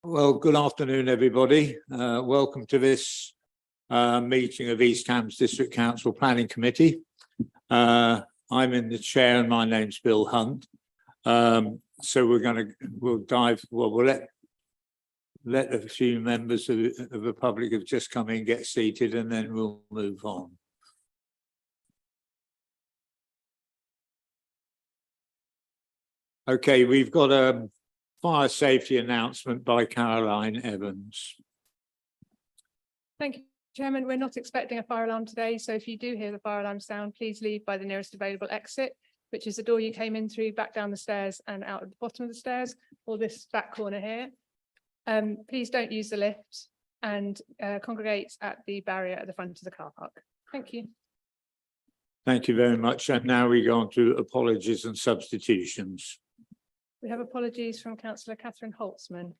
Well, good afternoon, everybody. Welcome to this meeting of East Cambs District Council Planning Committee. I'm in the chair and my name's Bill Hunt. So we'll let a few members of the public have just come in, get seated, and then we'll move on. Okay, we've got a fire safety announcement by Caroline Evans. Thank you, Chairman. We're not expecting a fire alarm today, so if you do hear the fire alarm sound, please leave by the nearest available exit, which is the door you came in through, back down the stairs and out at the bottom of the stairs, or this back corner here. Please don't use the lift and congregate at the barrier at the front of the car park. Thank you. Thank you very much. And now we go on to apologies and substitutions. We have apologies from Councillor Catherine Holtzman.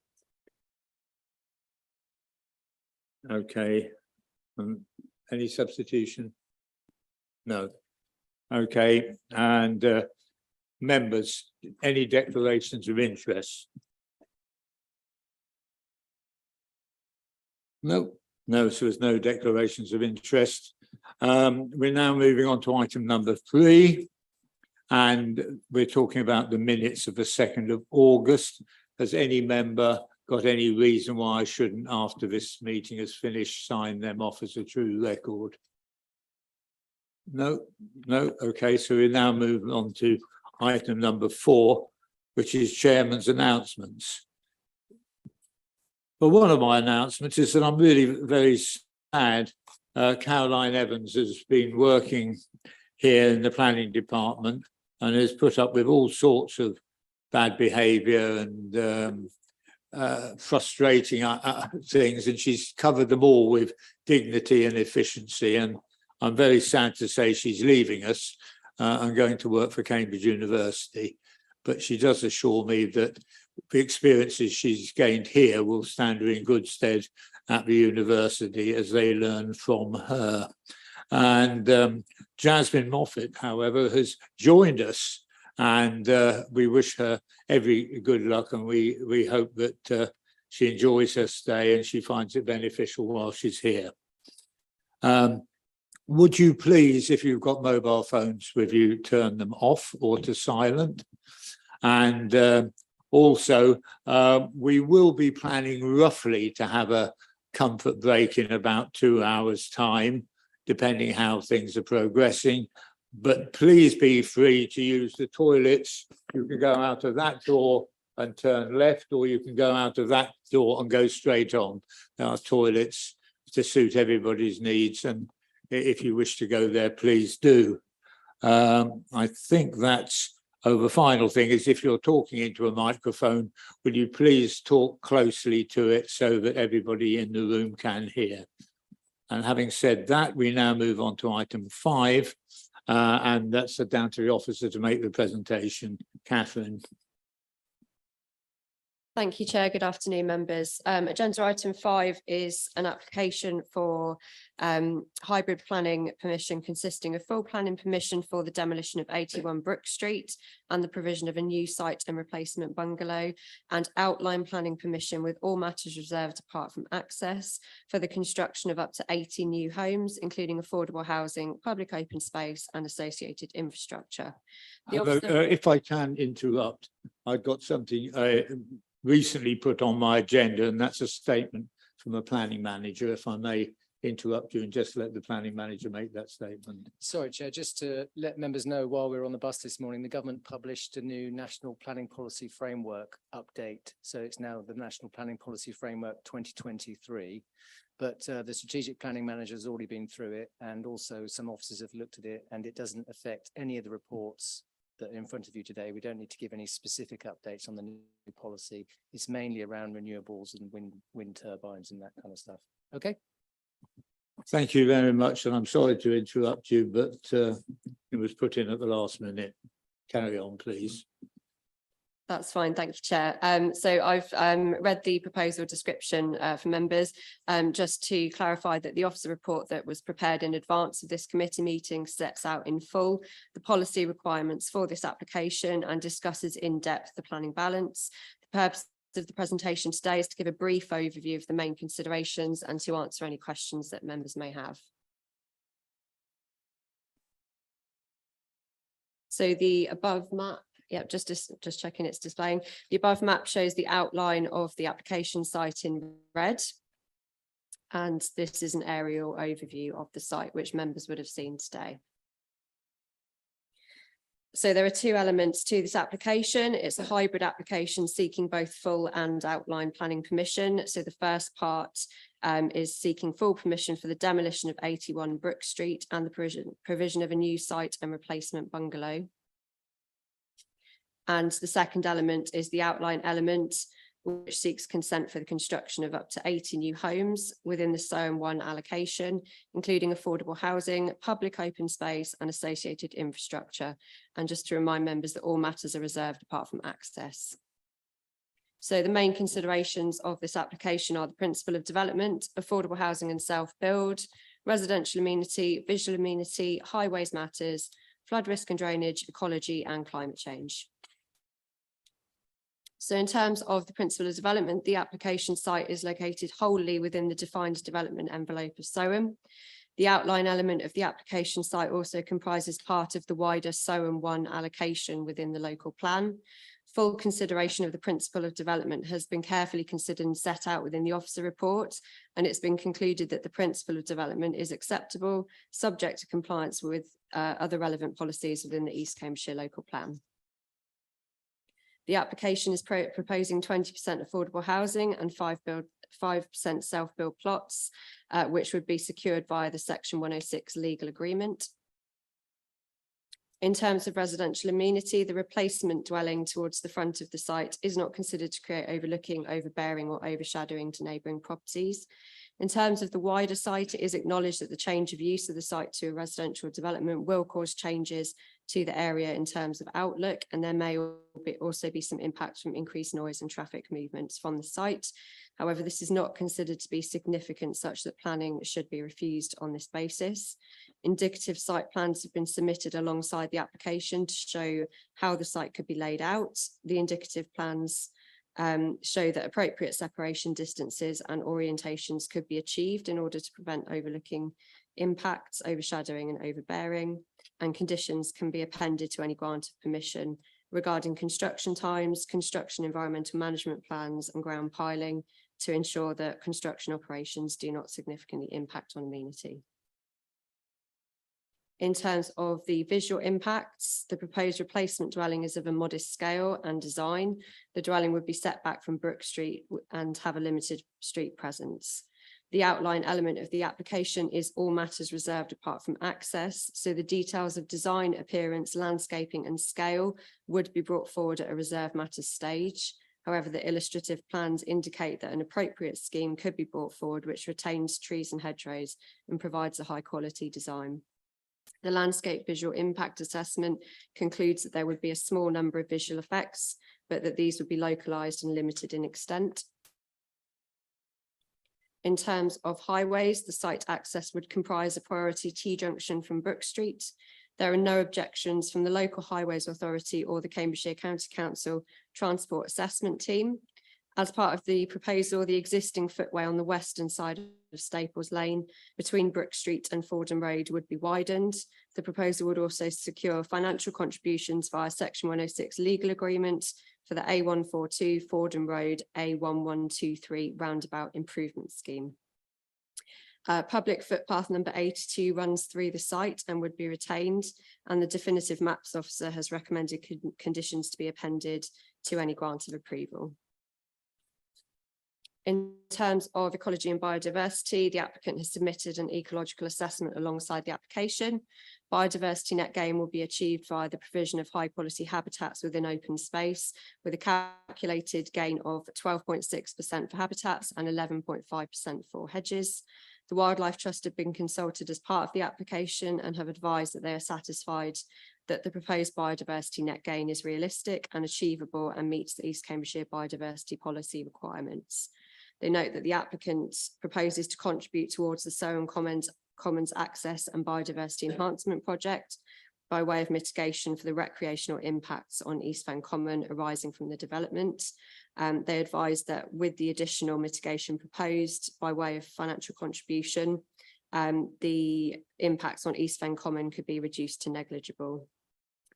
Okay. Any substitution? No. Okay. And members, any declarations of interest? No. No, so there's no declarations of interest. We're now moving on to item number 3. And we're talking about the minutes of the 2nd of August. Has any member got any reason why I shouldn't, after this meeting is finished, sign them off as a true record? No, no. Okay, so we now move on to item number 4, which is Chairman's announcements. But one of my announcements is that I'm really very sad. Caroline Evans has been working here in the planning department and has put up with all sorts of bad behaviour and frustrating things, and she's covered them all with dignity and efficiency. And I'm very sad to say she's leaving us and going to work for Cambridge University. But she does assure me that the experiences she's gained here will stand her in good stead at the university as they learn from her. And Jasmine Moffat, however, has joined us, and we wish her every good luck, and we hope that she enjoys her stay and she finds it beneficial while she's here. Would you please, if you've got mobile phones with you, turn them off or to silent? And also, we will be planning roughly to have a comfort break in about 2 hours' time, depending how things are progressing. But please be free to use the toilets. You can go out of that door and turn left, or you can go out of that door and go straight on. There are toilets to suit everybody's needs, and if you wish to go there, please do. I think that's the final thing is, if you're talking into a microphone, will you please talk closely to it so that everybody in the room can hear? And having said that, we now move on to item 5, and that's down to the officer to make the presentation. Catherine. Thank you, Chair. Good afternoon, members. Agenda item 5 is an application for hybrid planning permission consisting of full planning permission for the demolition of 81 Brook Street and the provision of a new site and replacement bungalow, and outline planning permission with all matters reserved apart from access for the construction of up to 80 new homes, including affordable housing, public open space and associated infrastructure. If I can interrupt, I've got something recently put on my agenda, and that's a statement from a planning manager. If I may interrupt you and just let the planning manager make that statement. Sorry, Chair, just to let members know, while we were on the bus this morning, the government published a new National Planning Policy Framework update. So it's now the National Planning Policy Framework 2023. But the strategic planning manager has already been through it, and also some officers have looked at it, and it doesn't affect any of the reports that are in front of you today. We don't need to give any specific updates on the new policy. It's mainly around renewables and wind turbines and that kind of stuff. Okay. Thank you very much, and I'm sorry to interrupt you, but it was put in at the last minute. Carry on, please. That's fine. Thank you, Chair. So I've read the proposal description for members. Just to clarify that the officer report that was prepared in advance of this committee meeting sets out in full the policy requirements for this application and discusses in depth the planning balance, the purpose of the presentation today is to give a brief overview of the main considerations and to answer any questions that members may have. So the above map, just checking it's displaying. The above map shows the outline of the application site in red. And this is an aerial overview of the site, which members would have seen today. So there are two elements to this application. It's a hybrid application seeking both full and outline planning permission. So the first part is seeking full permission for the demolition of 81 Brook Street and the provision of a new site and replacement bungalow. And the second element is the outline element, which seeks consent for the construction of up to 80 new homes within the SOAM 1 allocation, including affordable housing, public open space and associated infrastructure. And just to remind members that all matters are reserved apart from access. So the main considerations of this application are the principle of development, affordable housing and self-build, residential amenity, visual amenity, highways matters, flood risk and drainage, ecology and climate change. So in terms of the principle of development, the application site is located wholly within the defined development envelope of SOAM. The outline element of the application site also comprises part of the wider SOAM 1 allocation within the local plan. Full consideration of the principle of development has been carefully considered and set out within the officer report, and it's been concluded that the principle of development is acceptable, subject to compliance with other relevant policies within the East Cambridgeshire local plan. The application is proposing 20% affordable housing and 5% self-build plots, which would be secured via the Section 106 legal agreement. In terms of residential amenity, the replacement dwelling towards the front of the site is not considered to create overlooking, overbearing or overshadowing to neighbouring properties. In terms of the wider site, it is acknowledged that the change of use of the site to a residential development will cause changes to the area in terms of outlook, and there may also be some impact from increased noise and traffic movements from the site. However, this is not considered to be significant such that planning should be refused on this basis. Indicative site plans have been submitted alongside the application to show how the site could be laid out. The indicative plans show that appropriate separation distances and orientations could be achieved in order to prevent overlooking impacts, overshadowing and overbearing, and conditions can be appended to any grant of permission regarding construction times, construction environmental management plans and ground piling to ensure that construction operations do not significantly impact on amenity. In terms of the visual impacts, the proposed replacement dwelling is of a modest scale and design. The dwelling would be set back from Brook Street and have a limited street presence. The outline element of the application is all matters reserved apart from access. So the details of design, appearance, landscaping and scale would be brought forward at a reserved matters stage. However, the illustrative plans indicate that an appropriate scheme could be brought forward which retains trees and hedgerows and provides a high quality design. The landscape visual impact assessment concludes that there would be a small number of visual effects, but that these would be localised and limited in extent. In terms of highways, the site access would comprise a priority T-junction from Brook Street. There are no objections from the local highways authority or the Cambridgeshire County Council Transport Assessment Team. As part of the proposal, the existing footway on the western side of Staples Lane between Brook Street and Fordham Road would be widened. The proposal would also secure financial contributions via Section 106 legal agreement for the A142 Fordham Road A1123 roundabout improvement scheme. Public footpath number 82 runs through the site and would be retained, and the definitive maps officer has recommended conditions to be appended to any grant of approval. In terms of ecology and biodiversity, the applicant has submitted an ecological assessment alongside the application. Biodiversity net gain will be achieved via the provision of high quality habitats within open space, with a calculated gain of 12.6% for habitats and 11.5% for hedges. The Wildlife Trust have been consulted as part of the application and have advised that they are satisfied that the proposed biodiversity net gain is realistic and achievable and meets the East Cambridgeshire biodiversity policy requirements. They note that the applicant proposes to contribute towards the SOAM Commons Access and Biodiversity Enhancement Project. by way of mitigation for the recreational impacts on East Fen Common arising from the development. They advised that with the additional mitigation proposed by way of financial contribution, the impacts on East Fen Common could be reduced to negligible.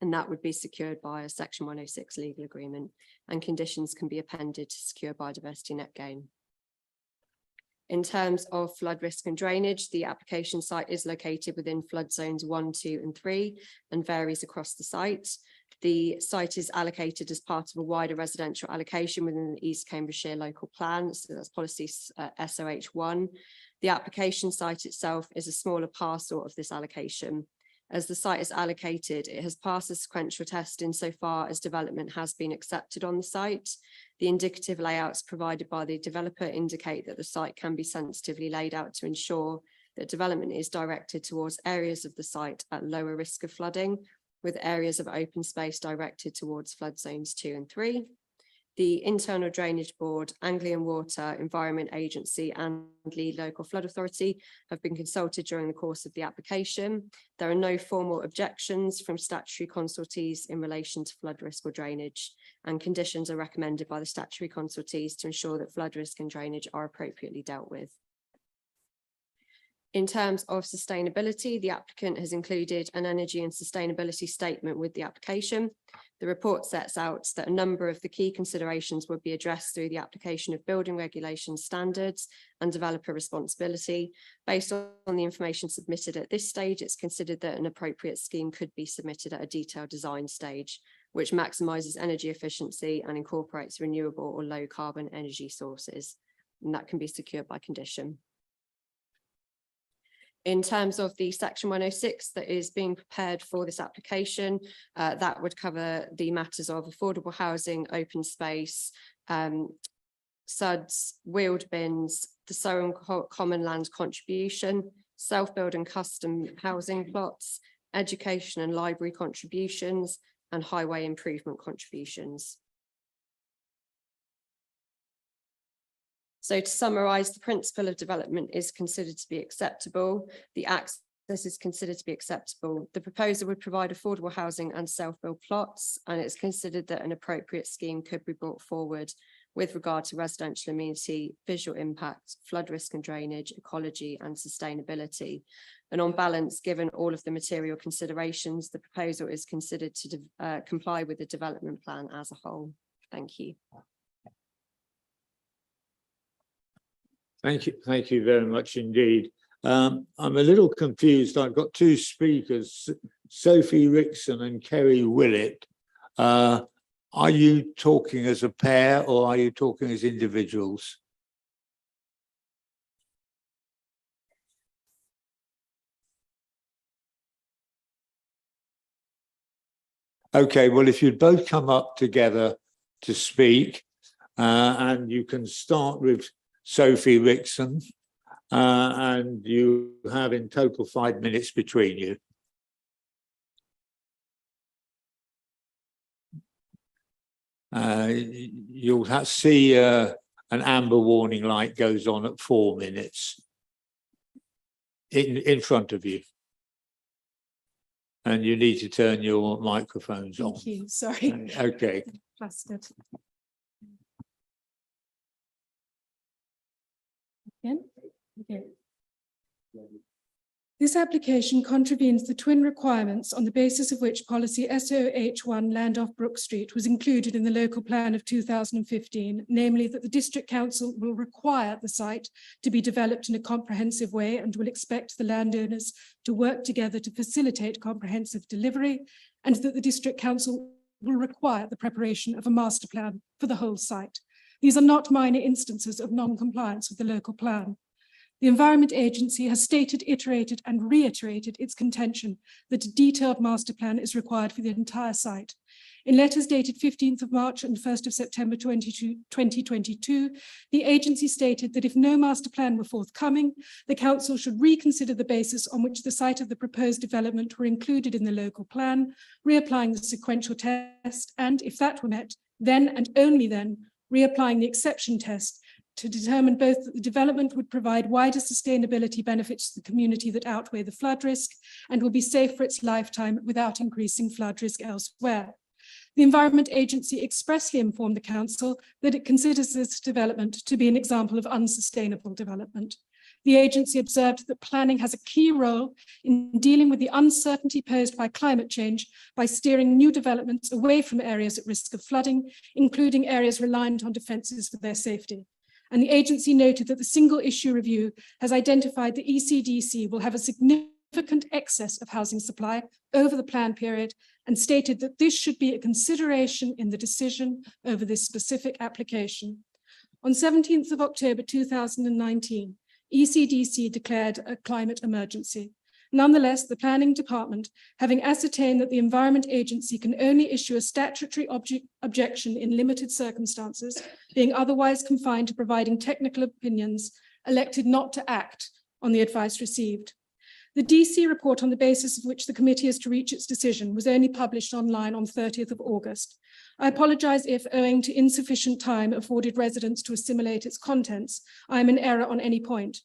And that would be secured by a Section 106 legal agreement, and conditions can be appended to secure biodiversity net gain. In terms of flood risk and drainage, the application site is located within flood zones 1, 2 and 3 and varies across the site. The site is allocated as part of a wider residential allocation within the East Cambridgeshire local plan, so that's policy SOH1. The application site itself is a smaller parcel of this allocation. As the site is allocated, it has passed the sequential test insofar as development has been accepted on the site. The indicative layouts provided by the developer indicate that the site can be sensitively laid out to ensure that development is directed towards areas of the site at lower risk of flooding, with areas of open space directed towards flood zones 2 and 3. The Internal Drainage Board, Anglian Water, Environment Agency and Lead Local Flood Authority have been consulted during the course of the application. There are no formal objections from statutory consultees in relation to flood risk or drainage, and conditions are recommended by the statutory consultees to ensure that flood risk and drainage are appropriately dealt with. In terms of sustainability, the applicant has included an energy and sustainability statement with the application. The report sets out that a number of the key considerations would be addressed through the application of building regulation standards and developer responsibility. Based on the information submitted at this stage, it's considered that an appropriate scheme could be submitted at a detailed design stage, which maximises energy efficiency and incorporates renewable or low carbon energy sources, and that can be secured by condition. In terms of the Section 106 that is being prepared for this application, that would cover the matters of affordable housing, open space, SUDs, wheeled bins, the Surrey Common Land contribution, self-build and custom housing plots, education and library contributions, and highway improvement contributions. So to summarise, the principle of development is considered to be acceptable. The access is considered to be acceptable. The proposal would provide affordable housing and self-build plots, and it's considered that an appropriate scheme could be brought forward with regard to residential amenity, visual impact, flood risk and drainage, ecology and sustainability. And on balance, given all of the material considerations, the proposal is considered to comply with the development plan as a whole. Thank you. Thank you very much indeed. I'm a little confused. I've got two speakers, Sophie Rickson and Kerry Willett. Are you talking as a pair or are you talking as individuals? Okay, well, if you'd both come up together to speak, and you can start with Sophie Rickson, and you have in total 5 minutes between you. You'll see an amber warning light goes on at 4 minutes in front of you. And you need to turn your microphones on. Thank you, sorry. Okay. Plastered. Again? Okay. This application contravenes the twin requirements on the basis of which policy SOH1 land off Brook Street was included in the local plan of 2015, namely that the district council will require the site to be developed in a comprehensive way and will expect the landowners to work together to facilitate comprehensive delivery, and that the district council will require the preparation of a master plan for the whole site. These are not minor instances of non-compliance with the local plan. The Environment Agency has stated, iterated and reiterated its contention that a detailed master plan is required for the entire site. In letters dated 15th of March and 1st of September 2022, the agency stated that if no master plan were forthcoming, the council should reconsider the basis on which the site of the proposed development were included in the local plan, reapplying the sequential test, and if that were met, then and only then, reapplying the exception test to determine both that the development would provide wider sustainability benefits to the community that outweigh the flood risk and will be safe for its lifetime without increasing flood risk elsewhere. The Environment Agency expressly informed the Council that it considers this development to be an example of unsustainable development. The agency observed that planning has a key role in dealing with the uncertainty posed by climate change by steering new developments away from areas at risk of flooding, including areas reliant on defences for their safety. And the agency noted that the single issue review has identified the ECDC will have a significant excess of housing supply over the plan period and stated that this should be a consideration in the decision over this specific application. On 17th of October 2019, ECDC declared a climate emergency. Nonetheless, the Planning Department, having ascertained that the Environment Agency can only issue a statutory objection in limited circumstances, being otherwise confined to providing technical opinions, elected not to act on the advice received. The DC report on the basis of which the committee is to reach its decision was only published online on 30th of August. I apologise if, owing to insufficient time afforded residents to assimilate its contents, I am in error on any point.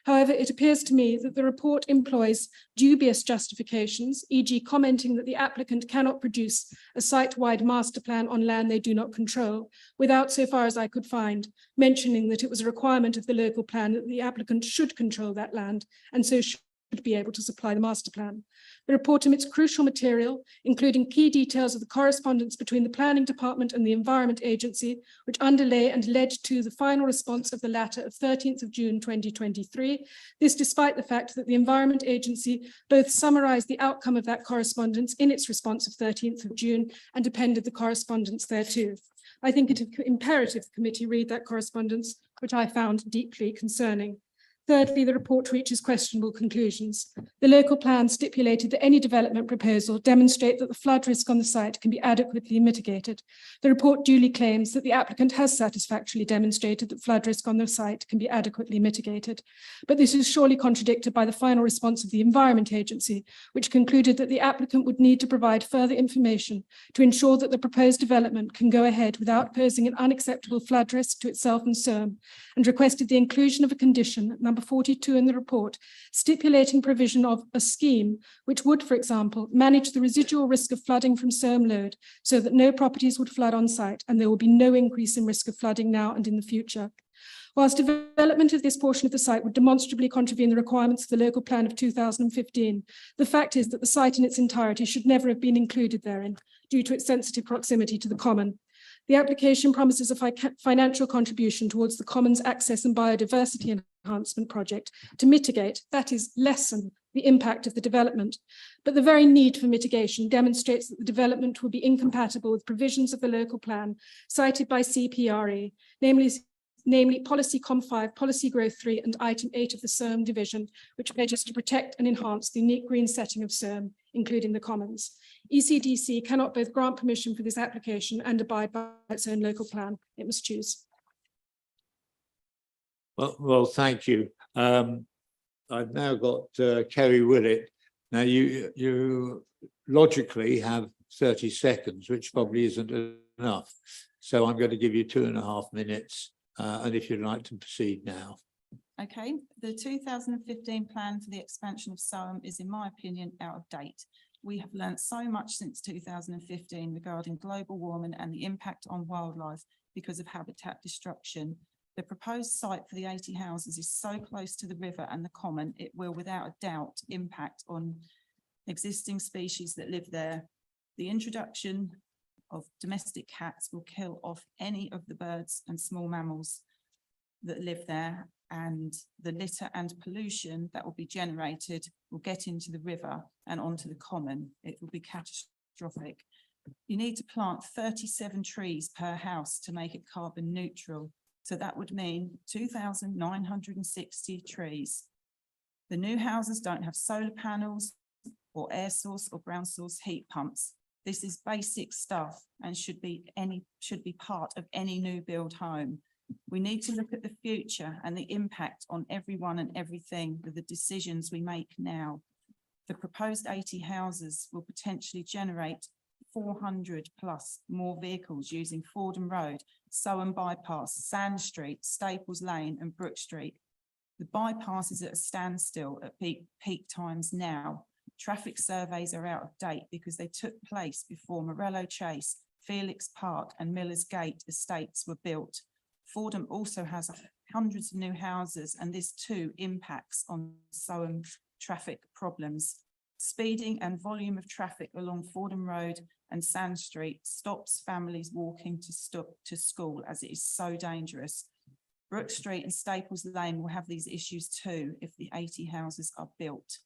However, it appears to me that the report employs dubious justifications, e.g. commenting that the applicant cannot produce a site-wide master plan on land they do not control, without, so far as I could find, mentioning that it was a requirement of the local plan that the applicant should control that land and so should be able to supply the master plan. The report omits crucial material, including key details of the correspondence between the Planning Department and the Environment Agency, which underlay and led to the final response of the latter of 13th of June 2023. This despite the fact that the Environment Agency both summarised the outcome of that correspondence in its response of 13th of June and appended the correspondence thereto. I think it is imperative the committee read that correspondence, which I found deeply concerning. Thirdly, the report reaches questionable conclusions. The local plan stipulated that any development proposal demonstrate that the flood risk on the site can be adequately mitigated. The report duly claims that the applicant has satisfactorily demonstrated that flood risk on the site can be adequately mitigated. But this is surely contradicted by the final response of the Environment Agency, which concluded that the applicant would need to provide further information to ensure that the proposed development can go ahead without posing an unacceptable flood risk to itself and SERM, and requested the inclusion of a condition, number 42 in the report, stipulating provision of a scheme which would, for example, manage the residual risk of flooding from SERM load so that no properties would flood on site and there will be no increase in risk of flooding now and in the future. Whilst development of this portion of the site would demonstrably contravene the requirements of the local plan of 2015, the fact is that the site in its entirety should never have been included therein due to its sensitive proximity to the common. The application promises a financial contribution towards the Commons Access and Biodiversity Enhancement Project to mitigate, that is, lessen the impact of the development. But the very need for mitigation demonstrates that the development will be incompatible with provisions of the local plan cited by CPRE, namely Policy Com 5, Policy Growth 3, and Item 8 of the SERM division, which pledges to protect and enhance the unique green setting of SERM, including the Commons. ECDC cannot both grant permission for this application and abide by its own local plan. It must choose. Well, thank you. I've now got Kerry Willett. Now you logically have 30 seconds, which probably isn't enough. So I'm going to give you 2.5 minutes. And if you'd like to proceed now. Okay, the 2015 plan for the expansion of SOAM is, in my opinion, out of date. We have learnt so much since 2015 regarding global warming and the impact on wildlife because of habitat destruction. The proposed site for the 80 houses is so close to the river and the common, it will without a doubt impact on existing species that live there. The introduction of domestic cats will kill off any of the birds and small mammals that live there, and the litter and pollution that will be generated will get into the river and onto the common. It will be catastrophic. You need to plant 37 trees per house to make it carbon neutral. So that would mean 2,960 trees. The new houses don't have solar panels or air source or ground source heat pumps. This is basic stuff and should be part of any new build home. We need to look at the future and the impact on everyone and everything with the decisions we make now. The proposed 80 houses will potentially generate 400 plus more vehicles using Fordham Road, Soham Bypass, Sand Street, Staples Lane and Brook Street. The bypass is at a standstill at peak times now. Traffic surveys are out of date because they took place before Morello Chase, Felix Park and Miller's Gate estates were built. Fordham also has hundreds of new houses and this too impacts on Soham traffic problems. Speeding and volume of traffic along Fordham Road and Sand Street stops families walking to school as it is so dangerous. Brook Street and Staples Lane will have these issues too if the 80 houses are built.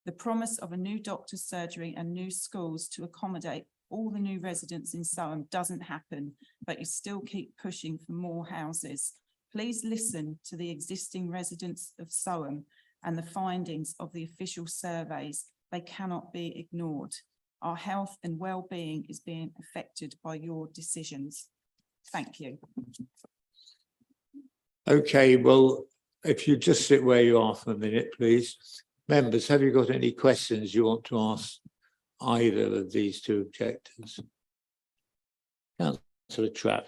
The promise of a new doctor's surgery and new schools to accommodate all the new residents in Soham doesn't happen, but you still keep pushing for more houses. Please listen to the existing residents of Soham and the findings of the official surveys. They cannot be ignored. Our health and well-being is being affected by your decisions. Thank you. Okay, well, if you just sit where you are for a minute, please. Members, have you got any questions you want to ask either of these two objectors? Councillor Trapp.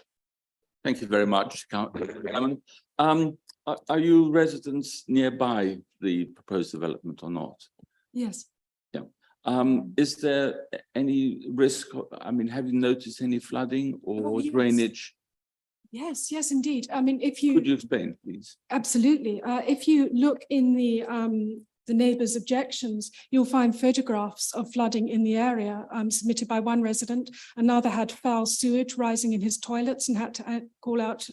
Thank you very much, Chairman. Are you residents nearby the proposed development or not? Yes. Is there any risk? I mean, have you noticed any flooding or yes. drainage? Yes, indeed. I mean, if you. Could you explain, please? Absolutely. If you look in the neighbours' objections, you'll find photographs of flooding in the area submitted by one resident. Another had foul sewage rising in his toilets and had to call out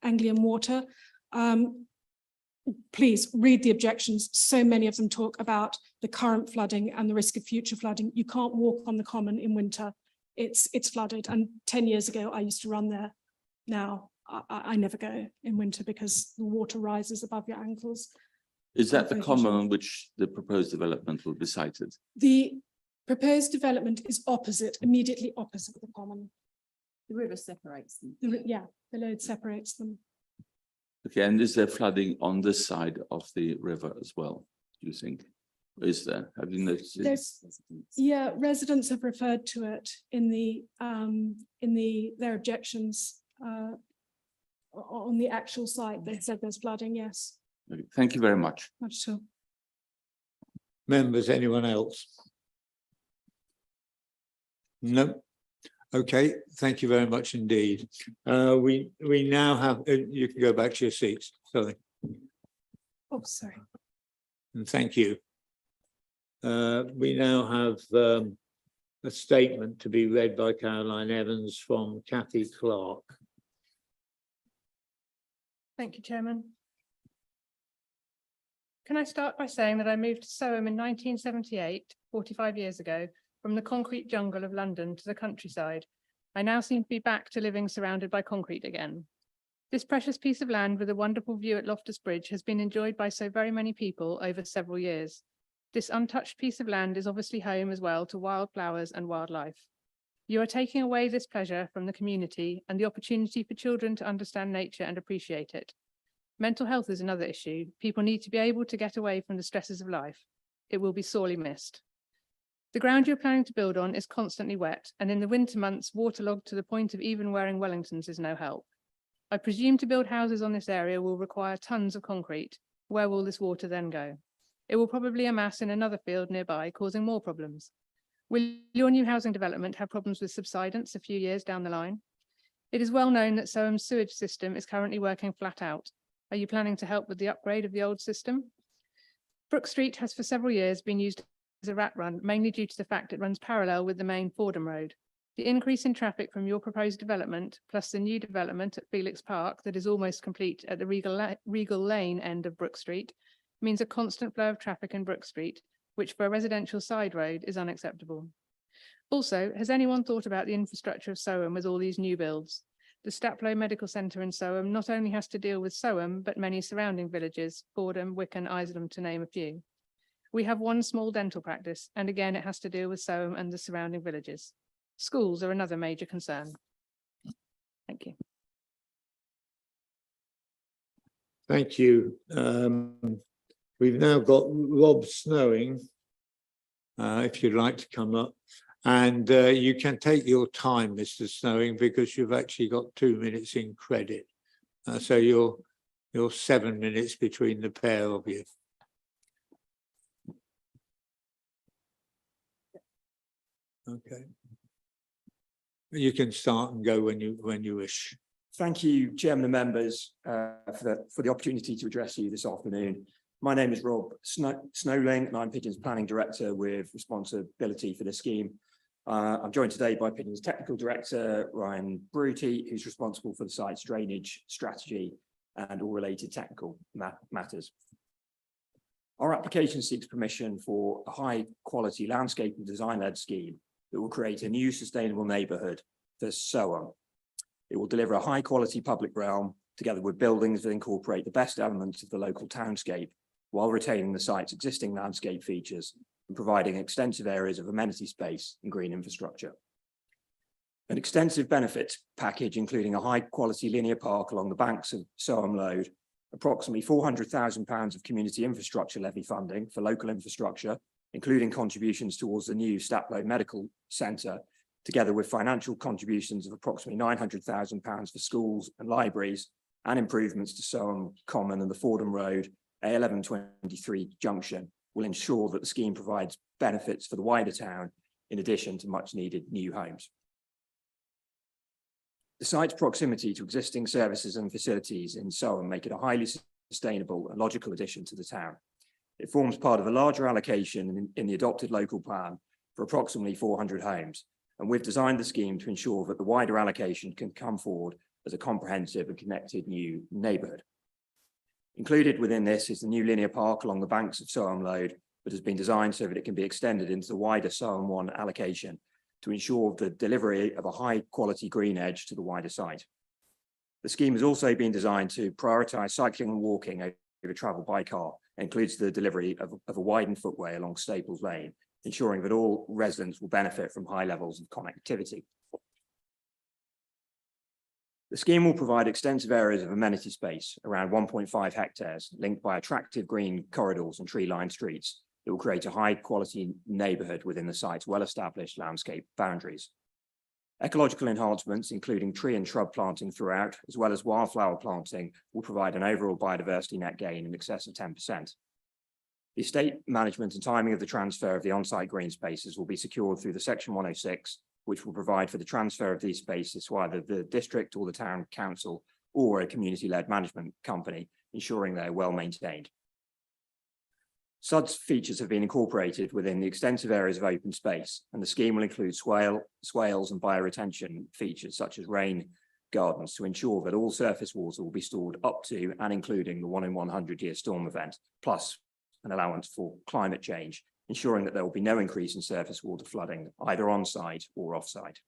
Anglian water. Please read the objections. So many of them talk about the current flooding and the risk of future flooding. You can't walk on the common in winter. It's flooded. And 10 years ago, I used to run there. Now I never go in winter because the water rises above your ankles. Is that the common on which the proposed development will be sited? The proposed development is opposite, immediately opposite the common. The river separates them. Yeah, the load separates them. Okay, and is there flooding on this side of the river as well, do you think? Is there? Have you noticed it? Residents have referred to it in their objections on the actual site. They said there's flooding, yes. Okay, thank you very much. Much so. Members, anyone else? No. Okay, thank you very much indeed. We now have, you can go back to your seats, sorry. Oh, sorry. And thank you. We now have a statement to be read by Caroline Evans from Kathy Clark. Thank you, Chairman. Can I start by saying that I moved to Soham in 1978, 45 years ago, from the concrete jungle of London to the countryside. I now seem to be back to living surrounded by concrete again. This precious piece of land with a wonderful view at Loftus Bridge has been enjoyed by so very many people over several years. This untouched piece of land is obviously home as well to wildflowers and wildlife. You are taking away this pleasure from the community and the opportunity for children to understand nature and appreciate it. Mental health is another issue. People need to be able to get away from the stresses of life. It will be sorely missed. The ground you're planning to build on is constantly wet, and in the winter months, waterlogged to the point of even wearing Wellingtons is no help. I presume to build houses on this area will require tons of concrete. Where will this water then go? It will probably amass in another field nearby, causing more problems. Will your new housing development have problems with subsidence a few years down the line? It is well known that Soham's sewage system is currently working flat out. Are you planning to help with the upgrade of the old system? Brook Street has for several years been used as a rat run, mainly due to the fact it runs parallel with the main Fordham Road. The increase in traffic from your proposed development, plus the new development at Felix Park that is almost complete at the Regal Lane end of Brook Street, means a constant flow of traffic in Brook Street, which for a residential side road is unacceptable. Also, has anyone thought about the infrastructure of Soham with all these new builds? The Staplow Medical Centre in Soham not only has to deal with Soham, but many surrounding villages, Fordham, Wickham, Isleham, to name a few. We have one small dental practice, and again, it has to deal with Soham and the surrounding villages. Schools are another major concern. Thank you. Thank you. We've now got Rob Snowing, if you'd like to come up. And you can take your time, Mr. Snowing, because you've actually got 2 minutes in credit. So you're 7 minutes between the pair of you. Okay. You can start and go when you wish. Thank you, Chairman and members, for the opportunity to address you this afternoon. My name is Rob Snowling, and I'm Pigeon's Planning Director with responsibility for the scheme. I'm joined today by Pigeon's Technical Director, Ryan Bruty, who's responsible for the site's drainage strategy and all related technical matters. Our application seeks permission for a high-quality landscape and design-led scheme that will create a new sustainable neighbourhood for Soham. It will deliver a high-quality public realm together with buildings that incorporate the best elements of the local townscape while retaining the site's existing landscape features and providing extensive areas of amenity space and green infrastructure. An extensive benefits package, including a high-quality linear park along the banks of Soham Lode, approximately £400,000 of community infrastructure levy funding for local infrastructure, including contributions towards the new Staplow Medical Centre, together with financial contributions of approximately £900,000 for schools and libraries, and improvements to Soham Common and the Fordham Road A1123 junction, will ensure that the scheme provides benefits for the wider town, in addition to much needed new homes. The site's proximity to existing services and facilities in Soham make it a highly sustainable and logical addition to the town. It forms part of a larger allocation in the adopted local plan for approximately 400 homes, and we've designed the scheme to ensure that the wider allocation can come forward as a comprehensive and connected new neighbourhood. Included within this is the new linear park along the banks of Soham Lode, that has been designed so that it can be extended into the wider Soham 1 allocation to ensure the delivery of a high-quality green edge to the wider site. The scheme has also been designed to prioritise cycling and walking over travel by car, and includes the delivery of a widened footway along Staples Lane, ensuring that all residents will benefit from high levels of connectivity. The scheme will provide extensive areas of amenity space, around 1.5 hectares, linked by attractive green corridors and tree-lined streets that will create a high-quality neighbourhood within the site's well-established landscape boundaries. Ecological enhancements, including tree and shrub planting throughout, as well as wildflower planting, will provide an overall biodiversity net gain in excess of 10%. The estate management and timing of the transfer of the on-site green spaces will be secured through the Section 106, which will provide for the transfer of these spaces to either the district or the town council or a community-led management company, ensuring they're well maintained. SUD's features have been incorporated within the extensive areas of open space, and the scheme will include swales and bioretention features such as rain gardens to ensure that all surface water will be stored up to and including the 1 in 100-year storm event, plus an allowance for climate change, ensuring that there will be no increase in surface water flooding, either on-site or off-site.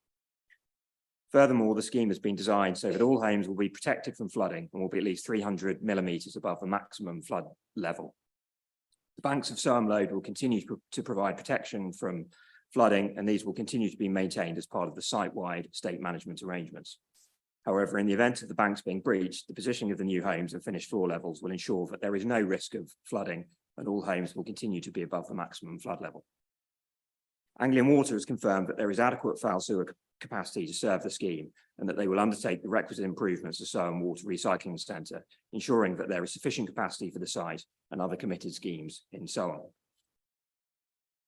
Furthermore, the scheme has been designed so that all homes will be protected from flooding and will be at least 300 millimetres above the maximum flood level. The banks of Soham Lode will continue to provide protection from flooding, and these will continue to be maintained as part of the site-wide estate management arrangements. However, in the event of the banks being breached, the positioning of the new homes and finished floor levels will ensure that there is no risk of flooding, and all homes will continue to be above the maximum flood level. Anglian Water has confirmed that there is adequate foul sewer capacity to serve the scheme, and that they will undertake the requisite improvements to Soham Water Recycling Centre, ensuring that there is sufficient capacity for the site and other committed schemes in Soham.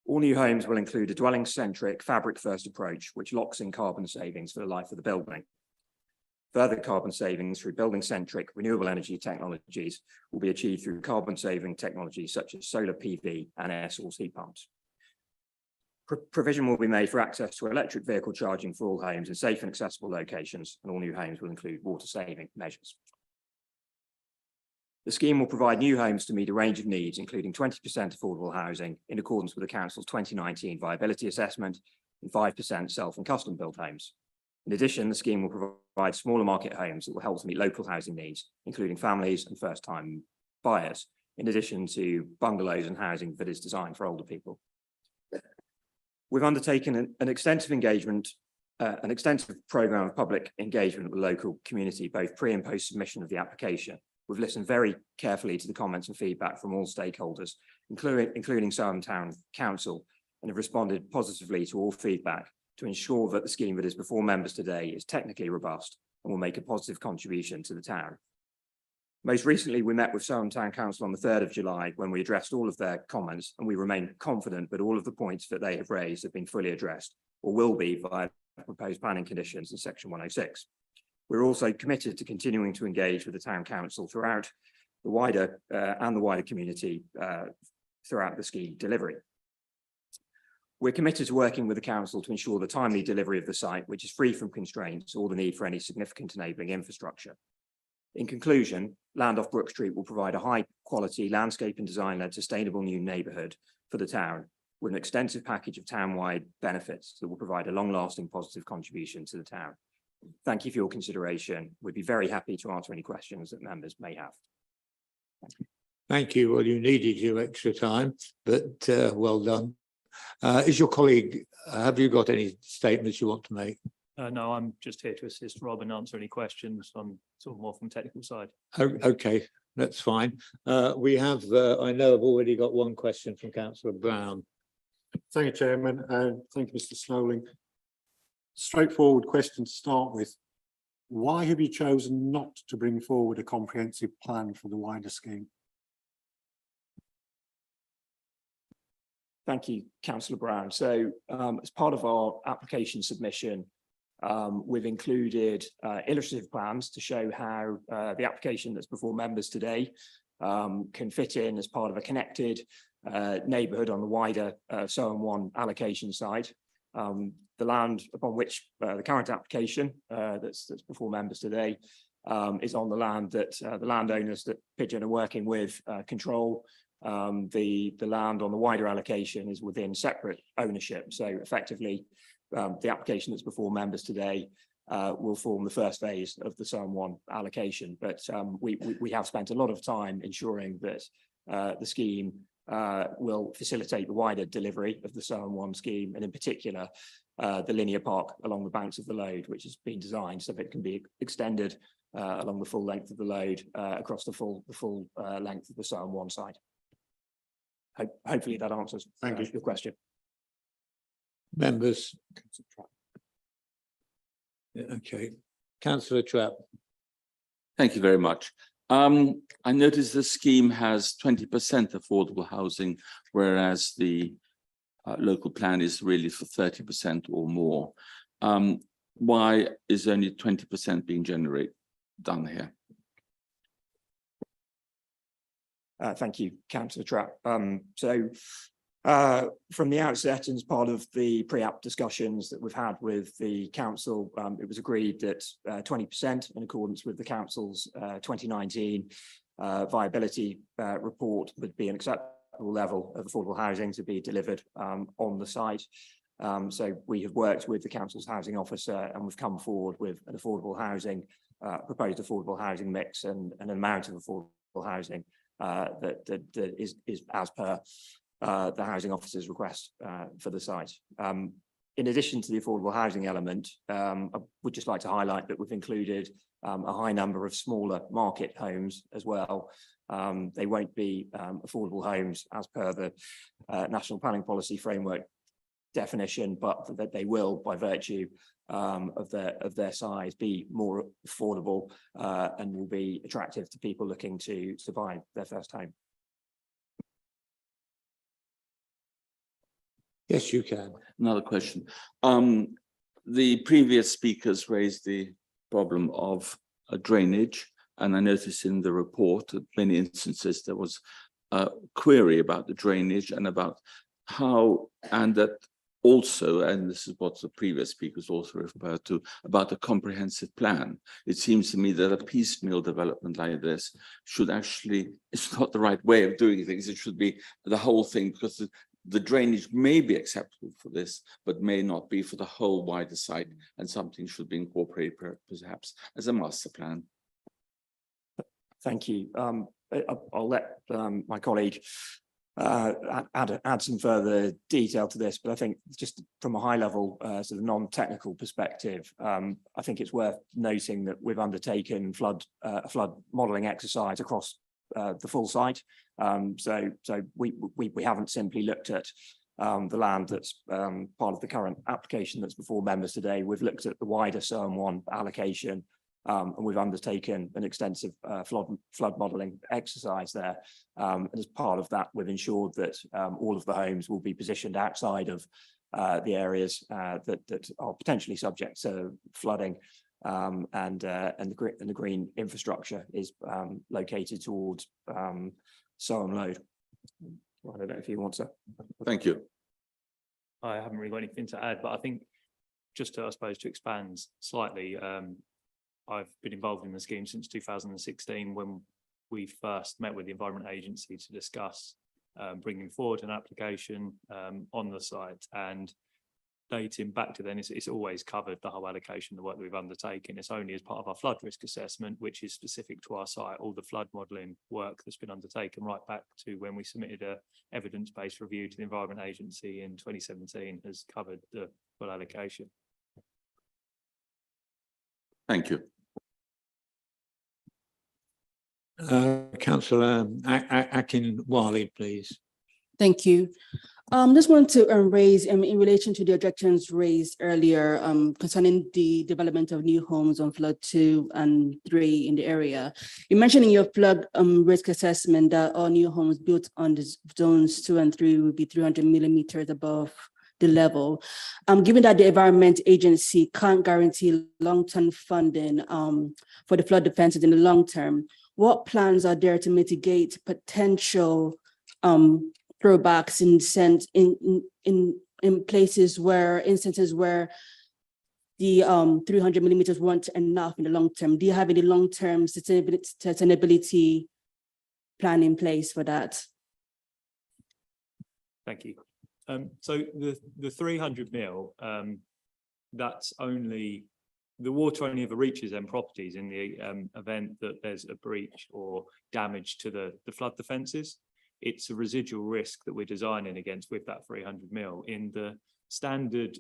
All new homes will include a dwelling-centric fabric-first approach, which locks in carbon savings for the life of the building. Further carbon savings through building-centric renewable energy technologies will be achieved through carbon-saving technologies such as solar PV and air source heat pumps. Provision will be made for access to electric vehicle charging for all homes in safe and accessible locations, and all new homes will include water-saving measures. The scheme will provide new homes to meet a range of needs, including 20% affordable housing in accordance with the Council's 2019 viability assessment and 5% self and custom built homes. In addition, the scheme will provide smaller market homes that will help to meet local housing needs, including families and first-time buyers, in addition to bungalows and housing that is designed for older people. We've undertaken an extensive programme of public engagement with the local community, both pre and post submission of the application. We've listened very carefully to the comments and feedback from all stakeholders, including Soham Town Council, and have responded positively to all feedback to ensure that the scheme that is before members today is technically robust and will make a positive contribution to the town. Most recently, we met with Soham Town Council on the 3rd of July when we addressed all of their comments, and we remain confident that all of the points that they have raised have been fully addressed or will be via proposed planning conditions in section 106. We're also committed to continuing to engage with the Town Council throughout the wider community throughout the scheme delivery. We're committed to working with the council to ensure the timely delivery of the site, which is free from constraints or the need for any significant enabling infrastructure. In conclusion, land off Brook Street will provide a high quality landscape and design led sustainable new neighbourhood for the town with an extensive package of town-wide benefits that will provide a long-lasting positive contribution to the town. Thank you for your consideration. We'd be very happy to answer any questions that members may have. Thank you. Well, you needed your extra time, but well done. Is your colleague, have you got any statements you want to make? No, I'm just here to assist Rob and answer any questions on sort of more from technical side. Okay, that's fine. We have, I know I've already got one question from Councillor Brown. Thank you, Chairman, and thank you, Mr. Snowling. Straightforward question to start with. Why have you chosen not to bring forward a comprehensive plan for the wider scheme? Thank you, Councillor Brown. So as part of our application submission, we've included illustrative plans to show how the application that's before members today can fit in as part of a connected neighbourhood on the wider Soham 1 allocation site. The land upon which the current application that's before members today is on the land that the landowners that Pigeon are working with control. The land on the wider allocation is within separate ownership. So effectively, the application that's before members today will form the first phase of the Soham 1 allocation. But we have spent a lot of time ensuring that the scheme will facilitate the wider delivery of the Soham 1 scheme, and in particular, the linear park along the banks of the Lode, which has been designed so that it can be extended along the full length of the Lode across the full length of the Soham 1 side. Hopefully that answers your question. Members. Okay, Councillor Trapp. Thank you very much. I noticed the scheme has 20% affordable housing, whereas the local plan is really for 30% or more. Why is only 20% being done here? Thank you, Councillor Trapp. From the outset, and as part of the pre-app discussions that we've had with the council, it was agreed that 20%, in accordance with the council's 2019 viability report, would be an acceptable level of affordable housing to be delivered on the site. So we have worked with the council's housing officer, and we've come forward with an affordable housing, proposed affordable housing mix, and an amount of affordable housing that is as per the housing officer's request for the site. In addition to the affordable housing element, I would just like to highlight that we've included a high number of smaller market homes as well. They won't be affordable homes as per the National Planning Policy Framework definition, but that they will, by virtue of their size, be more affordable and will be attractive to people looking to buy their first home. Yes, you can. Another question. The previous speakers raised the problem of drainage, and I noticed in the report that many instances there was a query about the drainage and about how, and that also, and this is what the previous speakers also referred to, about the comprehensive plan. It seems to me that a piecemeal development like this should actually, it's not the right way of doing things. It should be the whole thing, because the drainage may be acceptable for this, but may not be for the whole wider site, and something should be incorporated perhaps as a master plan. Thank you. I'll let my colleague add some further detail to this, but I think just from a high level sort of non-technical perspective, I think it's worth noting that we've undertaken a flood modelling exercise across the full site. So we haven't simply looked at the land that's part of the current application that's before members today. We've looked at the wider SOAM 1 allocation, and we've undertaken an extensive flood modelling exercise there. And as part of that, we've ensured that all of the homes will be positioned outside of the areas that are potentially subject to flooding, and the green infrastructure is located towards SOAM load. I don't know if you want to. Thank you. I haven't really got anything to add, but I think just to, I suppose, to expand slightly, I've been involved in the scheme since 2016 when we first met with the Environment Agency to discuss bringing forward an application on the site, and dating back to then, it's always covered the whole allocation, the work that we've undertaken. It's only as part of our flood risk assessment, which is specific to our site, all the flood modelling work that's been undertaken right back to when we submitted a evidence-based review to the Environment Agency in 2017 has covered the full allocation. Thank you. Councillor Akin-Wali, please. Thank you. Just want to raise in relation to the objections raised earlier concerning the development of new homes on flood 2 and 3 in the area. You mentioned in your flood risk assessment that all new homes built on the zones 2 and 3 will be 300 millimeters above the level. Given that the Environment Agency can't guarantee long-term funding for the flood defenses in the long term, what plans are there to mitigate potential throwbacks in places where instances where the 300 millimeters weren't enough in the long term? Do you have any long-term sustainability plan in place for that? Thank you. So the 300 mil, that's only, the water only ever reaches them properties in the event that there's a breach or damage to the flood defences. It's a residual risk that we're designing against with that 300 mil. In the standard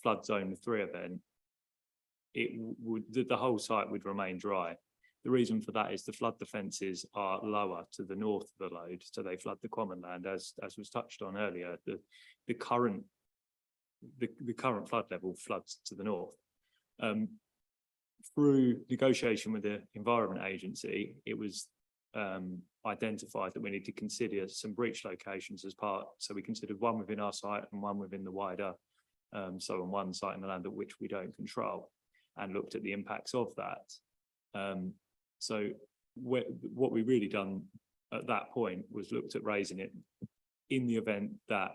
flood zone 3 event, it would, the whole site would remain dry. The reason for that is the flood defences are lower to the north of the load, so they flood the common land, as was touched on earlier. The current flood level floods to the north. Through negotiation with the Environment Agency, it was identified that we need to consider some breach locations as part. So we considered one within our site and one within the wider so on one site in the land of which we don't control, and looked at the impacts of that. So what we really done at that point was looked at raising it in the event that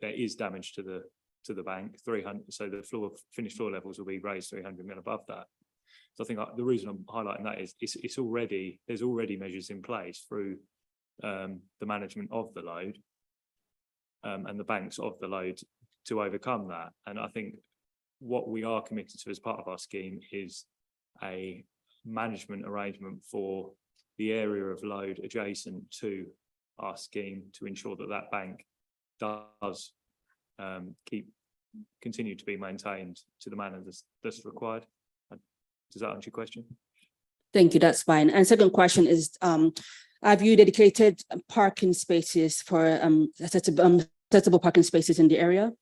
there is damage to the bank, 300. So the finished floor levels will be raised 300 mil above that. So I think the reason I'm highlighting that is there's already measures in place through the management of the load and the banks of the load to overcome that. And I think what we are committed to as part of our scheme is a management arrangement for the area of load adjacent to our scheme to ensure that that bank does continue to be maintained to the manner that's required. Does that answer your question? Thank you, that's fine. And second question is, have you dedicated parking spaces for accessible parking spaces in the area?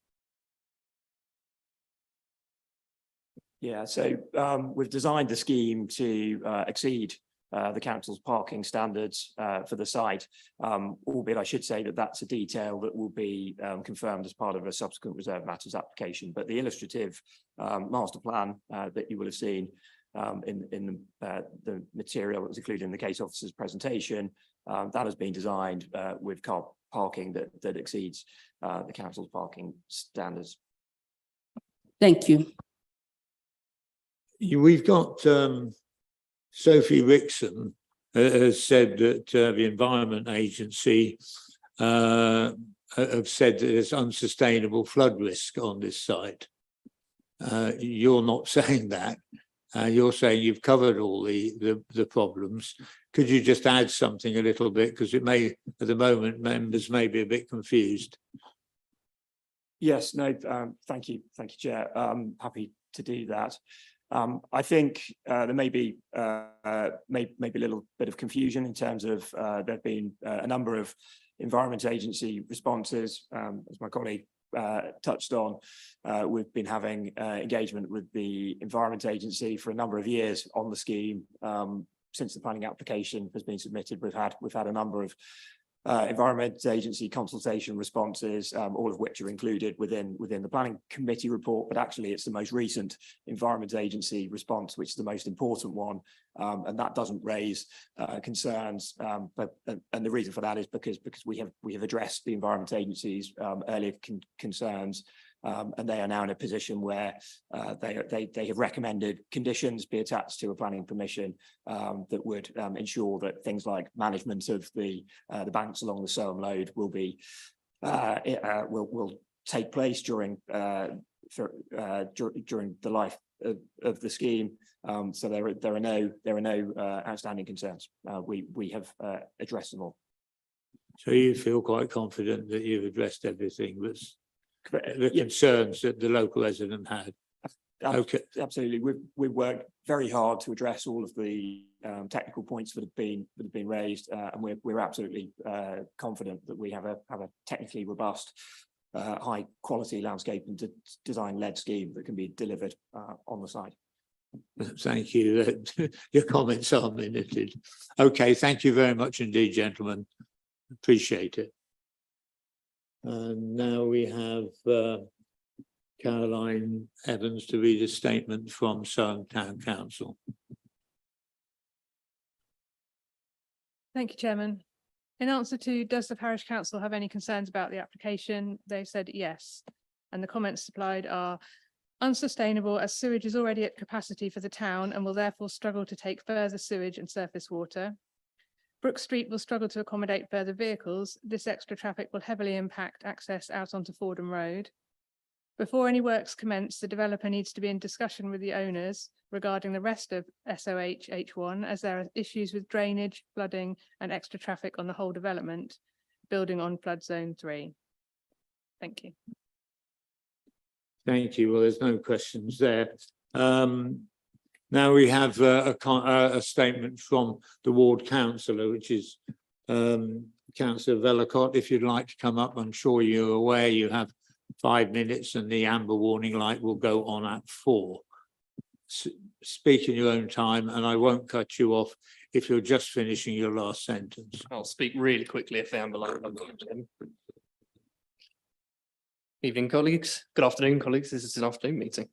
Yeah, so we've designed the scheme to exceed the council's parking standards for the site, albeit I should say that that's a detail that will be confirmed as part of a subsequent reserve matters application. But the illustrative master plan that you will have seen in the material that was included in the case officer's presentation, that has been designed with car parking that exceeds the council's parking standards. Thank you. We've got Sophie Rickson has said that the Environment Agency have said that there's unsustainable flood risk on this site. You're not saying that. You're saying you've covered all the problems. Could you just add something a little bit, because it may, at the moment, members may be a bit confused. Yes, no, thank you, Chair. I'm happy to do that. I think there may be a little bit of confusion in terms of there have been a number of Environment Agency responses, as my colleague touched on, we've been having engagement with the Environment Agency for a number of years on the scheme. Since the planning application has been submitted, we've had a number of Environment Agency consultation responses, all of which are included within the Planning Committee report, but actually it's the most recent Environment Agency response, which is the most important one, and that doesn't raise concerns. And the reason for that is because we have addressed the Environment Agency's earlier concerns. And they are now in a position where they have recommended conditions be attached to a planning permission that would ensure that things like management of the banks along the Soham Lode will be will take place during the life of the scheme. So there are no outstanding concerns. We have addressed them all. So you feel quite confident that you've addressed everything that's the concerns that the local resident had? Okay, absolutely. We've worked very hard to address all of the technical points that have been raised, and we're absolutely confident that we have a technically robust, high quality landscape and design led scheme that can be delivered on the site. thank you. Your comments are minuted. Okay, thank you very much indeed, gentlemen. Appreciate it. And now we have Caroline Evans to read a statement from Soham Town Council. Thank you, Chairman. In answer to, does the Parish Council have any concerns about the application? They said yes. And the comments supplied are unsustainable as sewage is already at capacity for the town and will therefore struggle to take further sewage and surface water. Brook Street will struggle to accommodate further vehicles. This extra traffic will heavily impact access out onto Fordham Road. Before any works commence, the developer needs to be in discussion with the owners regarding the rest of SOH H1, as there are issues with drainage, flooding, and extra traffic on the whole development, building on flood zone 3. Thank you. Thank you. Well, there's no questions there. Now we have a statement from the ward councillor, which is Councillor Vellacott. If you'd like to come up, I'm sure you're aware you have 5 minutes and the amber warning light will go on at 4. Speak in your own time and I won't cut you off if you're just finishing your last sentence. I'll speak really quickly if the amber light comes on. Evening, colleagues. Good afternoon, colleagues. This is an afternoon meeting.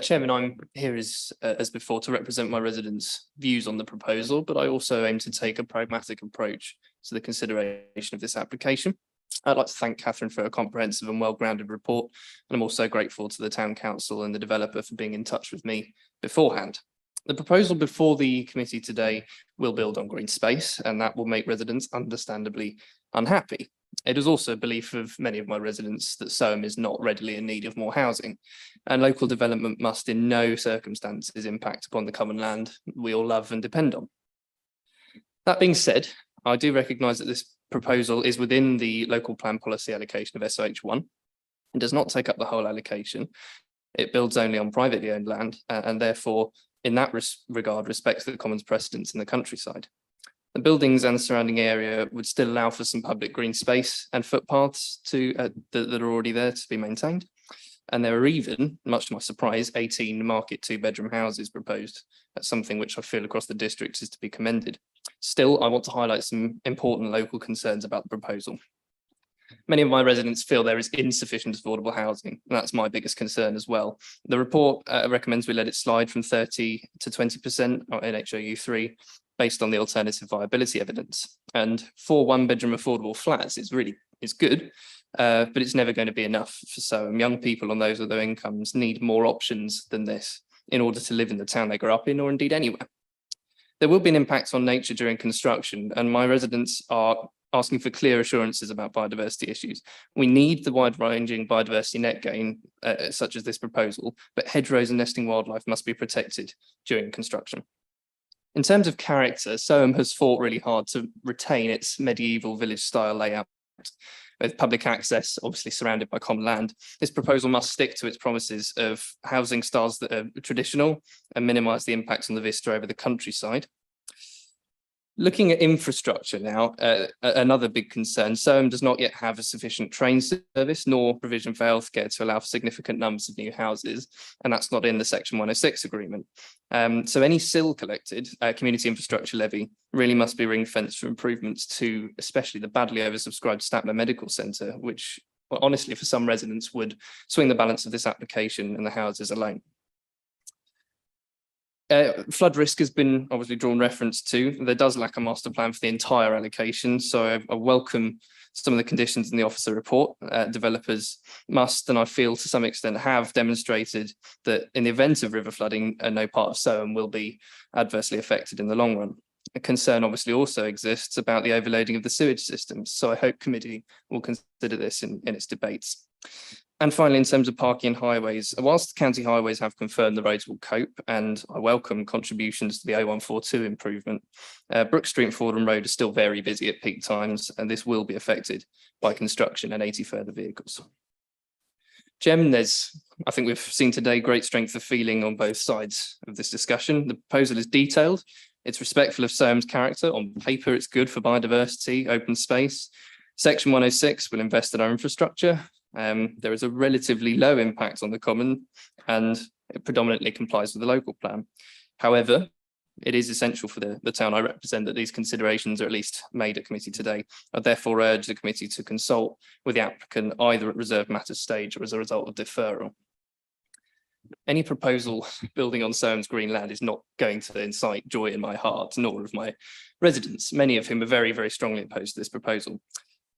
Chairman, I'm here as before to represent my residents' views on the proposal, but I also aim to take a pragmatic approach to the consideration of this application. I'd like to thank Catherine for a comprehensive and well-grounded report, and I'm also grateful to the Town Council and the developer for being in touch with me beforehand. The proposal before the committee today will build on green space, and that will make residents understandably unhappy. It is also a belief of many of my residents that Soham is not readily in need of more housing, and local development must in no circumstances impact upon the common land we all love and depend on. That being said, I do recognise that this proposal is within the local plan policy allocation of SOH1 and does not take up the whole allocation. It builds only on privately owned land and therefore in that regard respects the Commons precedents in the countryside. The buildings and the surrounding area would still allow for some public green space and footpaths that are already there to be maintained. And there are even, much to my surprise, 18 market 2-bedroom houses proposed. That's something which I feel across the district is to be commended. Still, I want to highlight some important local concerns about the proposal. Many of my residents feel there is insufficient affordable housing, and that's my biggest concern as well. The report recommends we let it slide from 30 to 20% in HOU 3 based on the alternative viability evidence. And for 1-bedroom affordable flats, it's good, but it's never going to be enough for Soham. Young people and those with low incomes need more options than this in order to live in the town they grew up in or indeed anywhere. There will be an impact on nature during construction, and my residents are asking for clear assurances about biodiversity issues. We need the wide-ranging biodiversity net gain, such as this proposal, but hedgerows and nesting wildlife must be protected during construction. In terms of character, Soham has fought really hard to retain its medieval village-style layout. With public access obviously surrounded by common land, this proposal must stick to its promises of housing styles that are traditional and minimise the impact on the vista over the countryside. Looking at infrastructure now, another big concern, Soham does not yet have a sufficient train service nor provision for healthcare to allow for significant numbers of new houses, and that's not in the Section 106 agreement. So any SIL collected, community infrastructure levy, really must be ring fenced for improvements to especially the badly oversubscribed Statler Medical Centre, which well, honestly for some residents would swing the balance of this application and the houses alone. Flood risk has been obviously drawn reference to. There does lack a master plan for the entire allocation, so I welcome some of the conditions in the officer report. Developers must, and I feel to some extent have demonstrated that in the event of river flooding, no part of Soham will be adversely affected in the long run. A concern obviously also exists about the overloading of the sewage systems, so I hope committee will consider this in its debates. And finally, in terms of parking and highways, whilst county highways have confirmed the roads will cope, and I welcome contributions to the O142 improvement, Brook Street and Fordham Road are still very busy at peak times, and this will be affected by construction and 80 further vehicles. Chairman, I think we've seen today great strength of feeling on both sides of this discussion. The proposal is detailed, it's respectful of Soham's character. On paper, it's good for biodiversity, open space. Section 106 will invest in our infrastructure. There is a relatively low impact on the common and it predominantly complies with the local plan. However, it is essential for the town I represent that these considerations are at least made at committee today. I therefore urge the committee to consult with the applicant either at reserved matters stage or as a result of deferral. Any proposal building on Soham's green land is not going to incite joy in my heart, nor of my residents, many of whom are very, very strongly opposed to this proposal.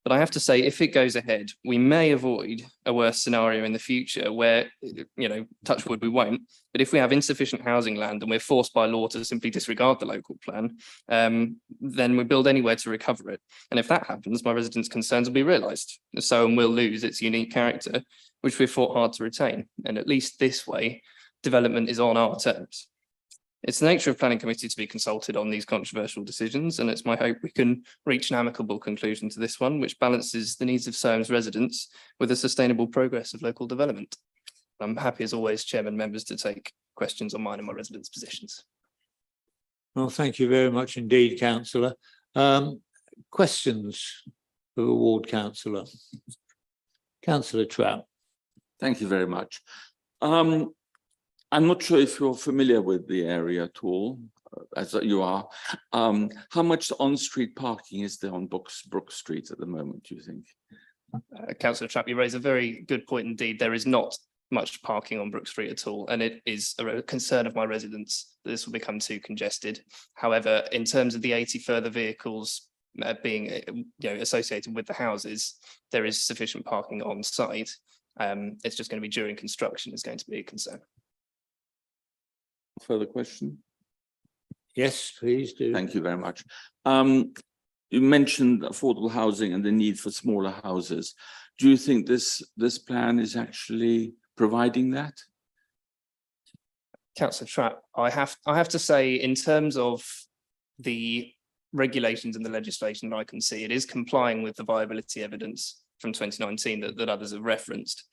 But I have to say, if it goes ahead, we may avoid a worse scenario in the future where, you know, touch wood, we won't. But if we have insufficient housing land and we're forced by law to simply disregard the local plan, then we build anywhere to recover it. And if that happens, my residents' concerns will be realised. Soham will lose its unique character, which we've fought hard to retain. And at least this way, development is on our terms. It's the nature of planning committee to be consulted on these controversial decisions, and it's my hope we can reach an amicable conclusion to this one, which balances the needs of Soham's residents with the sustainable progress of local development. I'm happy as always, Chairman, members, to take questions on mine and my residents' positions. Well, thank you very much indeed, councillor. Questions for the ward councillor? Councillor Trout. Thank you very much. I'm not sure if you're familiar with the area at all, as you are. How much on-street parking is there on Brook Street at the moment, do you think? Councillor Trapp, you raise a very good point indeed. There is not much parking on Brook Street at all, and it is a concern of my residents that this will become too congested. However, in terms of the 80 further vehicles being associated with the houses, there is sufficient parking on site. It's just going to be during construction is going to be a concern. Further question? Yes, please do. Thank you very much. You mentioned affordable housing and the need for smaller houses. Do you think this plan is actually providing that? Councillor Trapp, I have to say, in terms of the regulations and the legislation that I can see, it is complying with the viability evidence from 2019 that others have referenced.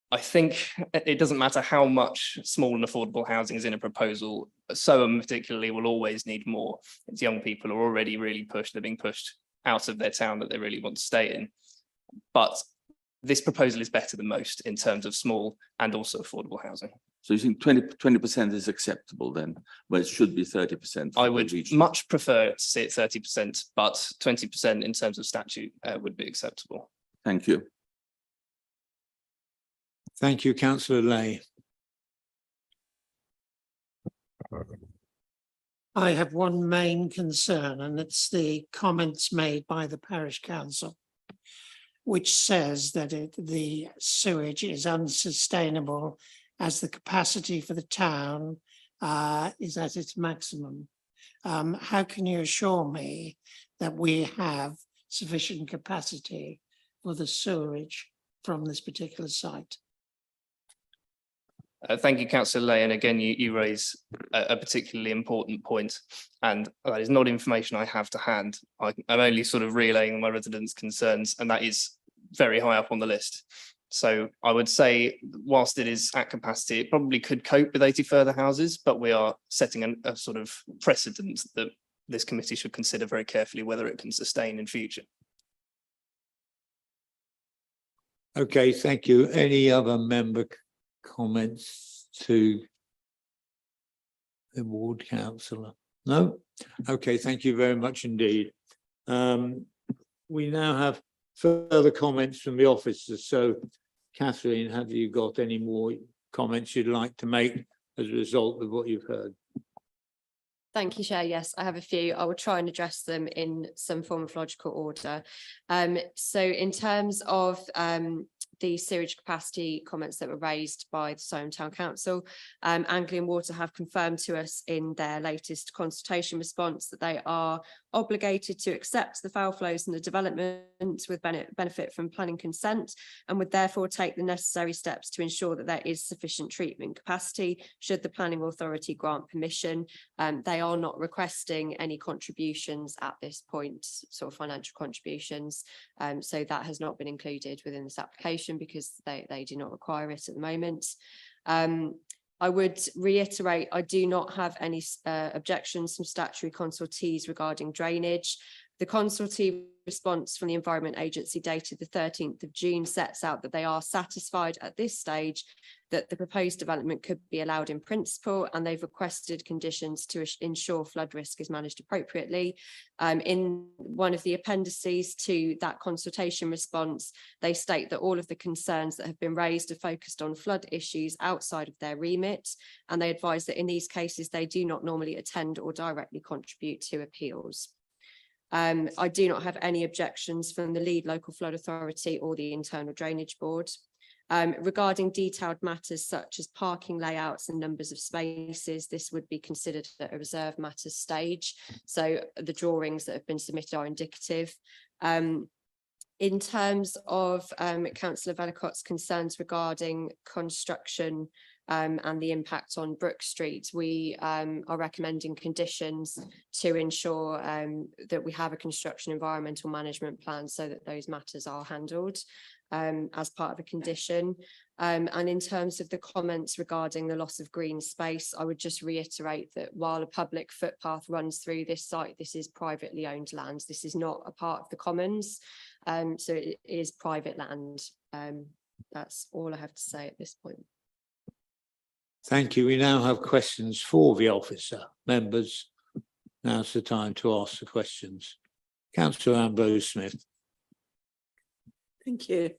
I think it doesn't matter how much small and affordable housing is in a proposal, Soham particularly will always need more. It's young people are already really pushed, they're being pushed out of their town that they really want to stay in. But this proposal is better than most in terms of small and also affordable housing. So you think 20% is acceptable then, where it should be 30%? I would much prefer to see it 30%, but 20% in terms of statute would be acceptable. Thank you. Thank you, councillor Lay. I have one main concern, and it's the comments made by the parish council, which says that the sewage is unsustainable as the capacity for the town is at its maximum. How can you assure me that we have sufficient capacity for the sewerage from this particular site? Thank you, Councillor Lay. And again, you raise a particularly important point, and that is not information I have to hand. I'm only sort of relaying my residents' concerns, and that is very high up on the list. So I would say, whilst it is at capacity, it probably could cope with 80 further houses, but we are setting a sort of precedent that this committee should consider very carefully whether it can sustain in future. Okay, thank you. Any other member comments to the ward councillor? No? Okay, thank you very much indeed. We now have further comments from the officers. So Catherine, have you got any more comments you'd like to make as a result of what you've heard? Thank you, Chair. Yes, I have a few. I will try and address them in some form of logical order. So in terms of the sewage capacity comments that were raised by the Soham Town Council, Anglian Water have confirmed to us in their latest consultation response that they are obligated to accept the foul flows and the development with benefit from planning consent, and would therefore take the necessary steps to ensure that there is sufficient treatment capacity should the planning authority grant permission. They are not requesting any contributions at this point, sort of financial contributions. So that has not been included within this application because they do not require it at the moment. I would reiterate, I do not have any objections from statutory consultees regarding drainage. The consultee response from the Environment Agency dated the 13th of June sets out that they are satisfied at this stage that the proposed development could be allowed in principle, and they've requested conditions to ensure flood risk is managed appropriately. In one of the appendices to that consultation response, they state that all of the concerns that have been raised are focused on flood issues outside of their remit, and they advise that in these cases they do not normally attend or directly contribute to appeals. I do not have any objections from the lead local flood authority or the internal drainage board. Regarding detailed matters such as parking layouts and numbers of spaces, this would be considered at a reserve matters stage. So the drawings that have been submitted are indicative. In terms of Councillor Vellacott's concerns regarding construction and the impact on Brook Street, we are recommending conditions to ensure that we have a construction environmental management plan so that those matters are handled as part of a condition. And in terms of the comments regarding the loss of green space, I would just reiterate that while a public footpath runs through this site, this is privately owned land. This is not a part of the commons, so it is private land. That's all I have to say at this point. Thank you. We now have questions for the officer. Members, now's the time to ask the questions. Councillor Ambrose Smith. Thank you.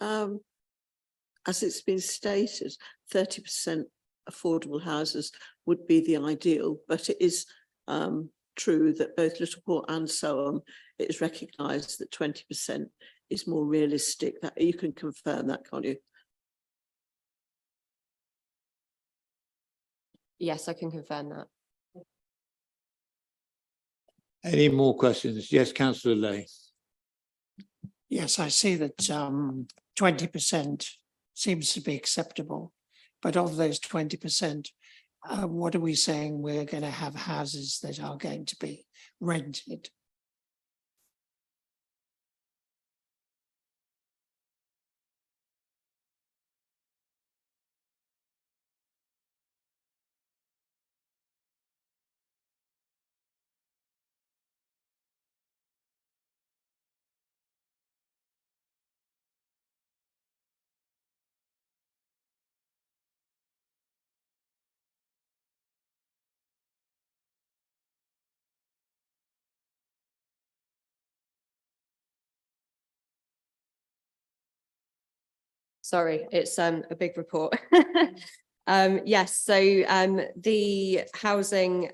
As it's been stated, 30% affordable houses would be the ideal, but it is true that both Littleport and Soham, it is recognised that 20% is more realistic. That you can confirm that, can't you? Yes, I can confirm that. Any more questions? Yes, Councillor Lay. Yes, I see that 20% seems to be acceptable, but of those 20%, what are we saying we're going to have houses that are going to be rented? Sorry, it's a big report. Yes, so the housing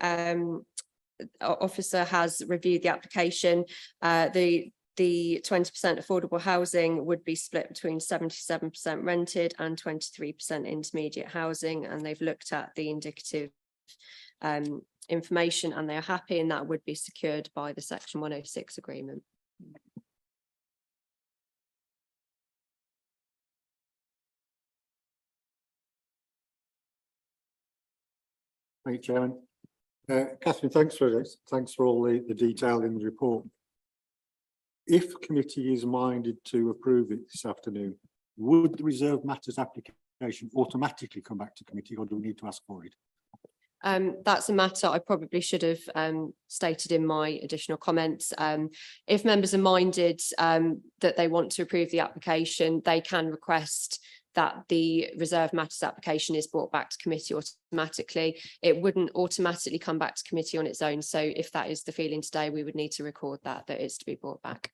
officer has reviewed the application. The 20% affordable housing would be split between 77% rented and 23% intermediate housing, and they've looked at the indicative information and they're happy, and that would be secured by the Section 106 agreement. Thank you, Chairman. Catherine, thanks for this. Thanks for all the detail in the report. If committee is minded to approve it this afternoon, would the reserve matters application automatically come back to committee, or do we need to ask for it? That's a matter I probably should have stated in my additional comments. If members are minded that they want to approve the application, they can request that the reserve matters application is brought back to committee automatically. It wouldn't automatically come back to committee on its own. So if that is the feeling today, we would need to record that it's to be brought back.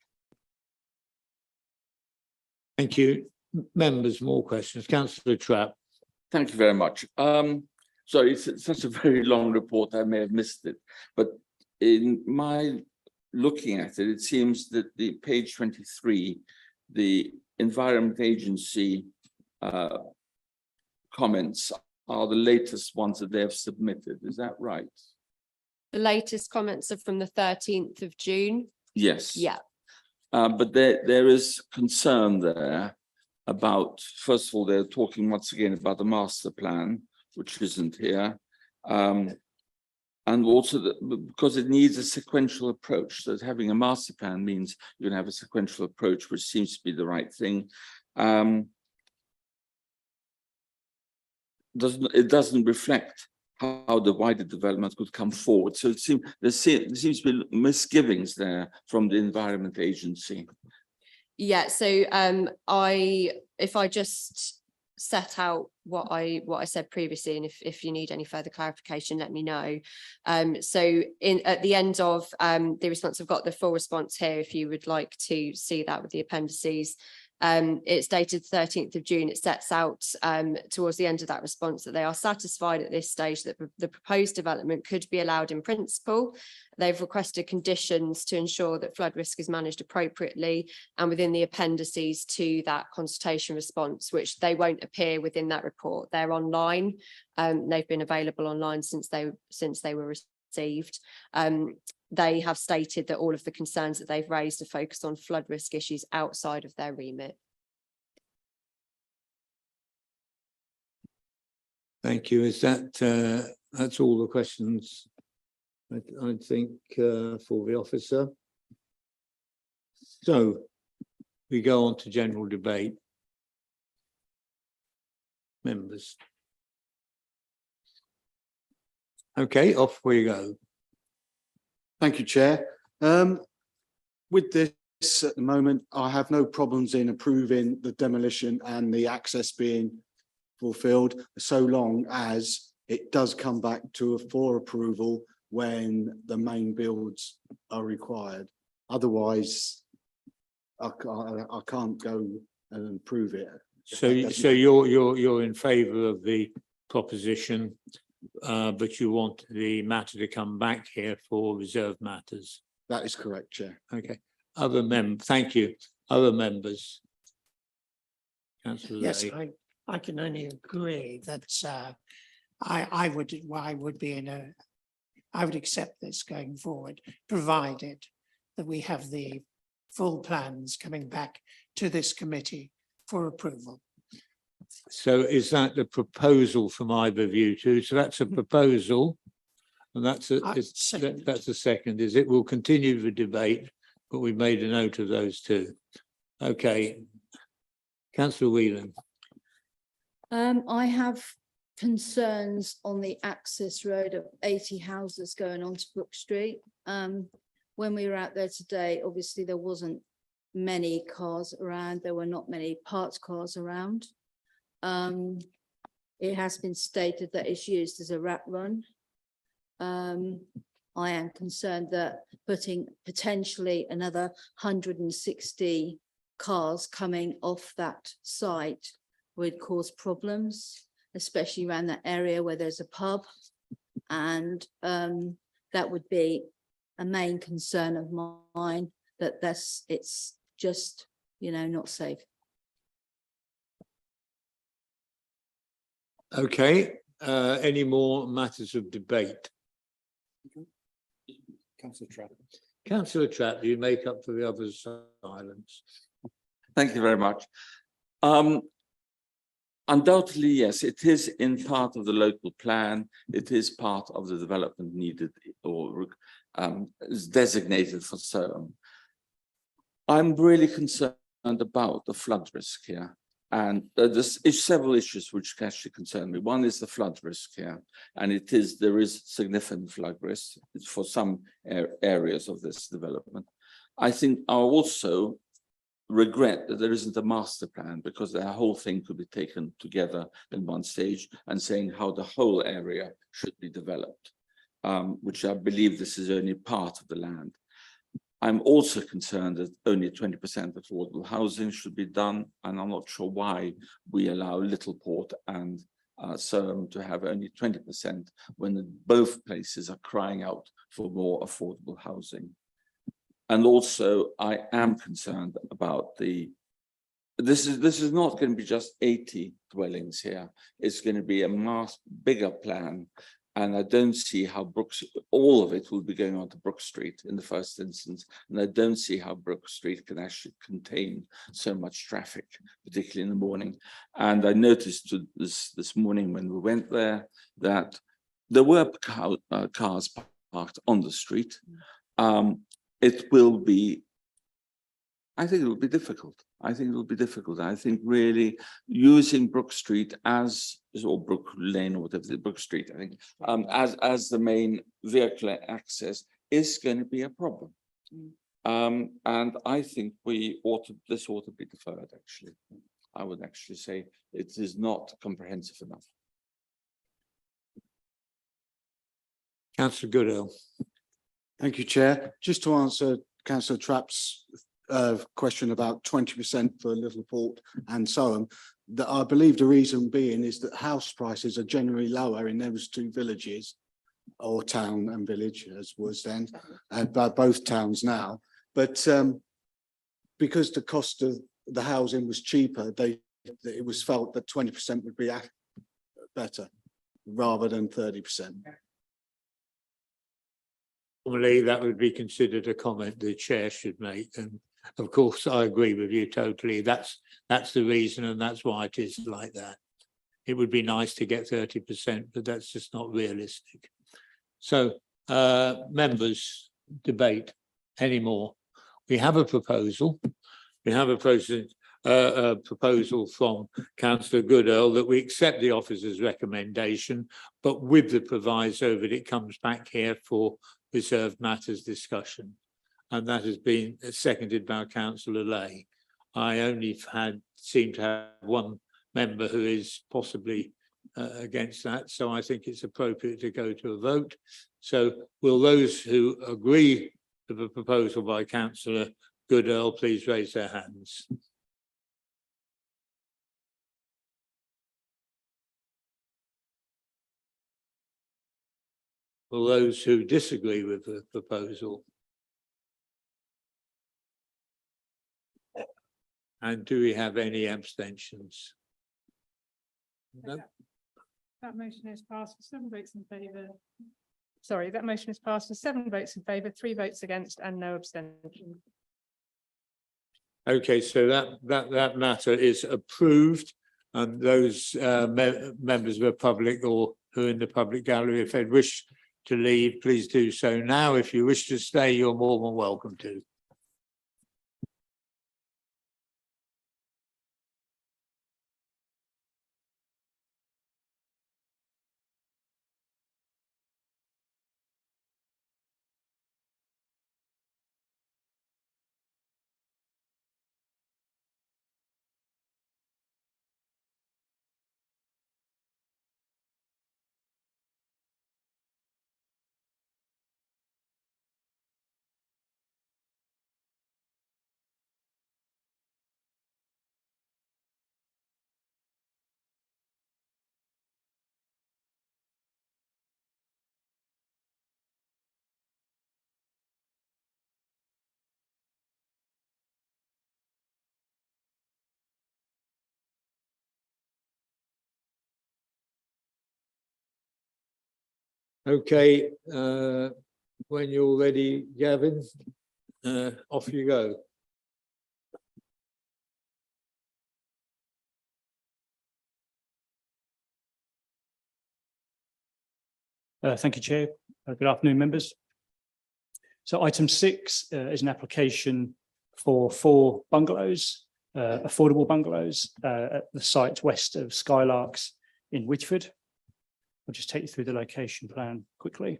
Thank you. Members, more questions. Councillor Trapp. Thank you very much. Sorry, it's such a very long report, I may have missed it, but in my looking at it, it seems that the page 23, the Environment Agency comments are the latest ones that they have submitted. Is that right? The latest comments are from the 13th of June. Yes. Yeah. But there is concern there about, first of all, they're talking once again about the master plan, which isn't here. And also because it needs a sequential approach. So having a master plan means you're going to have a sequential approach, which seems to be the right thing. It doesn't reflect how the wider development could come forward. So there seems to be misgivings there from the Environment Agency. Yeah, so if I just set out what I said previously, and if you need any further clarification, let me know. So at the end of the response, I've got the full response here if you would like to see that with the appendices. It's dated 13th of June. It sets out towards the end of that response that they are satisfied at this stage that the proposed development could be allowed in principle. They've requested conditions to ensure that flood risk is managed appropriately and within the appendices to that consultation response, which they won't appear within that report. They're online. They've been available online since they were received. They have stated that all of the concerns that they've raised are focused on flood risk issues outside of their remit. Thank you. Is that that's all the questions I think for the officer? So we go on to general debate. Members. Okay, off we go. Thank you, Chair. With this at the moment, I have no problems in approving the demolition and the access being fulfilled, so long as it does come back for approval when the main builds are required. Otherwise, I can't go and approve it. So you're in favour of the proposition, but you want the matter to come back here for reserved matters. That is correct, Chair. Okay. Other members, thank you. Other members. Councillor Yes, Lay. I can only agree that I would accept this going forward, provided that we have the full plans coming back to this committee for approval. So is that the proposal from either of you two? So that's a proposal, and that's a second. Is it will continue the debate, but we made a note of those two. Okay, Councillor Whelan. I have concerns on the access road of 80 houses going onto Brook Street. When we were out there today, obviously there wasn't many cars around. There were not many parked cars around. It has been stated that it's used as a rat run. I am concerned that putting potentially another 160 cars coming off that site would cause problems, especially around that area where there's a pub. And that would be a main concern of mine, that it's just, not safe. Okay, any more matters of debate? Councillor Trapp. Councillor Trapp, you make up for the other's silence. Thank you very much. Undoubtedly, yes, it is in part of the local plan. It is part of the development needed or is designated for so. I'm really concerned about the flood risk here. And there's several issues which actually concern me. One is the flood risk here, and there is significant flood risk for some areas of this development. I think I also regret that there isn't a master plan, because the whole thing could be taken together in one stage and saying how the whole area should be developed, which I believe this is only part of the land. I'm also concerned that only 20% affordable housing should be done, and I'm not sure why we allow Littleport and Surham to have only 20% when both places are crying out for more affordable housing. And also, I am concerned about this is not going to be just 80 dwellings here. It's going to be a bigger plan. And I don't see how all of it will be going on to Brook Street in the first instance. And I don't see how Brook Street can actually contain so much traffic, particularly in the morning. And I noticed this morning when we went there that there were cars parked on the street. It will be, I think it will be difficult. I think really using Brook Street or Brook Lane or whatever, Brook Street, I think, as the main vehicular access is going to be a problem. And I think this ought to be deferred, actually. I would actually say it is not comprehensive enough. Councillor Goodall. Thank you, Chair. Just to answer Councillor Trapp's question about 20% for Littleport and Surham, that I believe the reason being is that house prices are generally lower in those two villages, or town and village as was then, by both towns now. But because the cost of the housing was cheaper, it was felt that 20% would be better rather than 30%. Normally, that would be considered a comment the chair should make, and of course, I agree with you totally. That's the reason, and that's why it is like that. It would be nice to get 30%, but that's just not realistic. So, members, debate anymore. We have a proposal. We have a proposal from Councillor Goodall that we accept the officer's recommendation, but with the proviso that it comes back here for reserved matters discussion. And that has been seconded by Councillor Lay. I only seem to have one member who is possibly against that, so I think it's appropriate to go to a vote. So will those who agree to the proposal by Councillor Goodall please raise their hands? Will those who disagree with the proposal? And do we have any abstentions? No. That motion is passed with 7 votes in favour. Sorry, that motion is passed with 7 votes in favour, 3 votes against and no abstention. Okay, so that matter is approved, and those members of the public or who are in the public gallery, if they wish to leave, please do so now. If you wish to stay, you're more than welcome to. Okay, when you're ready, Gavin, off you go. Thank you, Chair. Good afternoon, members. So item 6 is an application for 4 bungalows affordable bungalows at the site west of Skylarks in Whitford. I'll just take you through the location plan quickly.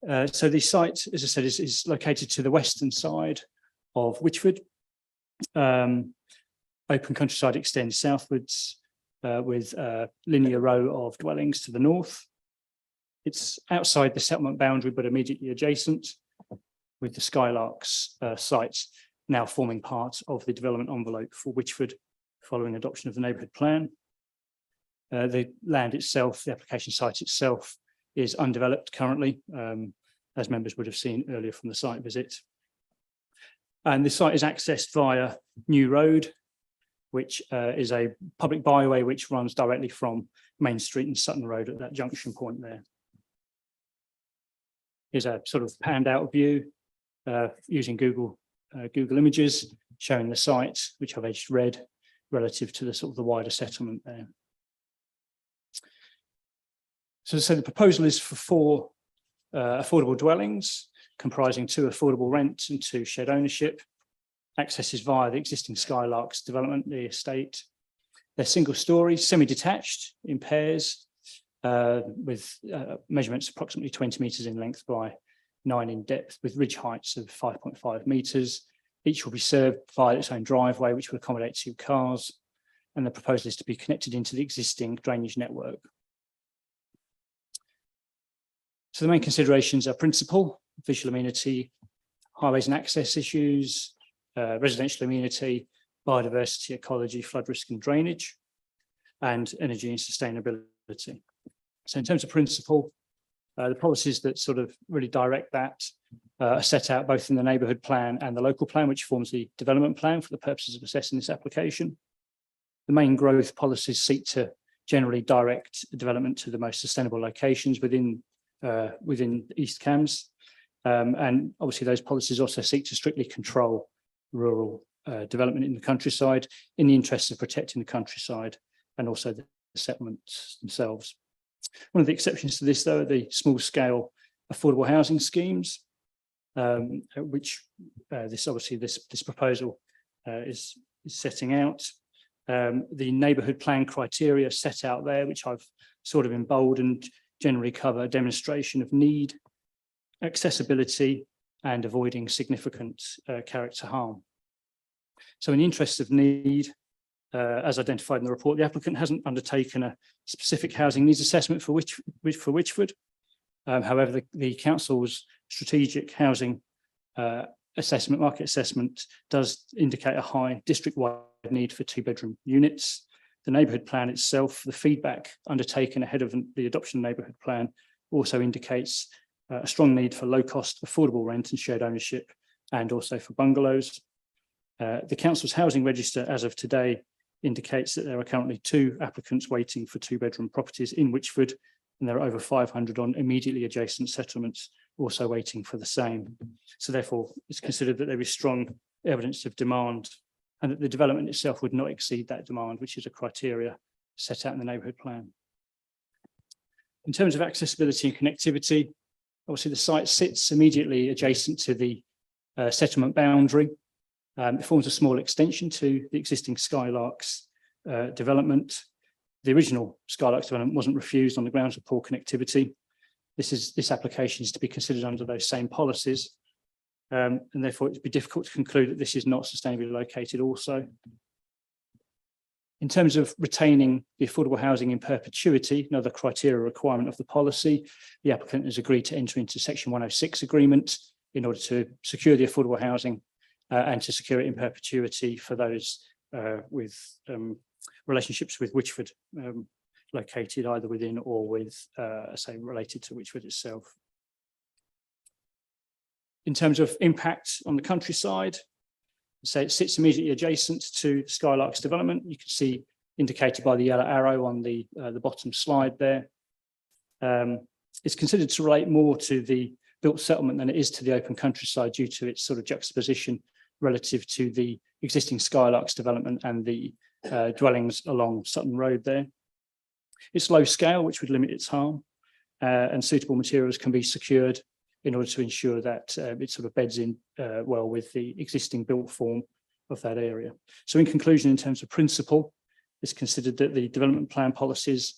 So the site, as I said, is located to the western side of Whitford. Open countryside extends southwards with a linear row of dwellings to the north. It's outside the settlement boundary, but immediately adjacent, with the Skylarks site now forming part of the development envelope for Whitford following adoption of the neighbourhood plan. The land itself, the application site itself, is undeveloped currently, as members would have seen earlier from the site visit. And the site is accessed via New Road, which is a public byway which runs directly from Main Street and Sutton Road at that junction point there. Here's a sort of panned out view using Google Images, showing the site, which I've edged red, relative to the sort of the wider settlement there. So the proposal is for 4 affordable dwellings, comprising 2 affordable rent and 2 shared ownership. Access is via the existing Skylarks development, the estate. They're single story, semi-detached in pairs, with measurements approximately 20 metres in length by 9 in depth, with ridge heights of 5.5 metres. Each will be served via its own driveway, which will accommodate 2 cars. And the proposal is to be connected into the existing drainage network. So the main considerations are principal, visual amenity, highways and access issues, residential amenity, biodiversity, ecology, flood risk and drainage, and energy and sustainability. So in terms of principle, the policies that sort of really direct that are set out both in the neighbourhood plan and the local plan, which forms the development plan for the purposes of assessing this application. The main growth policies seek to generally direct development to the most sustainable locations within East Cambs. And obviously those policies also seek to strictly control rural development in the countryside in the interests of protecting the countryside and also the settlements themselves. One of the exceptions to this, though, are the small scale affordable housing schemes, which this proposal is setting out. The neighbourhood plan criteria set out there, which I've sort of emboldened, generally cover a demonstration of need, accessibility, and avoiding significant character harm. So in the interest of need, as identified in the report, the applicant hasn't undertaken a specific housing needs assessment for Whitford. However, the council's strategic housing assessment, market assessment, does indicate a high district-wide need for 2-bedroom units. The neighbourhood plan itself, the feedback undertaken ahead of the adoption neighbourhood plan, also indicates a strong need for low-cost, affordable rent and shared ownership, and also for bungalows. The council's housing register, as of today, indicates that there are currently 2 applicants waiting for 2-bedroom properties in Whitford, and there are over 500 on immediately adjacent settlements also waiting for the same. So therefore, it's considered that there is strong evidence of demand and that the development itself would not exceed that demand, which is a criteria set out in the neighbourhood plan. In terms of accessibility and connectivity, obviously the site sits immediately adjacent to the settlement boundary. It forms a small extension to the existing Skylarks development. The original Skylarks development wasn't refused on the grounds of poor connectivity. This application is to be considered under those same policies. And therefore it'd be difficult to conclude that this is not sustainably located also. In terms of retaining the affordable housing in perpetuity, another criteria requirement of the policy, the applicant has agreed to enter into Section 106 agreement in order to secure the affordable housing and to secure it in perpetuity for those with relationships with Whitford, located either within or with, say, related to Whitford itself. In terms of impact on the countryside, so it sits immediately adjacent to Skylarks development. You can see indicated by the yellow arrow on the bottom slide there. It's considered to relate more to the built settlement than it is to the open countryside due to its sort of juxtaposition relative to the existing Skylarks development and the dwellings along Sutton Road there. It's low scale, which would limit its harm, and suitable materials can be secured in order to ensure that it sort of beds in well with the existing built form of that area. So in conclusion, in terms of principle, it's considered that the development plan policies,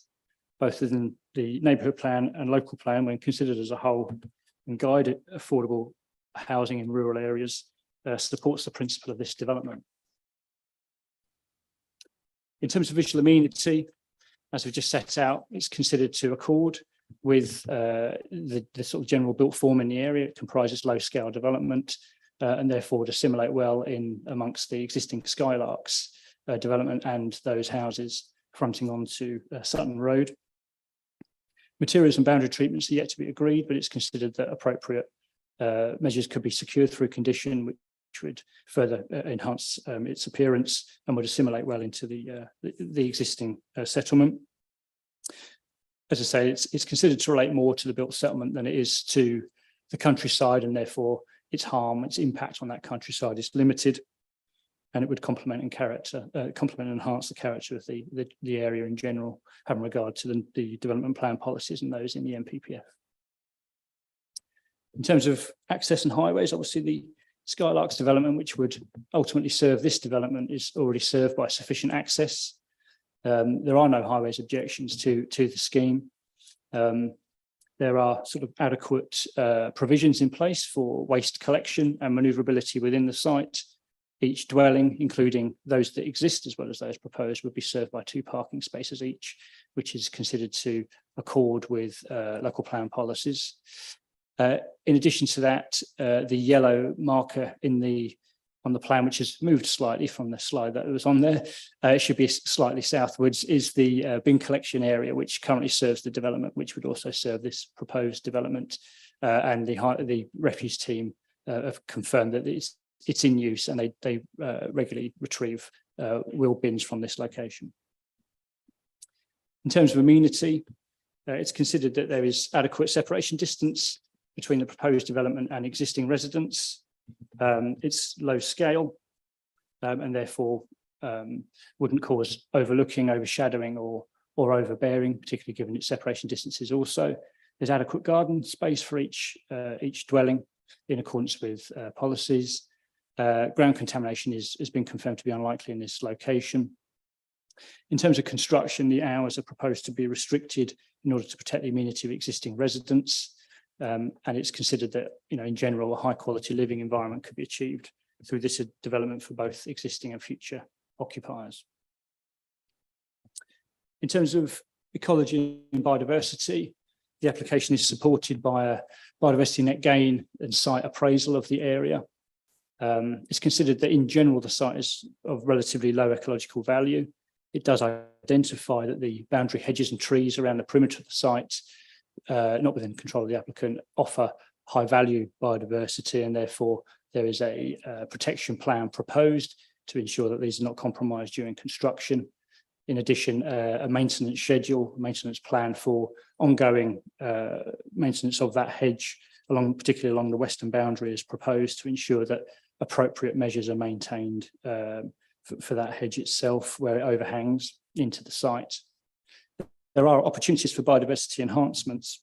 both within the neighbourhood plan and local plan, when considered as a whole and guide affordable housing in rural areas, supports the principle of this development. In terms of visual amenity, as we've just set out, it's considered to accord with the sort of general built form in the area. It comprises low scale development and therefore to assimilate well in amongst the existing Skylarks development and those houses fronting onto Sutton Road. Materials and boundary treatments are yet to be agreed, but it's considered that appropriate measures could be secured through condition, which would further enhance its appearance and would assimilate well into the existing settlement. As I say, it's considered to relate more to the built settlement than it is to the countryside, and therefore its impact on that countryside is limited, and it would complement and enhance the character of the area in general, having regard to the development plan policies and those in the NPPF. In terms of access and highways, obviously the Skylarks development, which would ultimately serve this development, is already served by sufficient access. There are no highways objections to the scheme. There are sort of adequate provisions in place for waste collection and manoeuvrability within the site. Each dwelling, including those that exist as well as those proposed, would be served by 2 parking spaces each, which is considered to accord with local plan policies. In addition to that, the yellow marker on the plan, which has moved slightly from the slide that was on there, it should be slightly southwards, is the bin collection area, which currently serves the development, which would also serve this proposed development. And the refuse team have confirmed that it's in use, and they regularly retrieve wheel bins from this location. In terms of amenity, it's considered that there is adequate separation distance between the proposed development and existing residents. It's low scale and therefore wouldn't cause overlooking, overshadowing or overbearing, particularly given its separation distances. Also, there's adequate garden space for each dwelling in accordance with policies. Ground contamination has been confirmed to be unlikely in this location. In terms of construction, the hours are proposed to be restricted in order to protect the amenity of existing residents. And it's considered that, in general, a high quality living environment could be achieved through this development for both existing and future occupiers. In terms of ecology and biodiversity, the application is supported by a biodiversity net gain and site appraisal of the area. It's considered that in general, the site is of relatively low ecological value. It does identify that the boundary hedges and trees around the perimeter of the site, not within control of the applicant, offer high value biodiversity, and therefore there is a protection plan proposed to ensure that these are not compromised during construction. In addition, a maintenance plan for ongoing maintenance of that hedge, particularly along the western boundary, is proposed to ensure that appropriate measures are maintained for that hedge itself where it overhangs into the site. There are opportunities for biodiversity enhancements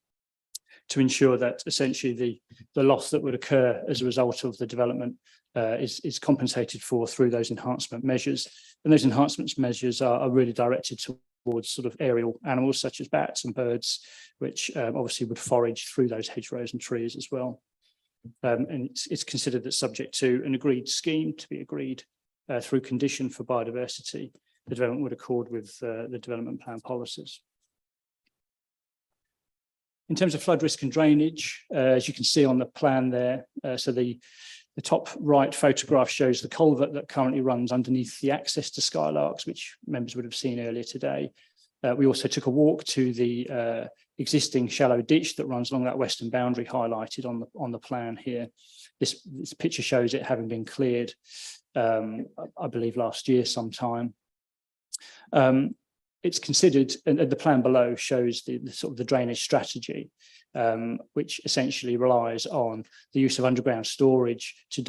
to ensure that essentially the loss that would occur as a result of the development is compensated for through those enhancement measures. And those enhancement measures are really directed towards sort of aerial animals such as bats and birds, which obviously would forage through those hedgerows and trees as well. And it's considered that, subject to an agreed scheme to be agreed through condition for biodiversity, the development would accord with the development plan policies. In terms of flood risk and drainage, as you can see on the plan there, so the top right photograph shows the culvert that currently runs underneath the access to Skylarks, which members would have seen earlier today. We also took a walk to the existing shallow ditch that runs along that western boundary, highlighted on the plan here. This picture shows it having been cleared, I believe last year sometime. It's considered, and the plan below shows the sort of the drainage strategy, which essentially relies on the use of underground storage to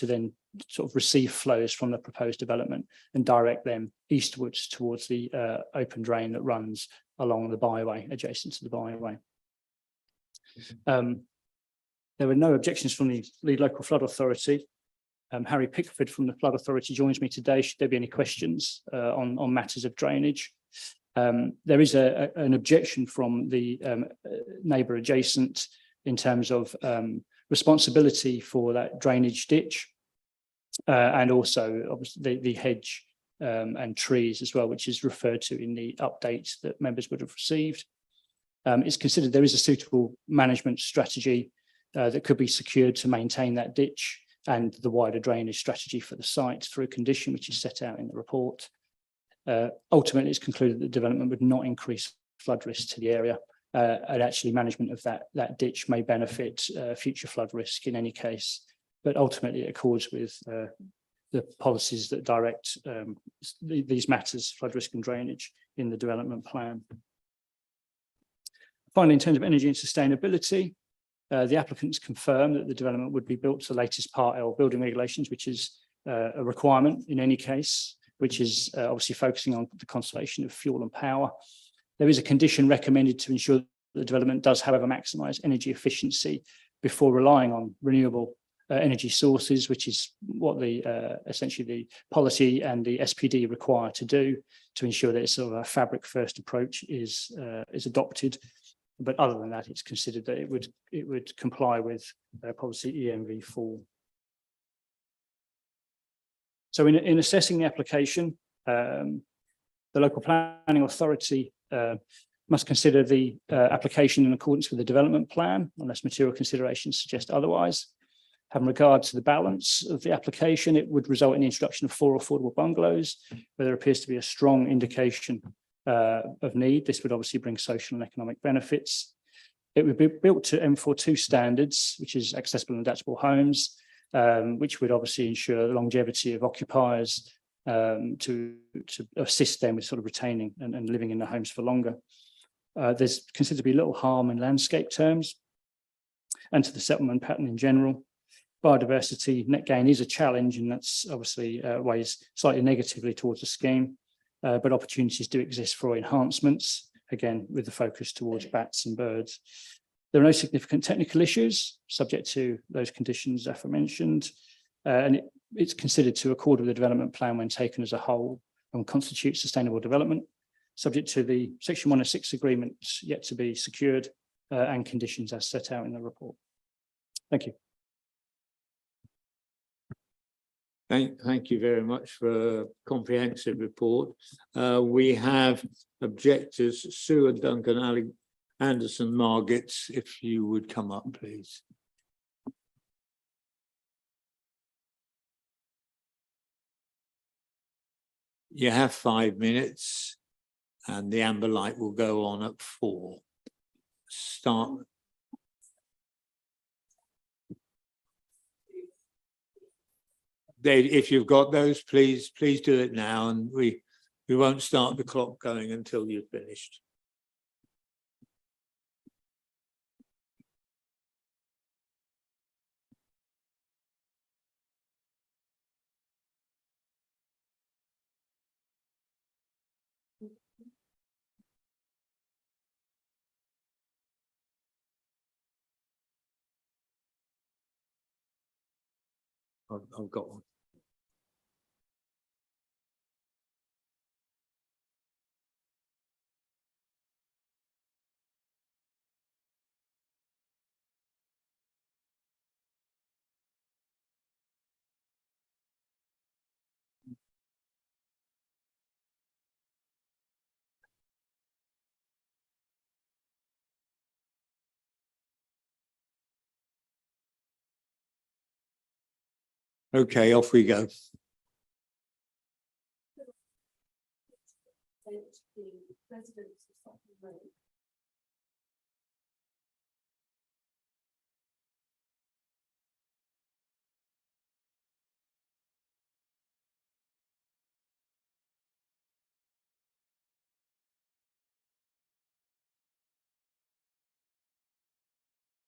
then sort of receive flows from the proposed development and direct them eastwards towards the open drain that runs along the byway, adjacent to the byway. There were no objections from the local flood authority. Harry Pickford from the flood authority joins me today. Should there be any questions on matters of drainage? There is an objection from the neighbour adjacent in terms of responsibility for that drainage ditch, and also obviously the hedge and trees as well, which is referred to in the updates that members would have received. It's considered there is a suitable management strategy that could be secured to maintain that ditch and the wider drainage strategy for the site through a condition which is set out in the report. Ultimately, it's concluded that development would not increase flood risk to the area, and actually management of that ditch may benefit future flood risk in any case, but ultimately it accords with the policies that direct these matters, flood risk and drainage, in the development plan. Finally, in terms of energy and sustainability, the applicants confirm that the development would be built to the latest Part L building regulations, which is a requirement in any case, which is obviously focusing on the conservation of fuel and power. There is a condition recommended to ensure that the development does, however, maximise energy efficiency before relying on renewable energy sources, which is what the essentially the policy and the SPD require to do to ensure that it's sort of a fabric first approach is adopted. But other than that, it's considered that it would comply with policy EMV4. So in assessing the application, the local planning authority must consider the application in accordance with the development plan, unless material considerations suggest otherwise. Having regard to the balance of the application, it would result in the introduction of 4 affordable bungalows, where there appears to be a strong indication of need. This would obviously bring social and economic benefits. It would be built to M42 standards, which is accessible and adaptable homes, which would obviously ensure the longevity of occupiers to assist them with sort of retaining and living in the homes for longer. There's considered to be little harm in landscape terms and to the settlement pattern in general. Biodiversity net gain is a challenge, and that's obviously weighs slightly negatively towards the scheme. But opportunities do exist for enhancements, again, with the focus towards bats and birds. There are no significant technical issues subject to those conditions aforementioned, and it's considered to accord with the development plan when taken as a whole and constitute sustainable development, subject to the Section 106 agreement yet to be secured and conditions as set out in the report. Thank you. Thank you very much for a comprehensive report. We have objectors, Sue and Duncan Anderson Margits, if you would come up, please. You have 5 minutes and the amber light will go on at 4. Start. Dave, if you've got those, please do it now, and we won't start the clock going until you've finished. I've got one. Okay, off we go.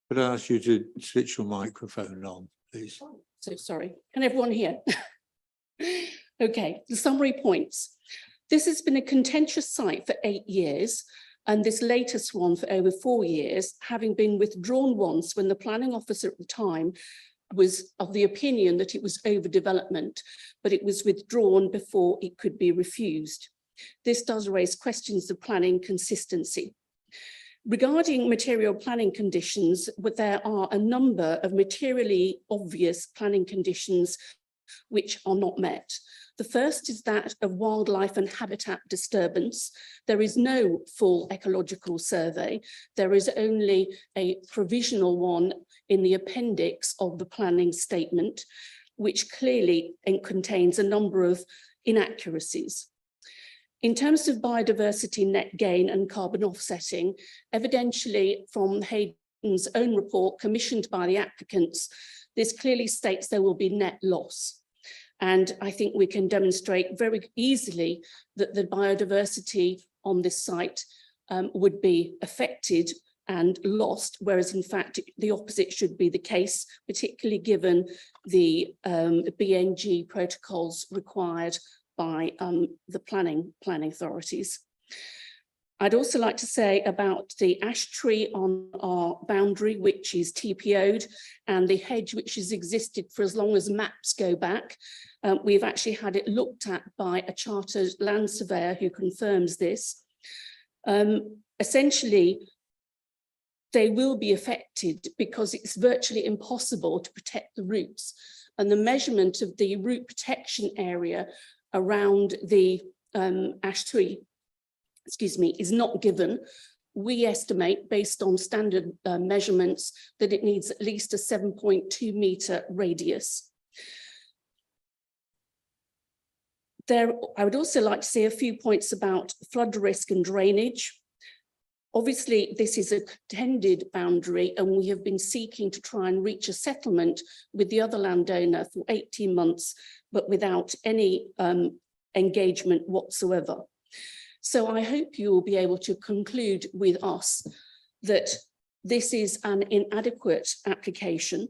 Could I ask you to switch your microphone on, please? So sorry, can everyone hear? Okay, the summary points. This has been a contentious site for 8 years. And this latest one for over 4 years, having been withdrawn once when the planning officer at the time was of the opinion that it was overdevelopment, but it was withdrawn before it could be refused. This does raise questions of planning consistency. Regarding material planning conditions, there are a number of materially obvious planning conditions which are not met. The first is that of wildlife and habitat disturbance. There is no full ecological survey. There is only a provisional one in the appendix of the planning statement, which clearly contains a number of inaccuracies. In terms of biodiversity net gain and carbon offsetting, evidentially from Hayden's own report commissioned by the applicants, this clearly states there will be net loss. And I think we can demonstrate very easily that the biodiversity on this site would be affected and lost, whereas in fact the opposite should be the case, particularly given the BNG protocols required by the planning authorities. I'd also like to say about the ash tree on our boundary, which is TPO'd, and the hedge which has existed for as long as maps go back. We've actually had it looked at by a chartered land surveyor who confirms this. Essentially, they will be affected because it's virtually impossible to protect the roots, and the measurement of the root protection area around the ash tree, is not given. We estimate, based on standard measurements, that it needs at least a 7.2 metre radius. I would also like to say a few points about flood risk and drainage. Obviously, this is a contended boundary, and we have been seeking to try and reach a settlement with the other landowner for 18 months, but without any engagement whatsoever. So I hope you will be able to conclude with us that this is an inadequate application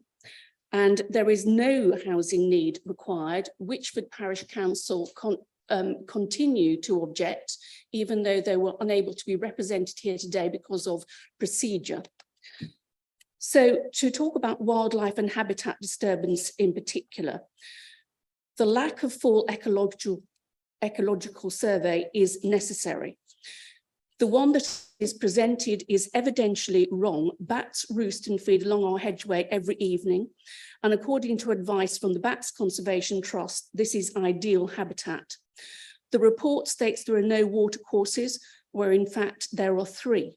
and there is no housing need required. Witchford Parish Council continue to object, even though they were unable to be represented here today because of procedure. So to talk about wildlife and habitat disturbance in particular, the lack of full ecological survey is necessary. The one that is presented is evidentially wrong. Bats roost and feed along our hedgeway every evening. And according to advice from the Bats Conservation Trust, this is ideal habitat. The report states there are no watercourses, where in fact there are 3.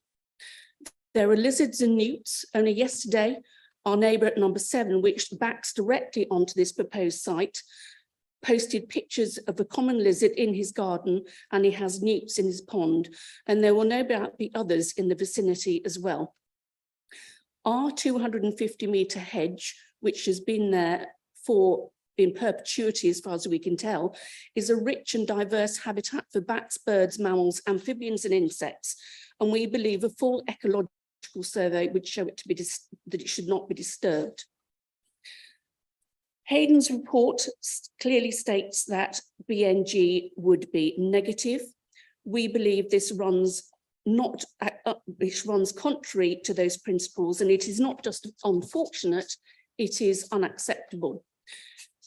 There are lizards and newts. Only yesterday, our neighbour at number 7, which backs directly onto this proposed site, posted pictures of a common lizard in his garden, and he has newts in his pond, and there will no doubt be others in the vicinity as well. Our 250 metre hedge, which has been there in perpetuity as far as we can tell, is a rich and diverse habitat for bats, birds, mammals, amphibians and insects, and we believe a full ecological survey would show it to be that it should not be disturbed. Hayden's report clearly states that BNG would be negative. We believe this runs contrary to those principles, and it is not just unfortunate, it is unacceptable.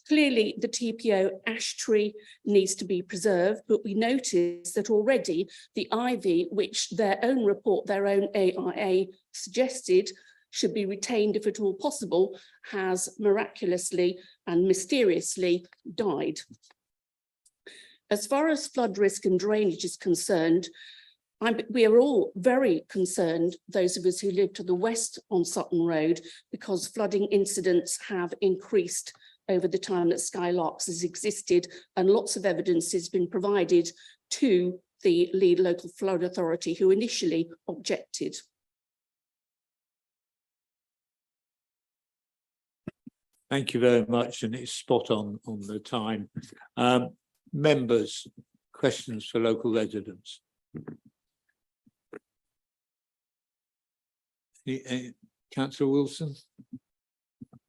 Clearly, the TPO ash tree needs to be preserved, but we notice that already the ivy, which their own report, their own AIA suggested should be retained if at all possible, has miraculously and mysteriously died. As far as flood risk and drainage is concerned, we are all very concerned, those of us who live to the west on Sutton Road, because flooding incidents have increased over the time that Skylarks has existed, and lots of evidence has been provided to the lead local flood authority, who initially objected. Thank you very much, and it's spot on the time. Members, questions for local residents? Councillor Wilson?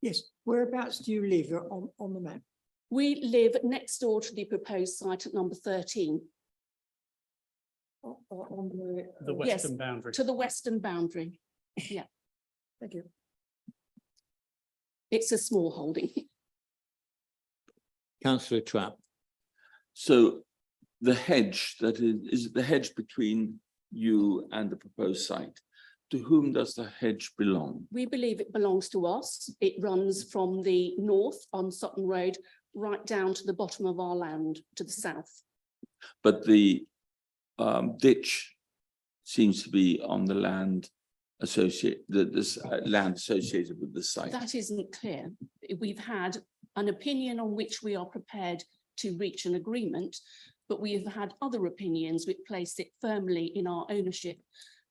Yes, whereabouts do you live on the map? We live next door to the proposed site at number 13. On The yes, western boundary. to the western boundary. Yeah, Thank you. it's a small holding. Councillor Trapp. So the hedge is it the hedge between you and the proposed site? To whom does the hedge belong? We believe it belongs to us. It runs from the north on Sutton Road right down to the bottom of our land to the south. But the ditch seems to be on the land land associated with the site. That isn't clear. We've had an opinion on which we are prepared to reach an agreement, but we have had other opinions which place it firmly in our ownership.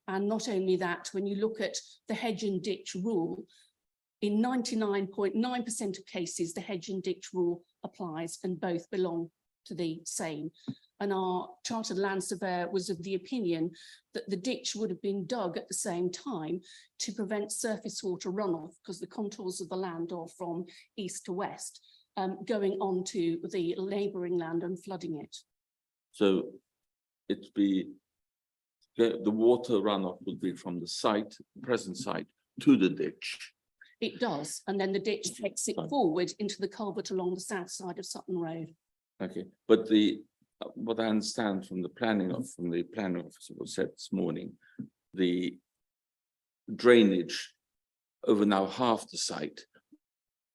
And not only that, when you look at the hedge and ditch rule, in 99.9% of cases, the hedge and ditch rule applies and both belong to the same. And our chartered land surveyor was of the opinion that the ditch would have been dug at the same time to prevent surface water runoff, because the contours of the land are from east to west, going on to the neighbouring land and flooding it. So it'd be the water runoff would be from the site, present site, to the ditch. It does, and then the ditch takes it forward into the culvert along the south side of Sutton Road. Okay, but what I understand from the planning officer was said this morning, the drainage over now half the site,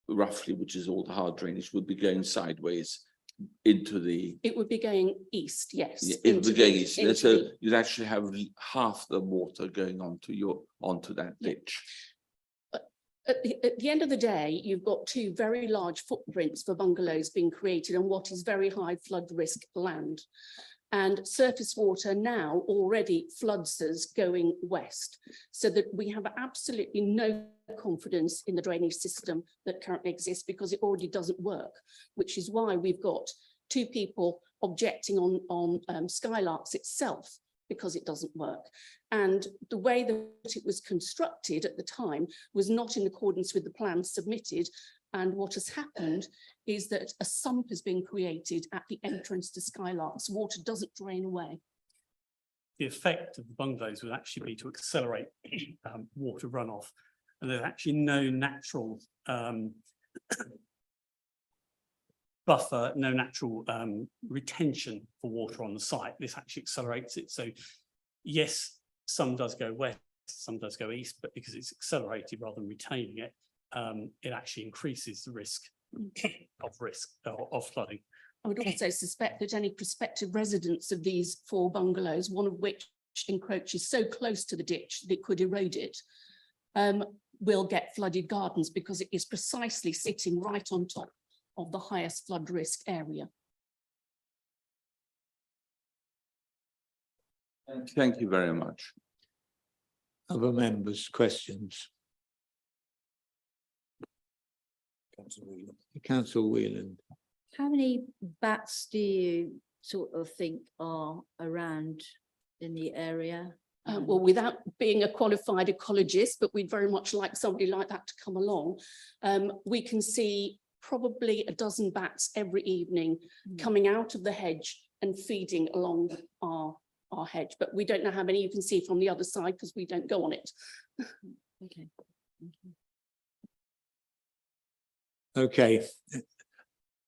roughly, which is all the hard drainage, would be going sideways into the. It would be going east, yes. Yeah, it would be going east. So the- you'd actually have half the water going onto that ditch. At the end of the day, you've got two very large footprints for bungalows being created on what is very high flood risk land. And surface water now already floods us going west, so that we have absolutely no confidence in the drainage system that currently exists because it already doesn't work, which is why we've got two people objecting on Skylarks itself, because it doesn't work. And the way that it was constructed at the time was not in accordance with the plans submitted. And what has happened is that a sump has been created at the entrance to Skylarks. Water doesn't drain away. The effect of the bungalows would actually be to accelerate water runoff. And there's actually no natural buffer, no natural retention for water on the site. This actually accelerates it. So yes, some does go west, some does go east, but because it's accelerated rather than retaining it, it actually increases the risk of flooding. I would also suspect that any prospective residents of these four bungalows, one of which encroaches so close to the ditch that it could erode it, will get flooded gardens because it is precisely sitting right on top of the highest flood risk area. Thank you very much. Other members' questions? Councillor Whelan. How many bats do you sort of think are around in the area? Well, without being a qualified ecologist, but we'd very much like somebody like that to come along, we can see probably a dozen bats every evening coming out of the hedge and feeding along our hedge, but we don't know how many you can see from the other side because we don't go on it. Okay. Okay,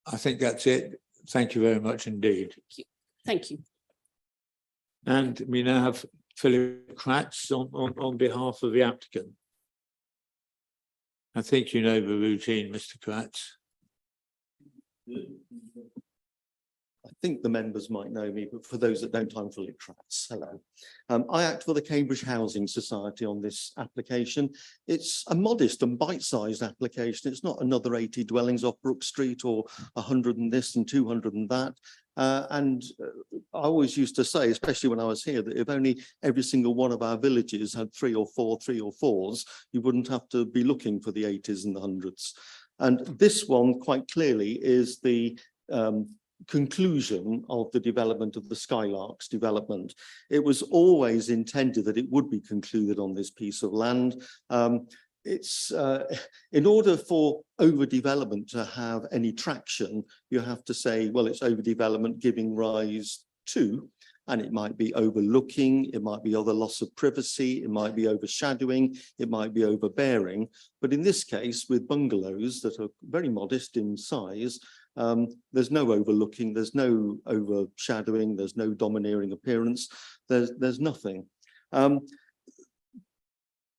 I think that's it. Thank you very much indeed. Thank you. And we now have Philip Kratz on behalf of the applicant. I think you know the routine, Mr. Kratz. I think the members might know me, but for those that don't, I'm Philip Kratz. Hello. I act for the Cambridge Housing Society on this application. It's a modest and bite-sized application. It's not another 80 dwellings off Brook Street or 100 and this and 200 and that. I always used to say, especially when I was here, that if only every single one of our villages had 3 or 4s, you wouldn't have to be looking for the 80s and the 100s. And this one quite clearly is the conclusion of the development of the Skylarks development. It was always intended that it would be concluded on this piece of land. It's in order for overdevelopment to have any traction, you have to say, well, it's overdevelopment giving rise to. and it might be overlooking, it might be other loss of privacy, it might be overshadowing, it might be overbearing. But in this case, with bungalows that are very modest in size, there's no overlooking, there's no overshadowing, there's no domineering appearance, there's nothing.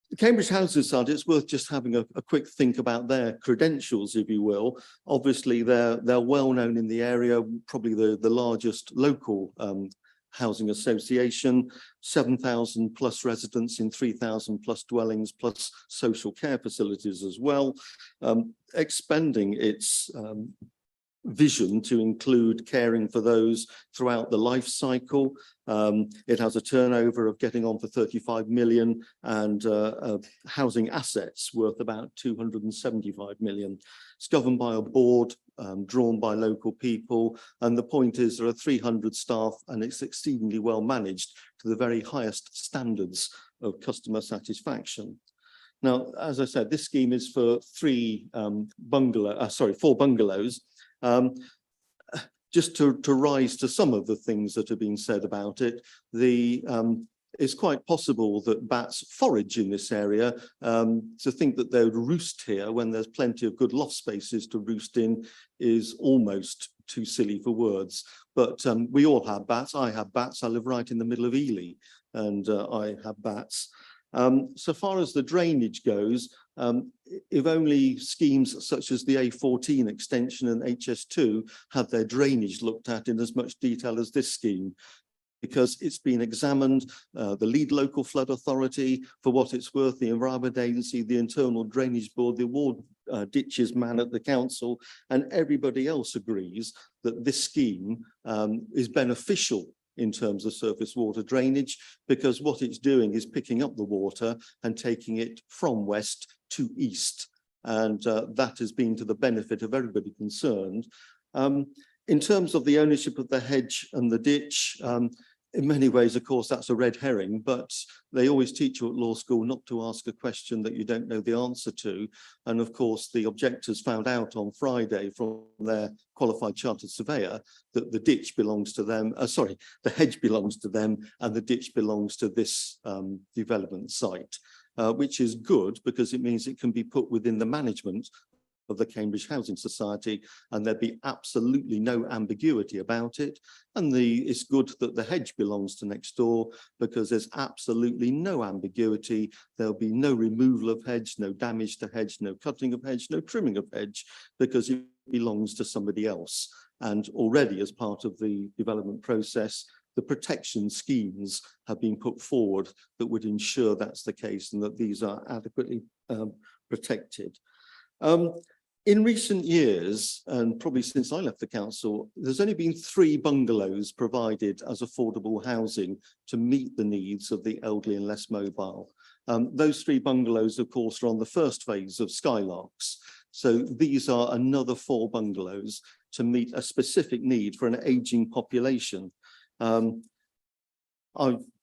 The Cambridge Housing Society, it's worth just having a quick think about their credentials, if you will. Obviously, they're well known in the area, probably the largest local housing association, 7,000 plus residents in 3,000 plus dwellings, plus social care facilities as well, expanding its vision to include caring for those throughout the life cycle. It has a turnover of getting on for 35 million and housing assets worth about 275 million. It's governed by a board drawn by local people. And the point is there are 300 staff and it's exceedingly well managed to the very highest standards of customer satisfaction. Now, as I said, this scheme is for four bungalows. Just to rise to some of the things that have been said about it, it's quite possible that bats forage in this area. To think that they would roost here when there's plenty of good loft spaces to roost in is almost too silly for words. But we all have bats. I have bats. I live right in the middle of Ely, and I have bats. So far as the drainage goes, if only schemes such as the A14 extension and HS2 had their drainage looked at in as much detail as this scheme, because it's been examined, the lead local flood authority, for what it's worth, the Environment Agency, the Internal Drainage Board, the award ditches man at the council, and everybody else agrees that this scheme is beneficial in terms of surface water drainage, because what it's doing is picking up the water and taking it from west to east. And that has been to the benefit of everybody concerned. In terms of the ownership of the hedge and the ditch, in many ways, of course, that's a red herring, but they always teach you at law school not to ask a question that you don't know the answer to. And of course, the objectors found out on Friday from their qualified chartered surveyor that the ditch belongs to them, the hedge belongs to them and the ditch belongs to this development site, which is good because it means it can be put within the management of the Cambridge Housing Society, and there'd be absolutely no ambiguity about it. And it's good that the hedge belongs to next door, because there's absolutely no ambiguity. There'll be no removal of hedge, no damage to hedge, no cutting of hedge, no trimming of hedge, because it belongs to somebody else. And already, as part of the development process, the protection schemes have been put forward that would ensure that's the case and that these are adequately protected. In recent years, and probably since I left the council, there's only been 3 bungalows provided as affordable housing to meet the needs of the elderly and less mobile. Those 3 bungalows, of course, are on the first phase of Skylarks. So these are another 4 bungalows to meet a specific need for an aging population.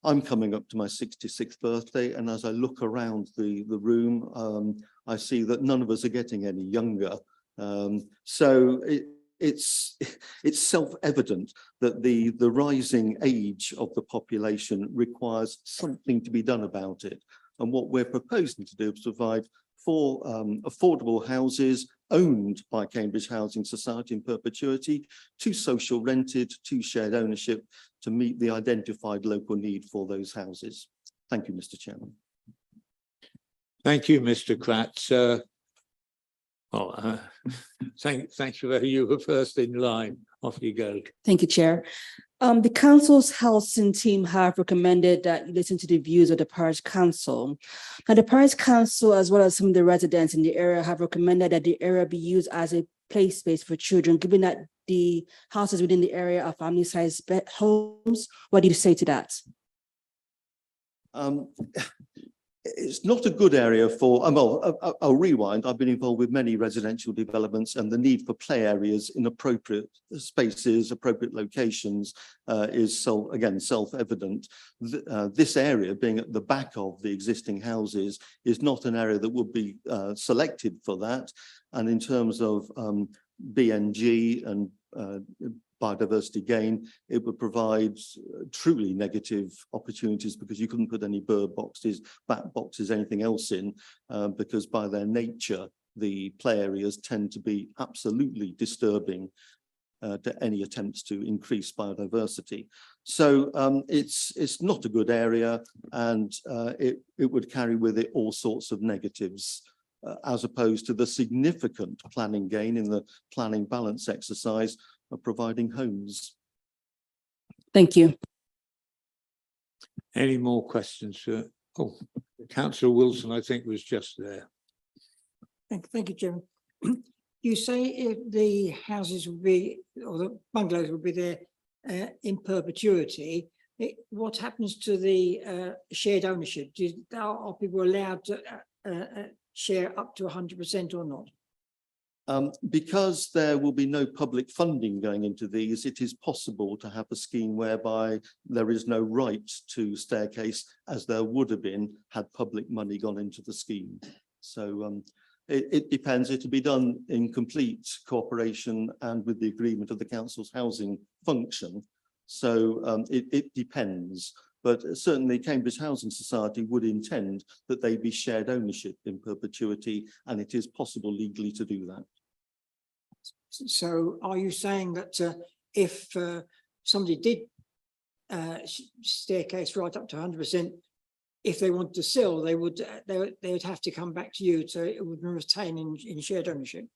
I'm coming up to my 66th birthday, and as I look around the room, I see that none of us are getting any younger. So it's self-evident that the rising age of the population requires something to be done about it. And what we're proposing to do is provide 4 affordable houses owned by Cambridge Housing Society in perpetuity, 2 social rented, 2 shared ownership, to meet the identified local need for those houses. Thank you, Mr. Chairman. Thank you, Mr. Kratz. Thank you. You were first in line. Off you go. Thank you, Chair. The council's housing team have recommended that you listen to the views of the parish council. Now, the parish council, as well as some of the residents in the area, have recommended that the area be used as a play space for children, given that the houses within the area are family-sized homes. What do you say to that? It's not a good area for, well, I'll rewind. I've been involved with many residential developments, and the need for play areas in appropriate spaces, appropriate locations is self-evident. This area, being at the back of the existing houses, is not an area that would be selected for that. And in terms of BNG and biodiversity gain. It would provide truly negative opportunities because you couldn't put any bird boxes, bat boxes, anything else in, because by their nature, the play areas tend to be absolutely disturbing to any attempts to increase biodiversity. So it's not a good area, and it would carry with it all sorts of negatives, as opposed to the significant planning gain in the planning balance exercise of providing homes. Thank you. Any more questions? Oh, Councillor Wilson, I think, was just there. Thank you, Chairman. You say if the houses will be, or the bungalows will be there in perpetuity, what happens to the shared ownership? Are people allowed to share up to 100% or not? Because there will be no public funding going into these, it is possible to have a scheme whereby there is no right to staircase as there would have been had public money gone into the scheme. So it depends. It will be done in complete cooperation and with the agreement of the council's housing function. So it depends. But certainly Cambridge Housing Society would intend that they be shared ownership in perpetuity, and it is possible legally to do that. So are you saying that if somebody did staircase right up to 100%, if they want to sell, they would have to come back to you, so it would retain in shared ownership?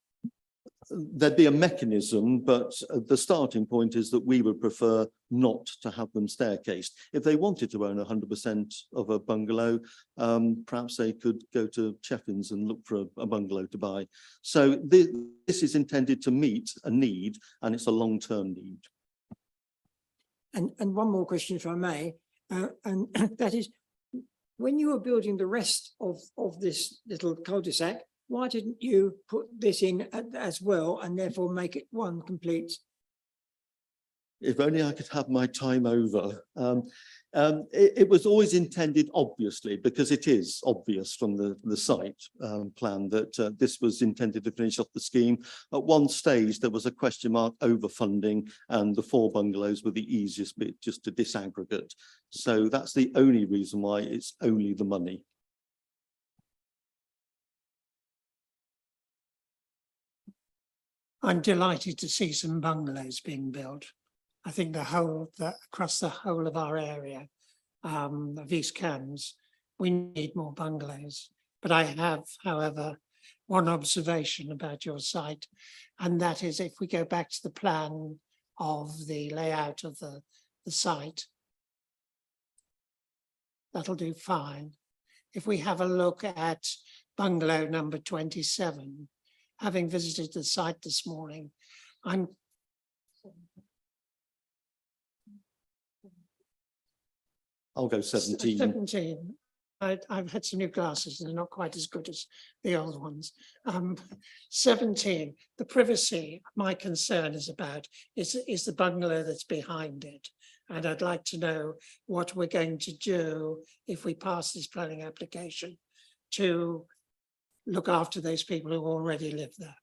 There'd be a mechanism, but the starting point is that we would prefer not to have them staircased. If they wanted to own 100% of a bungalow, perhaps they could go to Cheffins and look for a bungalow to buy. So this is intended to meet a need, and it's a long-term need. And one more question, if I may, and that is, when you were building the rest of this little cul-de-sac, why didn't you put this in as well and therefore make it one complete? If only I could have my time over. It was always intended, obviously, because it is obvious from the site plan that this was intended to finish off the scheme. At one stage, there was a question mark over funding, and the 4 bungalows were the easiest bit just to disaggregate. So that's the only reason why it's only the money. I'm delighted to see some bungalows being built. I think across the whole of our area of East Cambs, we need more bungalows. But I have, however, one observation about your site, and that is if we go back to the plan of the layout of the site, that'll do fine. If we have a look at bungalow number 27, having visited the site this morning, I'll go 17. 17. I've had some new glasses and they're not quite as good as the old ones. 17, the privacy my concern is about is the bungalow that's behind it. And I'd like to know what we're going to do if we pass this planning application to look after those people who already live there.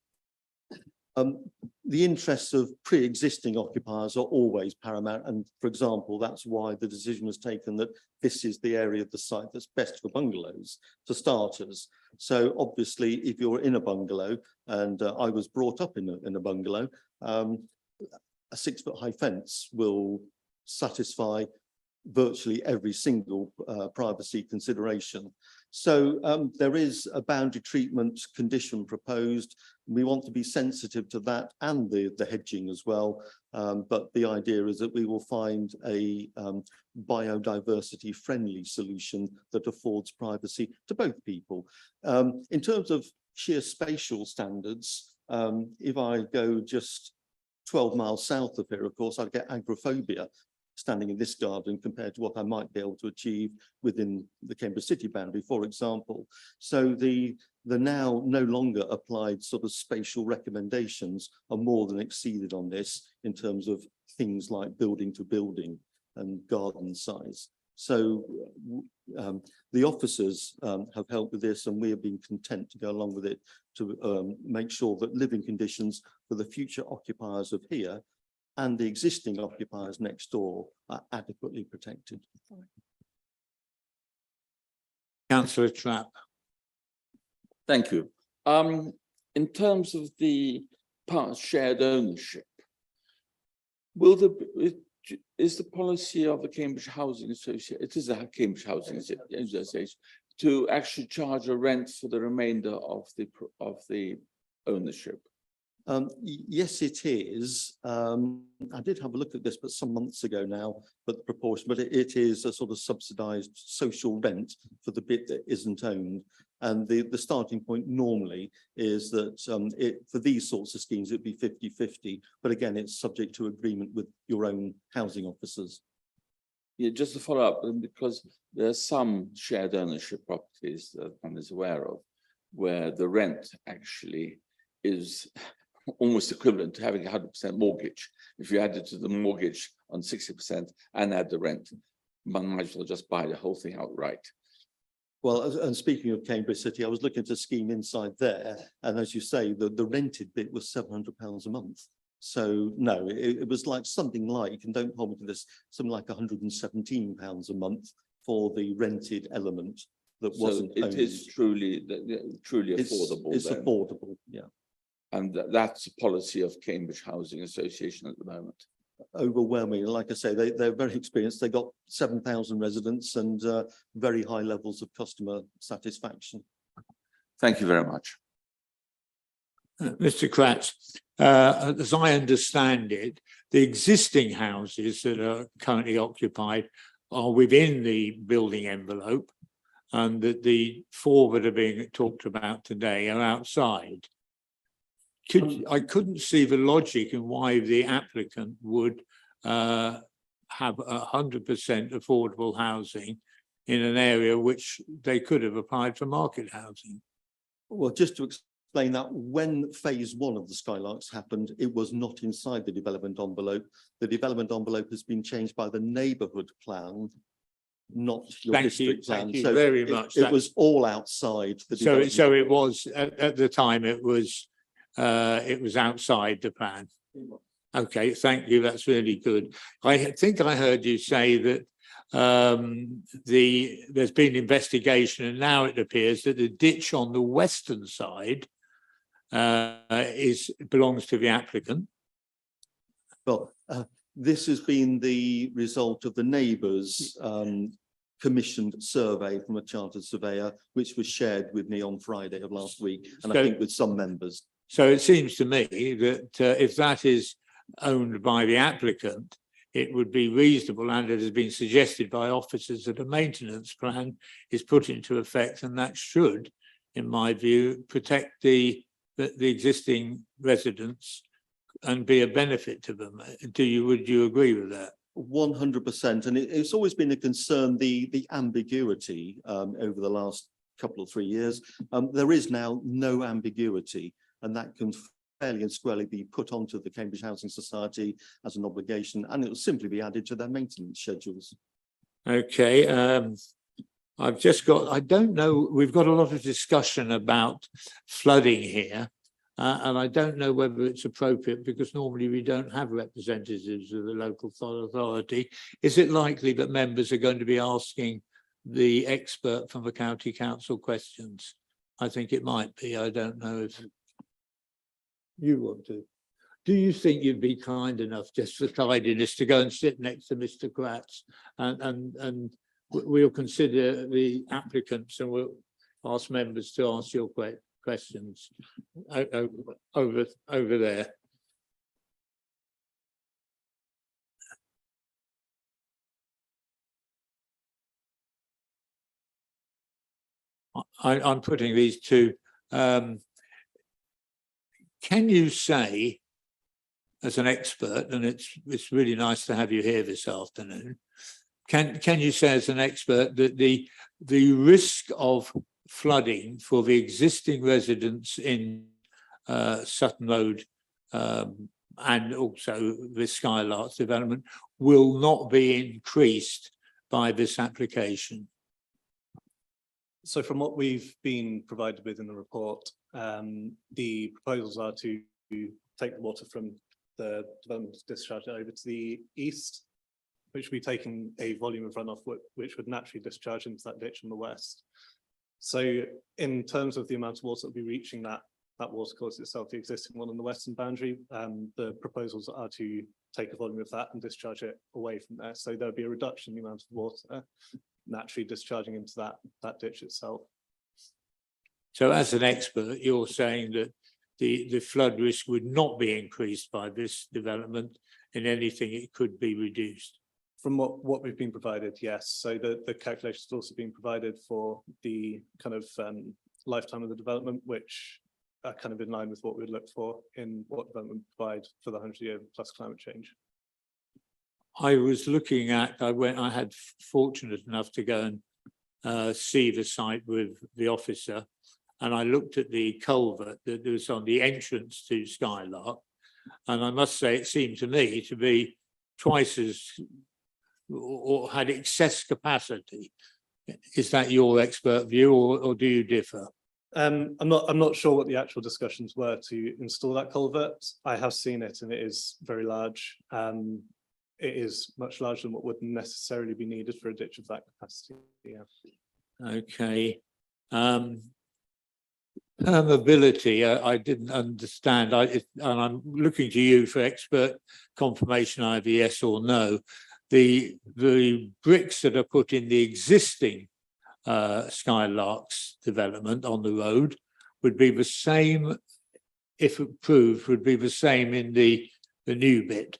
The interests of pre-existing occupiers are always paramount, and for example, that's why the decision was taken that this is the area of the site that's best for bungalows, for starters. So obviously, if you're in a bungalow, and I was brought up in a bungalow, a 6-foot-high fence will satisfy virtually every single privacy consideration. So there is a boundary treatment condition proposed. We want to be sensitive to that and the hedging as well. But the idea is that we will find a biodiversity friendly solution that affords privacy to both people. In terms of sheer spatial standards, if I go just 12 miles south of here, of course, I'd get agoraphobia standing in this garden compared to what I might be able to achieve within the Cambridge city boundary, for example. So the now no longer applied sort of spatial recommendations are more than exceeded on this in terms of things like building to building and garden size. So the officers have helped with this, and we have been content to go along with it to make sure that living conditions for the future occupiers of here and the existing occupiers next door are adequately protected. Councillor Trapp. Thank you. In terms of the part shared ownership, will is the policy of the Cambridge Housing Association, it is a Cambridge Housing Association, to actually charge a rent for the remainder of the ownership? Yes, it is. I did have a look at this, but some months ago now, but the proportion, but it is a sort of subsidised social rent for the bit that isn't owned. And the starting point normally is that for these sorts of schemes, it'd be 50-50. But again, it's subject to agreement with your own housing officers. Yeah, just to follow up, because there are some shared ownership properties that one is aware of, where the rent actually is almost equivalent to having 100% mortgage. If you add it to the mortgage on 60% and add the rent, one might as well just buy the whole thing outright. Well, and speaking of Cambridge City, I was looking at a scheme inside there, and as you say, the rented bit was £700 a month. So no, it was like something like, and don't hold me to this, something like £117 a month for the rented element that wasn't owned. It is truly affordable. It's then. affordable, yeah. And that's a policy of Cambridge Housing Association at the moment. Overwhelming, like I say, they're very experienced. They got 7,000 residents and very high levels of customer satisfaction. Thank you very much. Mr. Kratz, as I understand it, the existing houses that are currently occupied are within the building envelope, and that the 4 that are being talked about today are outside. I couldn't see the logic in why the applicant would have 100% affordable housing in an area which they could have applied for market housing. Well, just to explain that, when phase 1 of the Skylarks happened, it was not inside the development envelope. The development envelope has been changed by the neighbourhood plan, not your district plan. Thank you very much. It was all outside the development. So it was at the time it was outside the plan. Okay, thank you. That's really good. I think I heard you say that there's been investigation, and now it appears that the ditch on the western side belongs to the applicant. Well, this has been the result of the neighbours' commissioned survey from a chartered surveyor, which was shared with me on Friday of last week, and I think with some members. So it seems to me that if that is owned by the applicant, it would be reasonable, and it has been suggested by officers, that a maintenance plan is put into effect, and that should, in my view, protect the existing residents and be a benefit to them. Would you agree with that? 100%, and it's always been a concern, the ambiguity over the last couple of 3 years. There is now no ambiguity, and that can fairly and squarely be put onto the Cambridge Housing Society as an obligation, and it will simply be added to their maintenance schedules. Okay, I don't know, we've got a lot of discussion about flooding here, and I don't know whether it's appropriate, because normally we don't have representatives of the local authority. Is it likely that members are going to be asking the expert from the county council questions? I think it might be. I don't know if you want to. Do you think you'd be kind enough, just for tidiness, to go and sit next to Mr. Kratz, and we'll consider the applicants, and we'll ask members to ask your questions over there. I'm putting these to. Can you say, as an expert, and it's really nice to have you here this afternoon, can you say as an expert that the risk of flooding for the existing residents in Sutton Road and also the Skylarks development will not be increased by this application? So from what we've been provided with in the report, the proposals are to take the water from the development to discharge it over to the east, which would be taking a volume of runoff which would naturally discharge into that ditch on the west. So in terms of the amount of water that will be reaching that watercourse itself, the existing one on the western boundary, the proposals are to take a volume of that and discharge it away from there. So there'll be a reduction in the amount of water naturally discharging into that ditch itself. So as an expert, you're saying that the flood risk would not be increased by this development. In anything, it could be reduced. From what we've been provided, yes. So the calculations have also been provided for the kind of lifetime of the development, which are kind of in line with what we'd look for in what development provide for the 100-year plus climate change. I was looking at, I had fortunate enough to go and see the site with the officer, and I looked at the culvert that was on the entrance to Skylark, and I must say it seemed to me to be twice as, or had excess capacity. Is that your expert view, or do you differ? I'm not sure what the actual discussions were to install that culvert. I have seen it, and it is very large. It is much larger than what would necessarily be needed for a ditch of that capacity. Yeah. Okay. Permeability, I didn't understand. And I'm looking to you for expert confirmation, either yes or no. The bricks that are put in the existing Skylarks development on the road would be the same, if approved, would be the same in the new bit.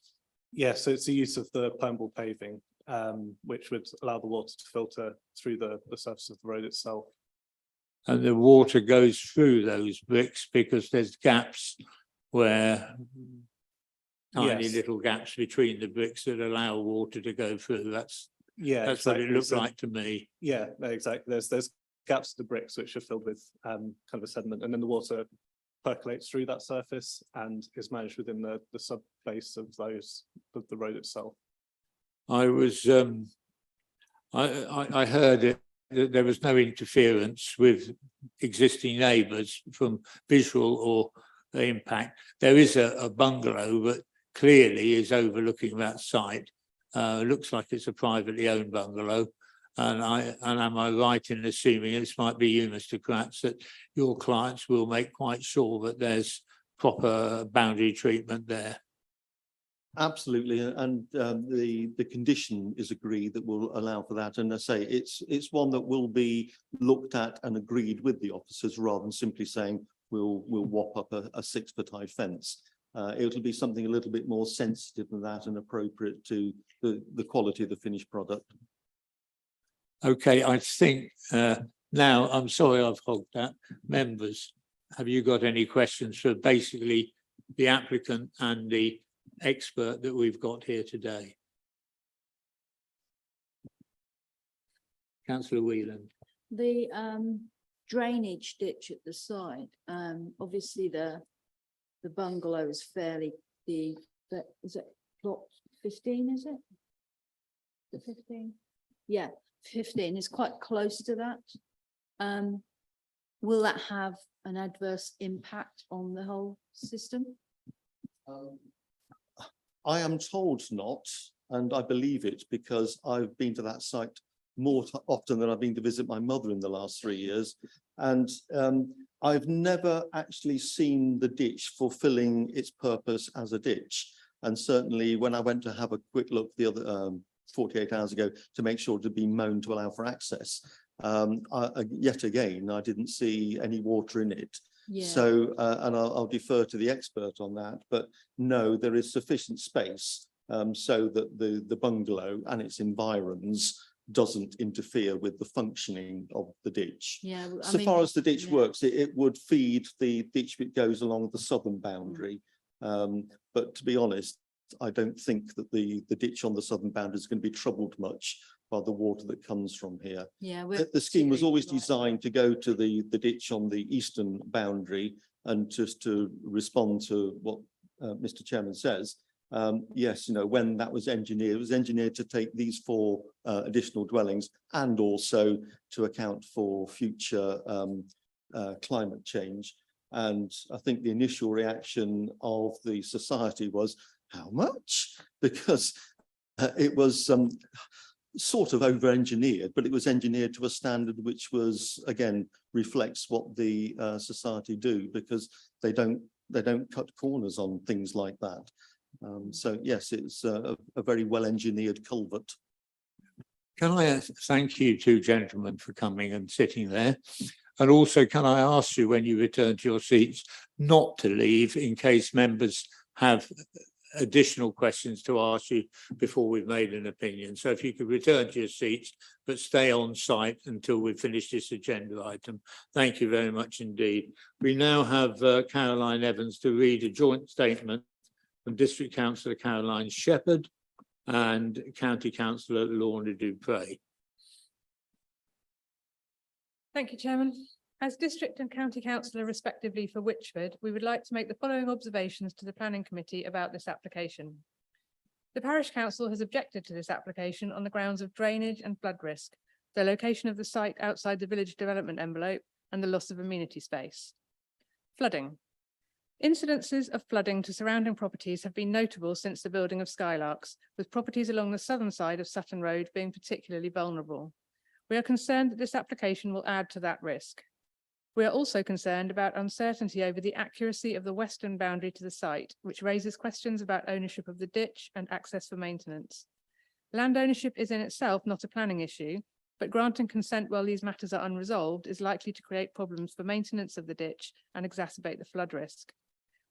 Yeah, so it's the use of the permeable paving, which would allow the water to filter through the surface of the road itself. And the water goes through those bricks because there's gaps where tiny little gaps between the bricks that allow water to go through. That's exactly what it looks like to me. Yeah, no, exactly. There's gaps in the bricks which are filled with kind of a sediment, and then the water percolates through that surface and is managed within the sub base of the road itself. I was I heard it that there was no interference with existing neighbours from visual or impact. There is a bungalow that clearly is overlooking that site. Looks like it's a privately owned bungalow. And am I right in assuming, this might be you, Mr. Kratz, that your clients will make quite sure that there's proper boundary treatment there? Absolutely, and the condition is agreed that will allow for that. And I say it's one that will be looked at and agreed with the officers, rather than simply saying we'll whop up a 6-foot high fence. It'll be something a little bit more sensitive than that and appropriate to the quality of the finished product. Okay, I think now, I'm sorry I've hogged that. Members, have you got any questions for basically the applicant and the expert that we've got here today? Councillor Whelan. The drainage ditch at the side, obviously the bungalow is fairly is it plot 15, is it? The 15? Yeah, 15 is quite close to that. Will that have an adverse impact on the whole system? I am told not, and I believe it because I've been to that site more often than I've been to visit my mother in the last 3 years. And I've never actually seen the ditch fulfilling its purpose as a ditch. And certainly when I went to have a quick look the other 48 hours ago to make sure it had been mown to allow for access, yet again, I didn't see any water in it. Yeah. So, and I'll defer to the expert on that, but no, there is sufficient space so that the bungalow and its environs doesn't interfere with the functioning of the ditch. Yeah, well, So far as the ditch works, it would feed the ditch that goes along the southern boundary. But to be honest, I don't think that the ditch on the southern boundary is going to be troubled much by the water that comes from here. Yeah, the scheme was always designed to go to the ditch on the eastern boundary, and just to respond to what Mr. Chairman says, yes, you know, when that was engineered, it was engineered to take these 4 additional dwellings and also to account for future climate change. And I think the initial reaction of the society was, how much? Because it was sort of over-engineered, but it was engineered to a standard which was, again, reflects what the society do, because they don't cut corners on things like that. So yes, it's a very well-engineered culvert. Can I thank you two gentlemen for coming and sitting there? And also, can I ask you, when you return to your seats, not to leave in case members have additional questions to ask you before we've made an opinion. So if you could return to your seats, but stay on site until we finish this agenda item. Thank you very much indeed. We now have Caroline Evans to read a joint statement from District Councillor Caroline Shepherd and County Councillor Lorna Dupre. Thank you, Chairman. As District and County Councillor respectively for Wychford, we would like to make the following observations to the Planning Committee about this application. The Parish Council has objected to this application on the grounds of drainage and flood risk, the location of the site outside the village development envelope, and the loss of amenity space. Flooding. Incidences of flooding to surrounding properties have been notable since the building of Skylarks, with properties along the southern side of Sutton Road being particularly vulnerable. We are concerned that this application will add to that risk. We are also concerned about uncertainty over the accuracy of the western boundary to the site, which raises questions about ownership of the ditch and access for maintenance. Land ownership is in itself not a planning issue, but granting consent while these matters are unresolved is likely to create problems for maintenance of the ditch and exacerbate the flood risk.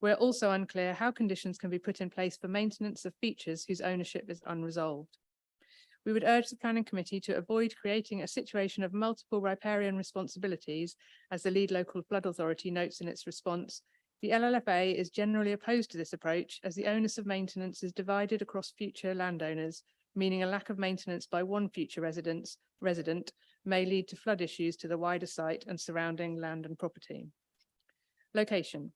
We are also unclear how conditions can be put in place for maintenance of features whose ownership is unresolved. We would urge the Planning Committee to avoid creating a situation of multiple riparian responsibilities, as the lead local flood authority notes in its response. The LLFA is generally opposed to this approach, as the onus of maintenance is divided across future landowners, meaning a lack of maintenance by one future resident may lead to flood issues to the wider site and surrounding land and property. Location.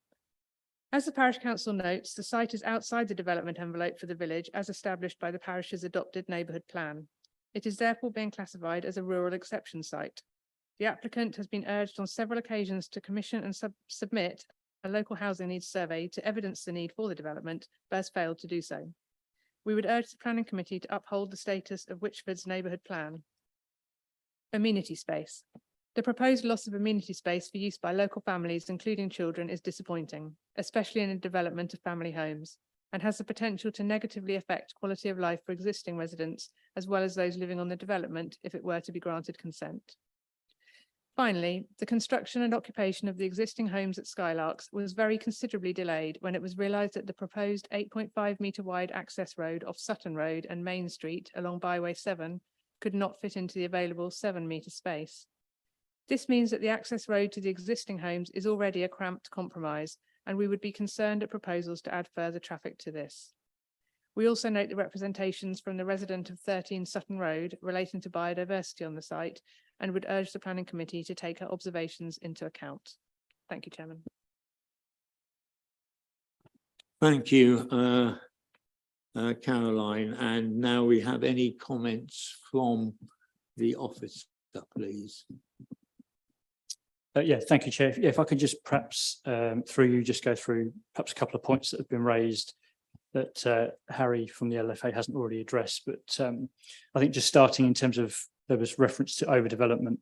As the Parish Council notes, the site is outside the development envelope for the village as established by the parish's adopted neighbourhood plan. It is therefore being classified as a rural exception site. The applicant has been urged on several occasions to commission and submit a local housing needs survey to evidence the need for the development, but has failed to do so. We would urge the Planning Committee to uphold the status of Wychford's neighbourhood plan. Amenity space. The proposed loss of amenity space for use by local families, including children, is disappointing, especially in a development of family homes, and has the potential to negatively affect quality of life for existing residents, as well as those living on the development if it were to be granted consent. Finally, the construction and occupation of the existing homes at Skylarks was very considerably delayed when it was realised that the proposed 8.5 metre wide access road off Sutton Road and Main Street along Byway 7 could not fit into the available 7 metre space. This means that the access road to the existing homes is already a cramped compromise, and we would be concerned at proposals to add further traffic to this. We also note the representations from the resident of 13 Sutton Road relating to biodiversity on the site, and would urge the Planning Committee to take her observations into account. Thank you, Chairman. Thank you, Caroline. And now we have any comments from the office, please. Yeah, thank you, Chair. Yeah, if I could just perhaps through you just go through perhaps a couple of points that have been raised that Harry from the LFA hasn't already addressed, but I think just starting in terms of, there was reference to overdevelopment.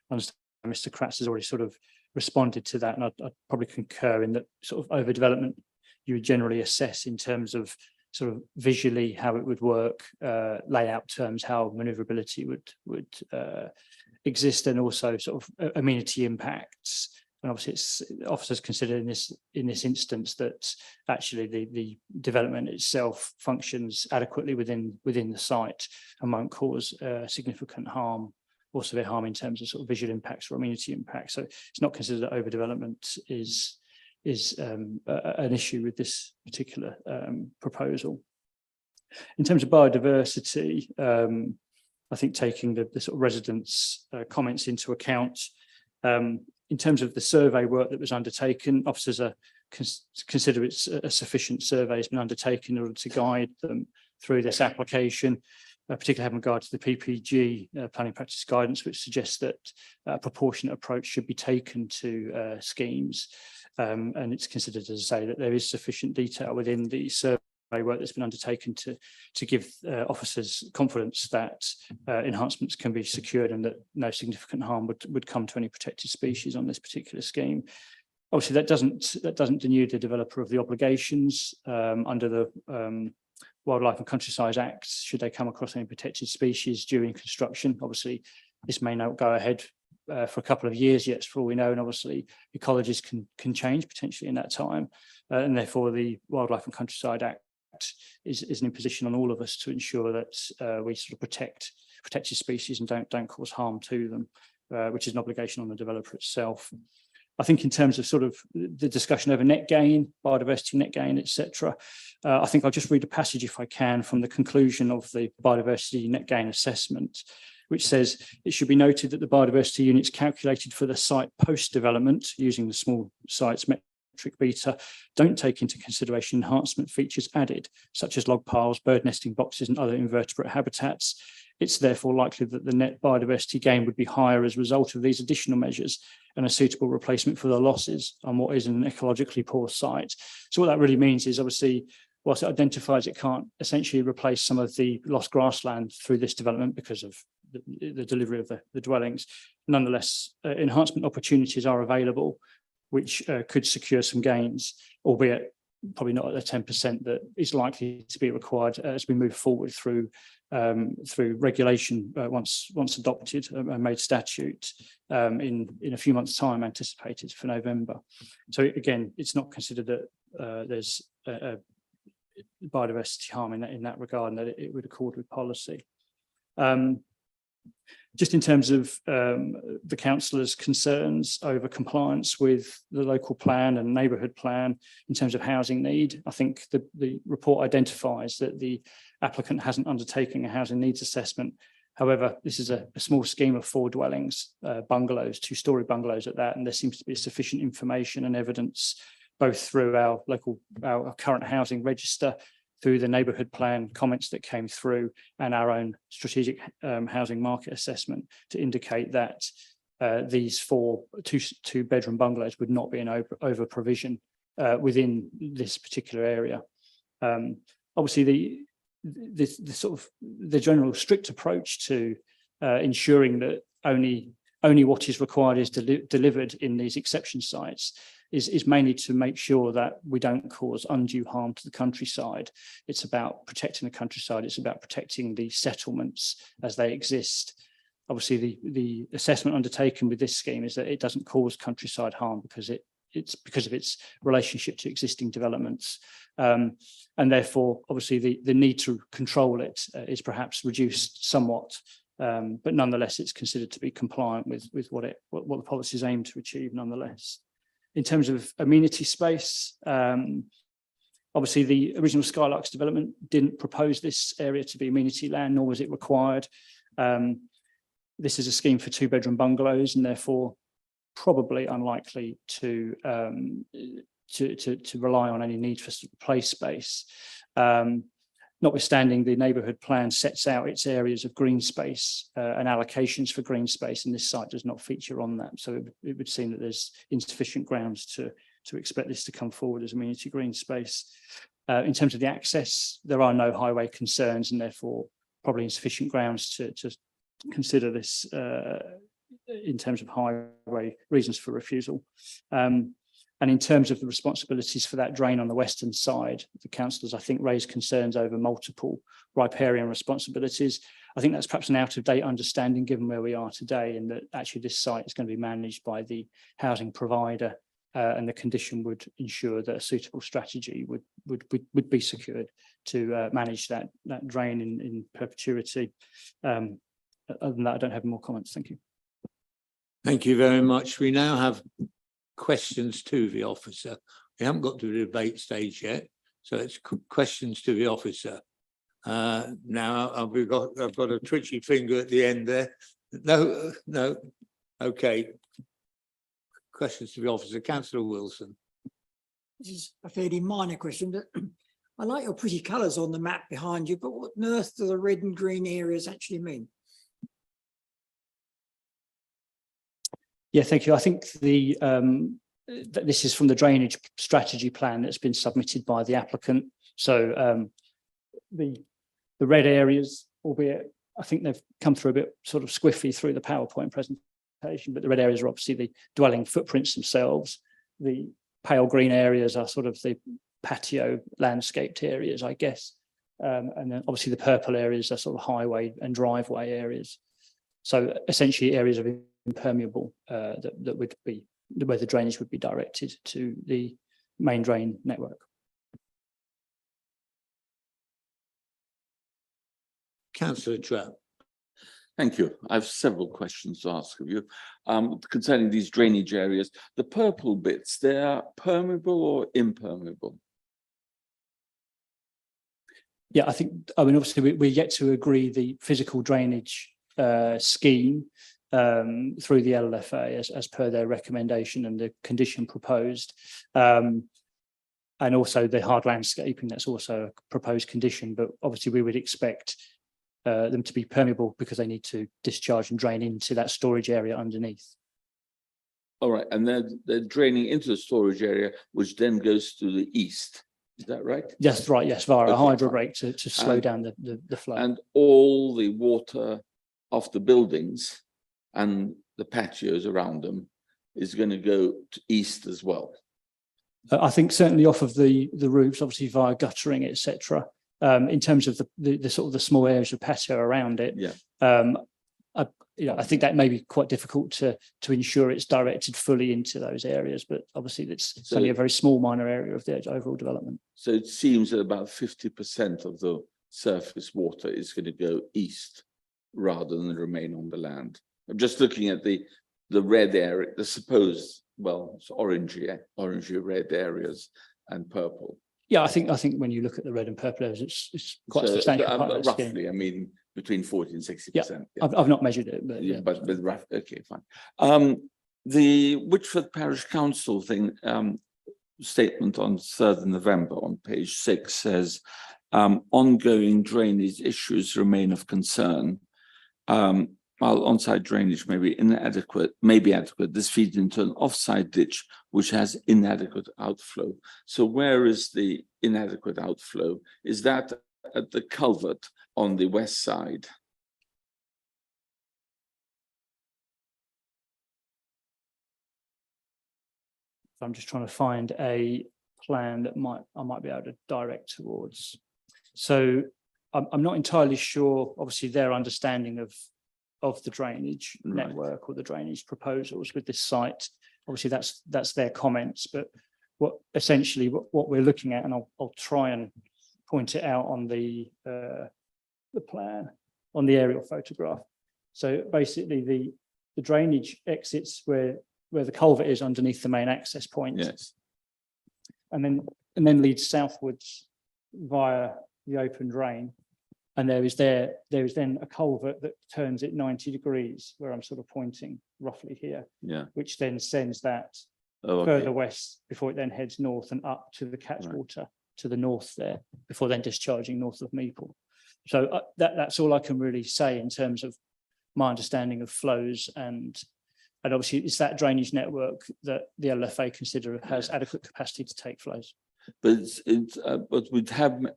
I understand Mr. Kratz has already sort of responded to that, and I'd probably concur in that sort of overdevelopment you would generally assess in terms of sort of visually how it would work, layout terms, how maneuverability would exist, and also sort of amenity impacts. And obviously it's officers considered in this instance that actually the development itself functions adequately within the site and won't cause significant harm or severe harm in terms of sort of visual impacts or amenity impacts. So it's not considered that overdevelopment is an issue with this particular proposal. In terms of biodiversity, I think taking the sort of residents' comments into account, in terms of the survey work that was undertaken, officers are consider it's a sufficient survey has been undertaken in order to guide them through this application, particularly having regard to the PPG planning practice guidance, which suggests that a proportionate approach should be taken to schemes. And it's considered, as I say, that there is sufficient detail within the survey work that's been undertaken to give officers confidence that enhancements can be secured and that no significant harm would come to any protected species on this particular scheme. Obviously, that doesn't denude the developer of the obligations under the Wildlife and Countryside Act, should they come across any protected species during construction. Obviously, this may not go ahead for a couple of years yet, for all we know, and obviously ecologies can change potentially in that time, and therefore the Wildlife and Countryside Act is an imposition on all of us to ensure that we sort of protect protected species and don't cause harm to them, which is an obligation on the developer itself. I think in terms of sort of the discussion over net gain, biodiversity net gain, etc., I think I'll just read a passage, if I can, from the conclusion of the biodiversity net gain assessment, which says it should be noted that the biodiversity units calculated for the site post-development using the small sites metric beta don't take into consideration enhancement features added, such as log piles, bird nesting boxes and other invertebrate habitats. It's therefore likely that the net biodiversity gain would be higher as a result of these additional measures and a suitable replacement for the losses on what is an ecologically poor site. So what that really means is, obviously, whilst it identifies it can't essentially replace some of the lost grassland through this development because of the delivery of the dwellings, nonetheless, enhancement opportunities are available, which could secure some gains, albeit probably not at the 10% that is likely to be required as we move forward through regulation once adopted and made statute in a few months' time, anticipated for November. So again, it's not considered that there's a biodiversity harm in that regard, and that it would accord with policy. Just in terms of the councillors' concerns over compliance with the local plan and neighbourhood plan in terms of housing need, I think the report identifies that the applicant hasn't undertaken a housing needs assessment. However, this is a small scheme of 4 dwellings, bungalows, 2-storey bungalows at that, and there seems to be sufficient information and evidence both through our current housing register, through the neighbourhood plan comments that came through, and our own strategic housing market assessment to indicate that these 4 two-bedroom bungalows would not be an over provision within this particular area. Obviously, the general strict approach to ensuring that only what is required is delivered in these exception sites is mainly to make sure that we don't cause undue harm to the countryside. It's about protecting the countryside. It's about protecting the settlements as they exist. Obviously, the assessment undertaken with this scheme is that it doesn't cause countryside harm because it's because of its relationship to existing developments. And therefore, obviously, the need to control it is perhaps reduced somewhat. But nonetheless, it's considered to be compliant with what the policies aim to achieve nonetheless. In terms of amenity space, obviously the original Skylarks development didn't propose this area to be amenity land, nor was it required. This is a scheme for 2-bedroom bungalows, and therefore probably unlikely to rely on any need for play space. Notwithstanding, the neighbourhood plan sets out its areas of green space and allocations for green space, and this site does not feature on that. So it would seem that there's insufficient grounds to expect this to come forward as amenity green space. In terms of the access, there are no highway concerns, and therefore probably insufficient grounds to consider this in terms of highway reasons for refusal. And in terms of the responsibilities for that drain on the western side, the councillors, I think, raised concerns over multiple riparian responsibilities. I think that's perhaps an out-of-date understanding given where we are today, and that actually this site is going to be managed by the housing provider, and the condition would ensure that a suitable strategy would be secured to manage that drain in perpetuity. Other than that, I don't have more comments. Thank you. Thank you very much. We now have questions to the officer. We haven't got to the debate stage yet, so it's questions to the officer. Now I've got a twitchy finger at the end there. No, okay. Questions to the officer. Councillor Wilson. This is a fairly minor question, but I like your pretty colours on the map behind you, but what on earth do the red and green areas actually mean? Yeah, thank you. I think the this is from the drainage strategy plan that's been submitted by the applicant. So the red areas, albeit I think they've come through a bit sort of squiffy through the PowerPoint presentation, but the red areas are obviously the dwelling footprints themselves. The pale green areas are sort of the patio landscaped areas, I guess. And then obviously the purple areas are sort of highway and driveway areas. So essentially areas of impermeable that would be where the drainage would be directed to the main drain network. Councillor Trout. Thank you. I have several questions to ask of you concerning these drainage areas. The purple bits, they are permeable or impermeable? Yeah, I mean, obviously we're yet to agree the physical drainage scheme through the LLFA as per their recommendation and the condition proposed. And also the hard landscaping, that's also a proposed condition, but obviously we would expect them to be permeable because they need to discharge and drain into that storage area underneath. All right, and they're draining into the storage area, which then goes to the east. Is that right? Yes, right. Yes, via a Okay, hydro fine. rake to slow down the flow. And all the water off the buildings and the patios around them is going to go to east as well. I think certainly off of the roofs, obviously via guttering, etc. In terms of the sort of the small areas of patio around it, yeah. I think that may be quite difficult to ensure it's directed fully into those areas, but obviously it's only a very small minor area of the overall development. So it seems that about 50% of the surface water is going to go east rather than remain on the land. I'm just looking at the red area, the supposed, well, it's orangey red areas and purple. Yeah, I think when you look at the red and purple areas, it's quite a substantial part of the scheme. Roughly, I mean, between 40 and 60%. Yeah, I've not measured it, but yeah, but with rough, okay, fine. The Whitford Parish Council thing, statement on 3rd of November on page 6 says, ongoing drainage issues remain of concern. While on-site drainage may be adequate, this feeds into an off-site ditch which has inadequate outflow. So where is the inadequate outflow? Is that at the culvert on the west side? I'm just trying to find a plan that I might be able to direct towards. So I'm not entirely sure, obviously, their understanding of the drainage network or the drainage proposals with this site. Obviously, that's their comments, but what we're looking at, and I'll try and point it out on the plan, on the aerial photograph. So basically the drainage exits where the culvert is underneath the main access point. Yes. And then leads southwards via the open drain. And there is then a culvert that turns it 90 degrees, where I'm sort of pointing roughly here. Yeah. Which then sends that further west before it then heads north and up to the Catchwater to the north there, before then discharging north of Meeple. So that's all I can really say in terms of my understanding of flows, and obviously it's that drainage network that the LFA consider has adequate capacity to take flows. But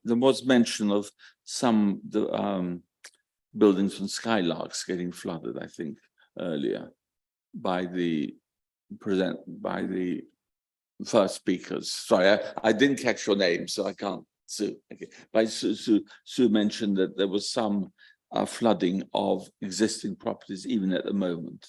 there was mention of some buildings from Skylarks getting flooded, I think, earlier by the first speakers. Sorry, I didn't catch your name, so I can't. Sue. Okay. But Sue mentioned that there was some flooding of existing properties even at the moment.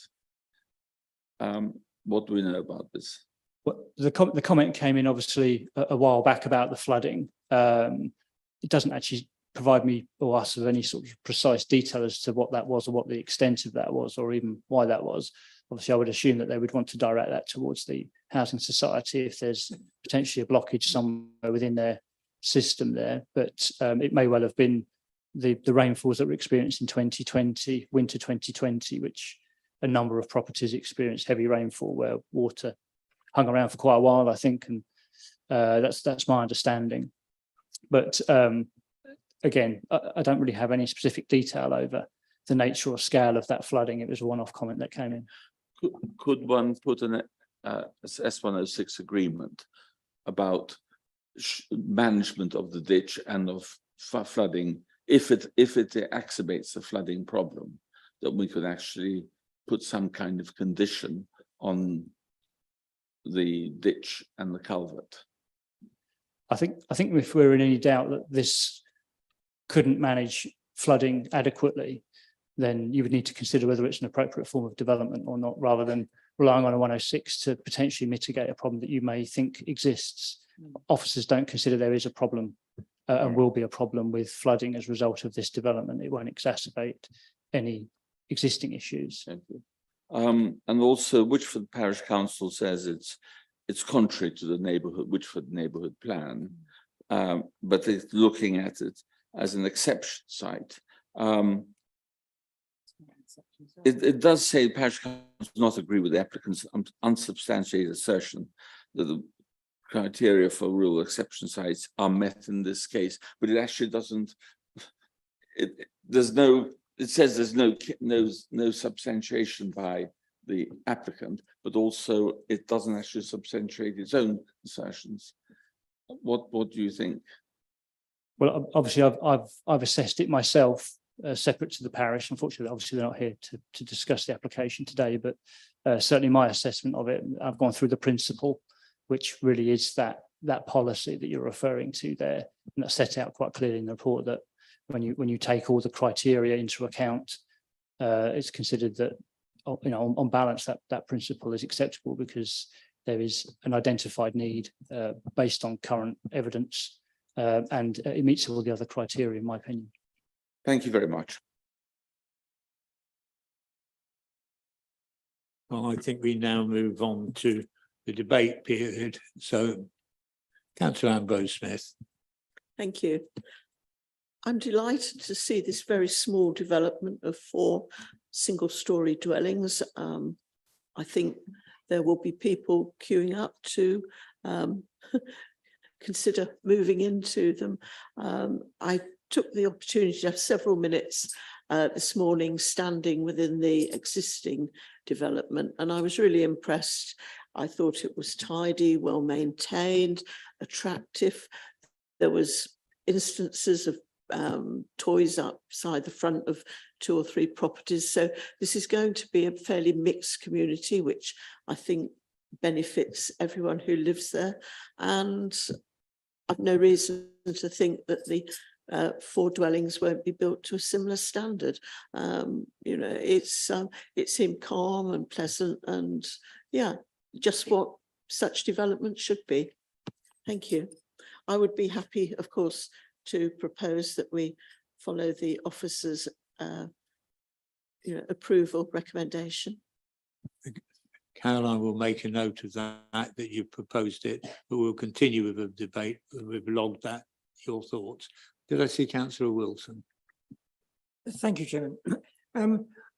What do we know about this? Well, the comment came in obviously a while back about the flooding. It doesn't actually provide me or us with any sort of precise detail as to what that was or what the extent of that was or even why that was. Obviously, I would assume that they would want to direct that towards the housing society if there's potentially a blockage somewhere within their system there. But it may well have been the rainfalls that were experienced in 2020, winter 2020, which a number of properties experienced heavy rainfall where water hung around for quite a while, I think, and that's my understanding. But again, I don't really have any specific detail over the nature or scale of that flooding. It was a one-off comment that came in. Could one put S106 agreement about management of the ditch and of flooding, if it exacerbates the flooding problem, that we could actually put some kind of condition on the ditch and the culvert. I think if we're in any doubt that this couldn't manage flooding adequately, then you would need to consider whether it's an appropriate form of development or not, rather than relying on a 106 to potentially mitigate a problem that you may think exists. Officers don't consider there is a problem and will be a problem with flooding as a result of this development. It won't exacerbate any existing issues. Thank you. And also, Whitford Parish Council says it's contrary to the Whitford neighbourhood plan, but it's looking at it as an exception site. It does say the Parish Council does not agree with the applicant's unsubstantiated assertion that the criteria for rural exception sites are met in this case, but it actually doesn't. It says there's no substantiation by the applicant, but also it doesn't actually substantiate its own assertions. What do you think? Well, obviously, I've assessed it myself, separate to the parish. Unfortunately, obviously, they're not here to discuss the application today, but certainly my assessment of it, I've gone through the principle, which really is that policy that you're referring to there, and that's set out quite clearly in the report that when you take all the criteria into account, it's considered that, you know, on balance, that principle is acceptable because there is an identified need based on current evidence, and it meets all the other criteria, in my opinion. Thank you very much. Well, I think we now move on to the debate period. So, Councillor Ambrose Smith. Thank you. I'm delighted to see this very small development of 4 single-storey dwellings. I think there will be people queuing up to consider moving into them. I took the opportunity to have several minutes this morning standing within the existing development, and I was really impressed. I thought it was tidy, well maintained, attractive. There was instances of toys outside the front of 2 or 3 properties. So this is going to be a fairly mixed community, which I think benefits everyone who lives there. And I've no reason to think that the 4 dwellings won't be built to a similar standard. You know, it seemed calm and pleasant, and yeah, just what such development should be. Thank you. I would be happy, of course, to propose that we follow the officer's approval recommendation. Caroline will make a note of that you've proposed it, but we'll continue with the debate. We've logged that, your thoughts. Did I see Councillor Wilson? Thank you, Chairman.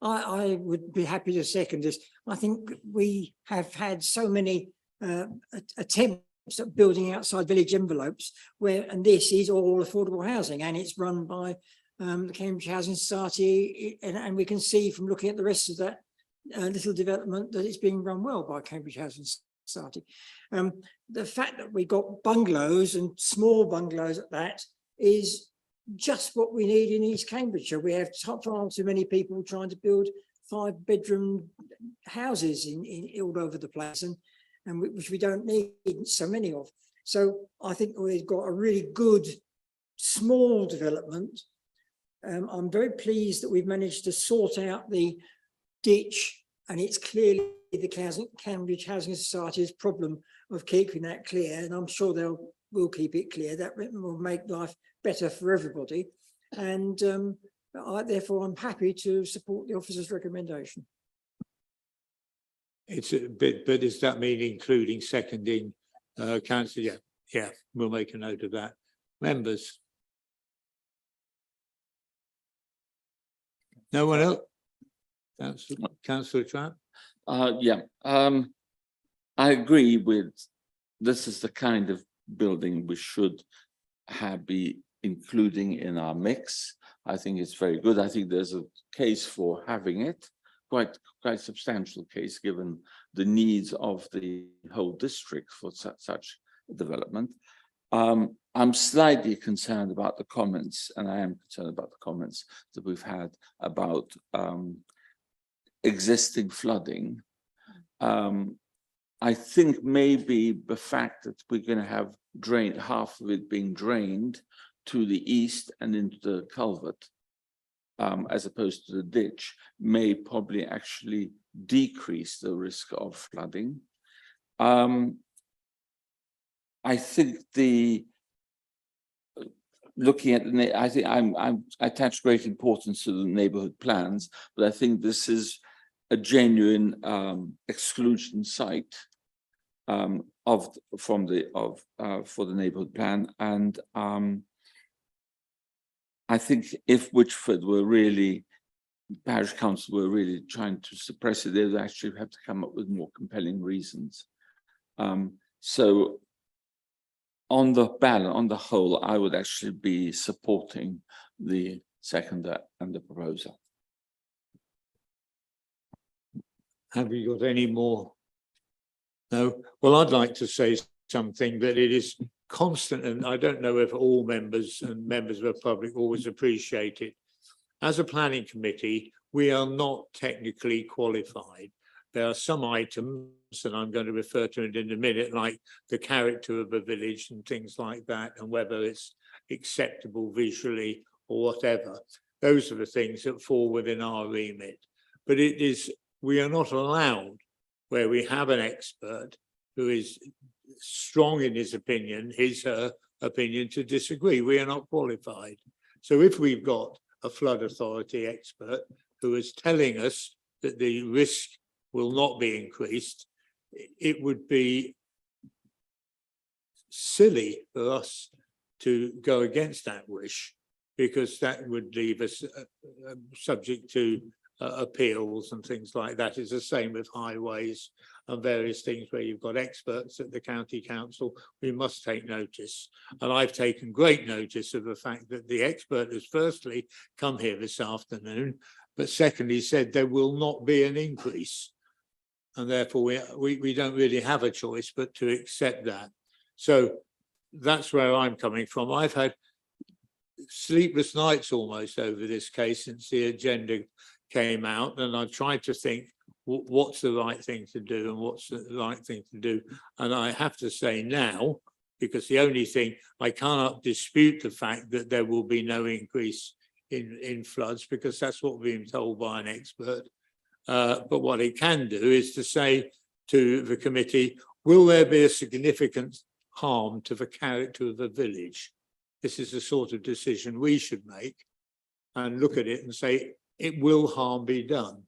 I would be happy to second this. I think we have had so many attempts at building outside village envelopes and this is all affordable housing, and it's run by the Cambridge Housing Society, and we can see from looking at the rest of that little development that it's being run well by Cambridge Housing Society. The fact that we got bungalows and small bungalows at that is just what we need in East Cambridgeshire. We have far too many people trying to build 5-bedroom houses in all over the place, and which we don't need so many of. So I think we've got a really good small development. I'm very pleased that we've managed to sort out the ditch, and it's clearly the Cambridge Housing Society's problem of keeping that clear, and I'm sure will keep it clear. That will make life better for everybody, and therefore I'm happy to support the officer's recommendation. It's a bit, but does that mean including seconding councillor? Yeah, we'll make a note of that. Members? No one else? Councillor Trapp? I agree with this is the kind of building we should be including in our mix. I think it's very good. I think there's a case for having it, quite substantial case, given the needs of the whole district for such development. I'm slightly concerned about the comments, and I am concerned about the comments that we've had about existing flooding. I think maybe the fact that we're going to have half of it being drained to the east and into the culvert, as opposed to the ditch, may probably actually decrease the risk of flooding. I think looking at I think I attach great importance to the neighborhood plans, but I think this is a genuine exclusion site for the neighborhood plan, and I think if Witchford were really, parish council were really trying to suppress it, they would actually have to come up with more compelling reasons. So on the whole, I would actually be supporting the seconder and the proposer. Have you got any more? No? Well, I'd like to say something that it is constant, and I don't know if all members and members of the public always appreciate it. As a planning committee, we are not technically qualified. There are some items, and I'm going to refer to it in a minute, like the character of a village and things like that, and whether it's acceptable visually or whatever. Those are the things that fall within our remit. But we are not allowed, where we have an expert who is strong in his opinion, her opinion, to disagree. We are not qualified. So if we've got a flood authority expert who is telling us that the risk will not be increased, it would be silly for us to go against that wish, because that would leave us subject to appeals and things like that. It's the same with highways and various things where you've got experts at the county council. We must take notice, and I've taken great notice of the fact that the expert has firstly come here this afternoon, but secondly said there will not be an increase, and therefore we don't really have a choice but to accept that. So that's where I'm coming from. I've had sleepless nights almost over this case since the agenda came out, and I've tried to think what's the right thing to do and what's the right thing to do. And I have to say now, because the only thing, I cannot dispute the fact that there will be no increase in floods, because that's what we're being told by an expert. But what it can do is to say to the committee, will there be a significant harm to the character of the village? This is the sort of decision we should make, and look at it and say, it will harm be done.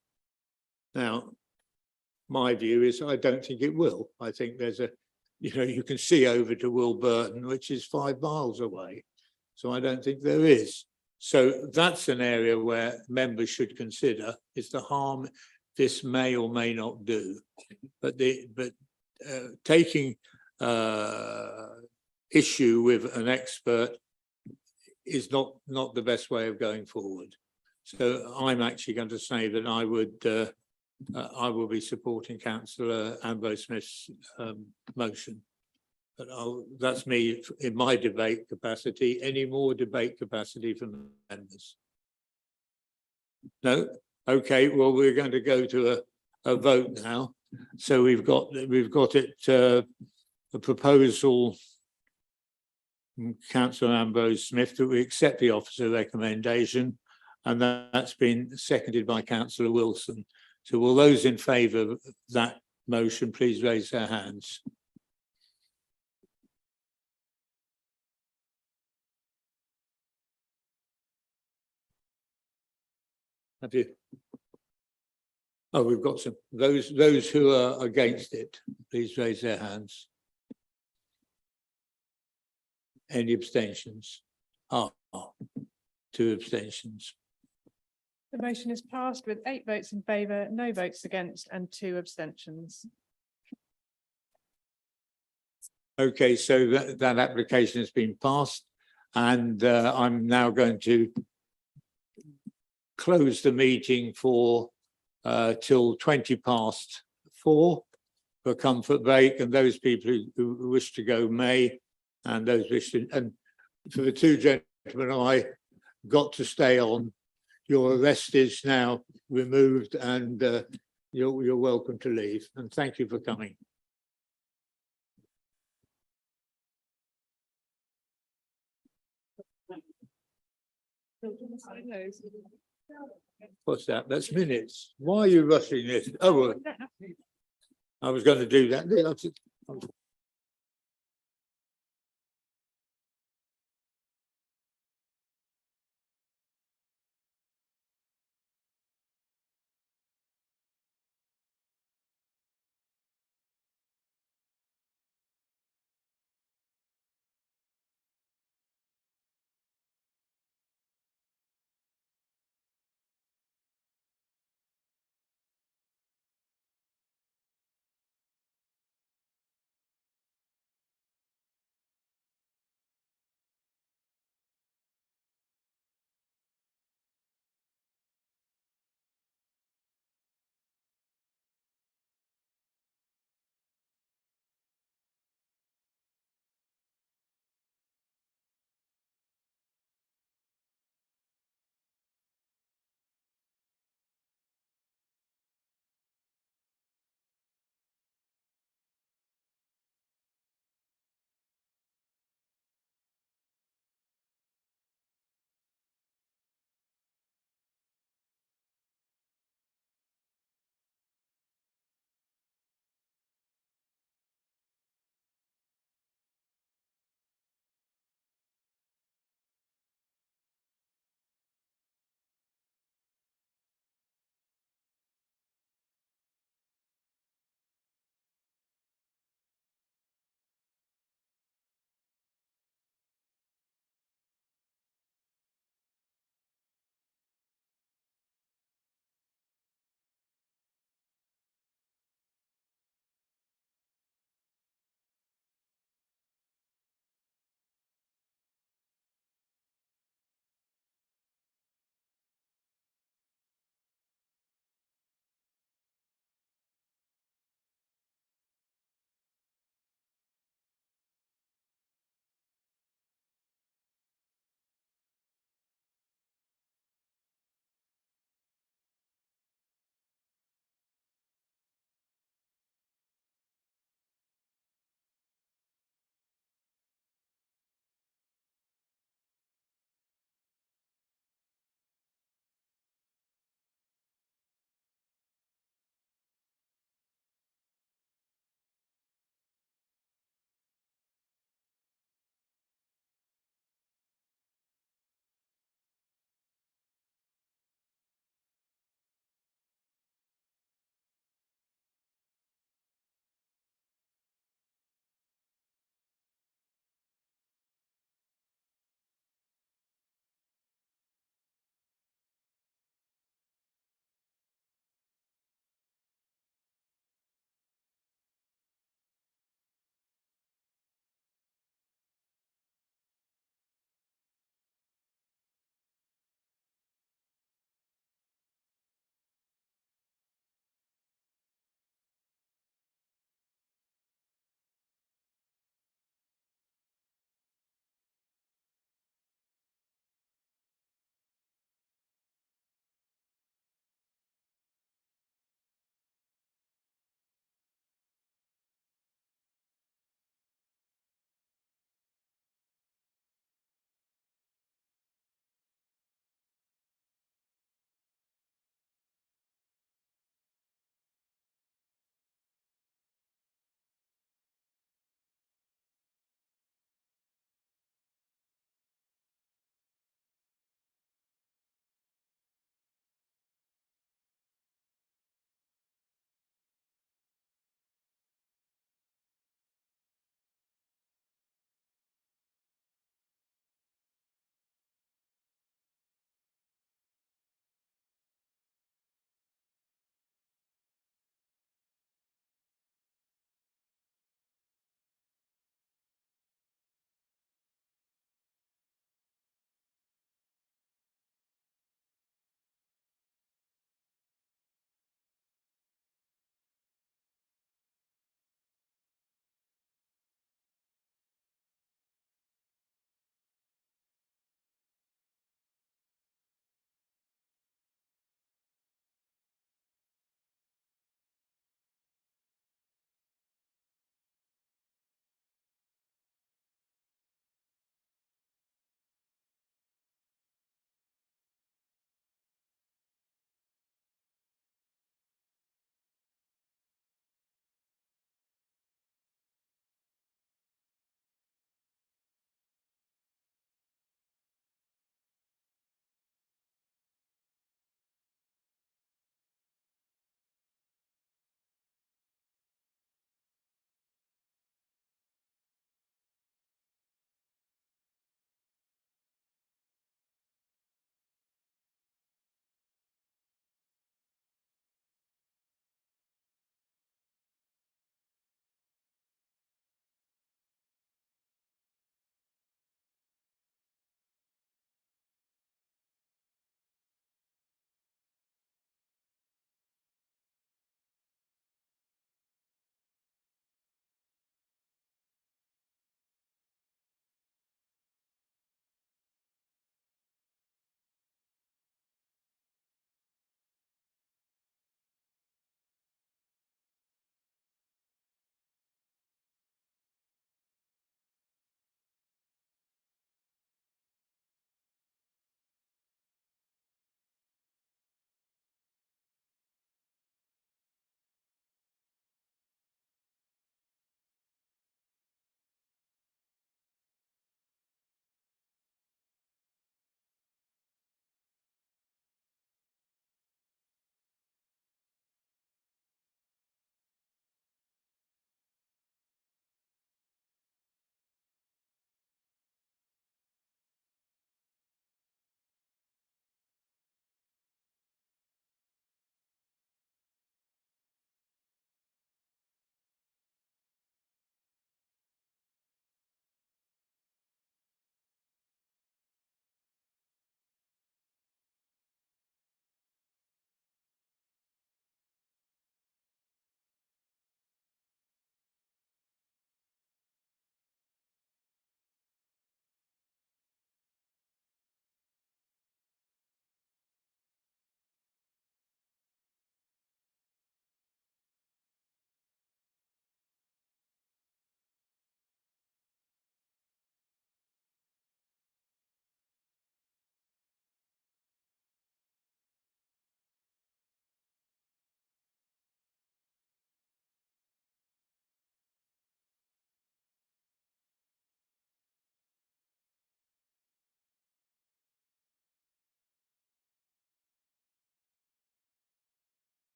Now, my view is I don't think it will. I think there's you can see over to Wilburton, which is 5 miles away. So I don't think there is. So that's an area where members should consider is the harm this may or may not do. But taking issue with an expert is not the best way of going forward. So I'm actually going to say that I will be supporting Councillor Ambrose Smith's motion. But that's me in my debate capacity. Any more debate capacity from members? No? Okay, well, we're going to go to a vote now. So we've got it, a proposal from Councillor Ambrose Smith that we accept the officer recommendation, and that's been seconded by Councillor Wilson. So will those in favour of that motion please raise their hands? Have you? Oh, we've got some. Those who are against it, please raise their hands. Any abstentions? 2 abstentions. The motion is passed with 8 votes in favour, no votes against, and 2 abstentions. Okay, so that application has been passed, and I'm now going to close the meeting for till 4:20 for comfort break, and those people who wish to go may, and those wishing, and for the two gentlemen, I got to stay on. Your arrest is now removed, and you're welcome to leave. And thank you for coming. What's that? That's minutes. Why are you rushing this? Oh, well, I was going to do that.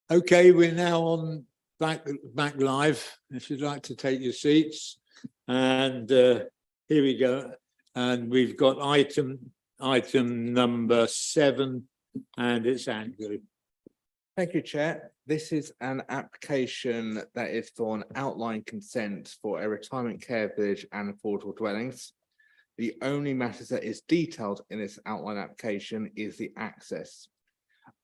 Okay, we're now on back live. If you'd like to take your seats, and here we go. And we've got item number 7, and it's Andrew. Thank you, Chair. This is an application that is for an outline consent for a retirement care village and affordable dwellings. The only matters that is detailed in this outline application is the access.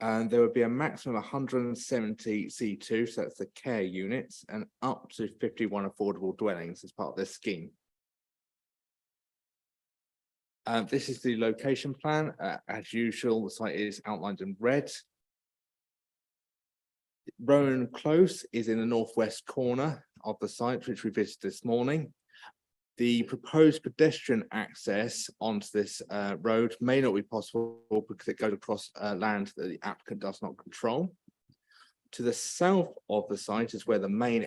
And there would be a maximum of 170 C2, so that's the care units, and up to 51 affordable dwellings as part of this scheme. This is the location plan. As usual, the site is outlined in red. Rowan Close is in the northwest corner of the site, which we visited this morning. The proposed pedestrian access onto this road may not be possible because it goes across land that the applicant does not control. To the south of the site is where the main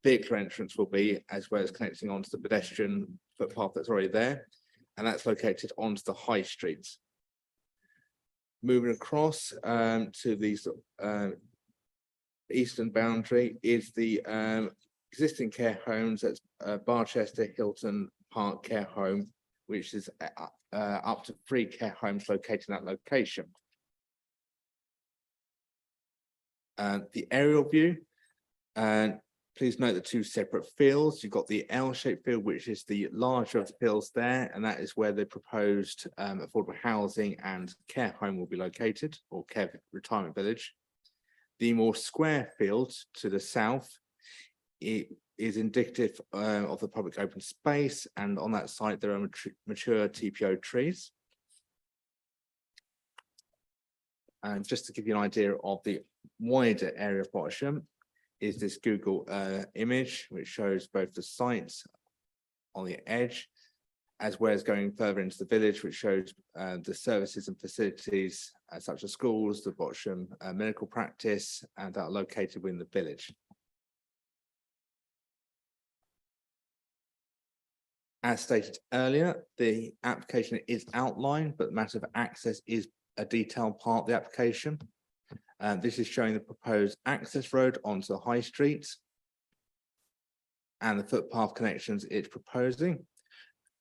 vehicular entrance will be, as well as connecting onto the pedestrian footpath that's already there, and that's located onto the high streets. Moving across to the eastern boundary is the existing care homes at Barchester Hilton Park Care Home, which is up to 3 care homes located in that location. The aerial view, and please note the 2 separate fields. You've got the L-shaped field, which is the larger of the fields there, and that is where the proposed affordable housing and care home will be located, or care retirement village. The more square field to the south, it is indicative of the public open space, and on that site there are mature TPO trees. And just to give you an idea of the wider area of Bottisham, is this Google image, which shows both the sites on the edge, as well as going further into the village, which shows the services and facilities such as schools, the Bottisham medical practice, and that are located within the village. As stated earlier, the application is outlined, but the matter of access is a detailed part of the application. This is showing the proposed access road onto the high street and the footpath connections it's proposing.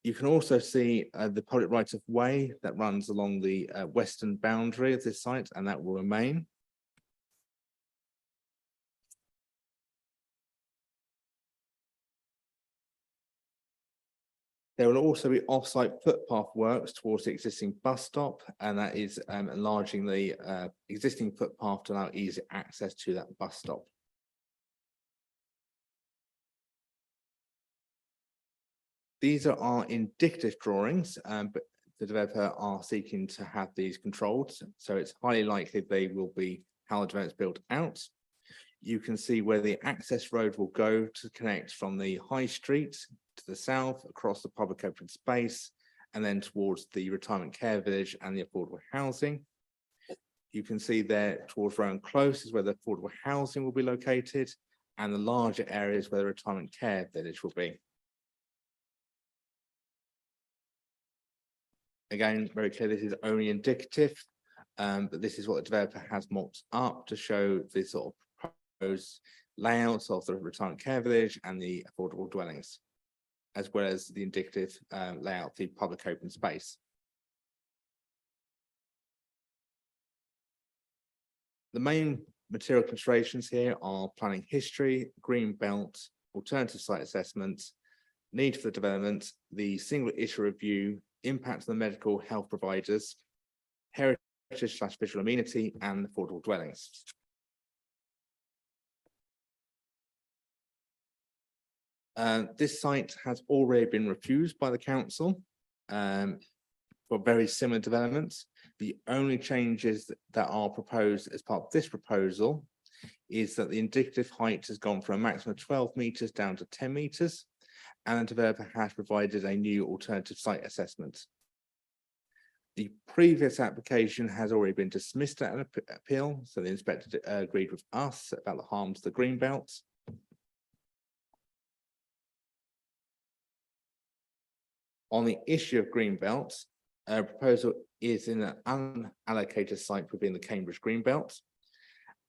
You can also see the public right of way that runs along the western boundary of this site, and that will remain. There will also be off-site footpath works towards the existing bus stop, and that is enlarging the existing footpath to allow easy access to that bus stop. These are our indicative drawings, but the developer are seeking to have these controlled, so it's highly likely they will be how the development is built out. You can see where the access road will go to connect from the high street to the south, across the public open space, and then towards the retirement care village and the affordable housing. You can see there towards Rowan Close is where the affordable housing will be located, and the larger areas where the retirement care village will be. Again, very clear, this is only indicative, but this is what the developer has mocked up to show the sort of proposed layouts of the retirement care village and the affordable dwellings, as well as the indicative layout of the public open space. The main material considerations here are planning history, green belt, alternative site assessments, need for the development, the single issue review, impact on the medical health providers, heritage/visual amenity, and affordable dwellings. This site has already been refused by the council for very similar developments. The only changes that are proposed as part of this proposal is that the indicative height has gone from a maximum of 12 metres down to 10 metres, and the developer has provided a new alternative site assessment. The previous application has already been dismissed at an appeal, so the inspector agreed with us about the harm to the green belts. On the issue of green belts, a proposal is in an unallocated site within the Cambridge green belt.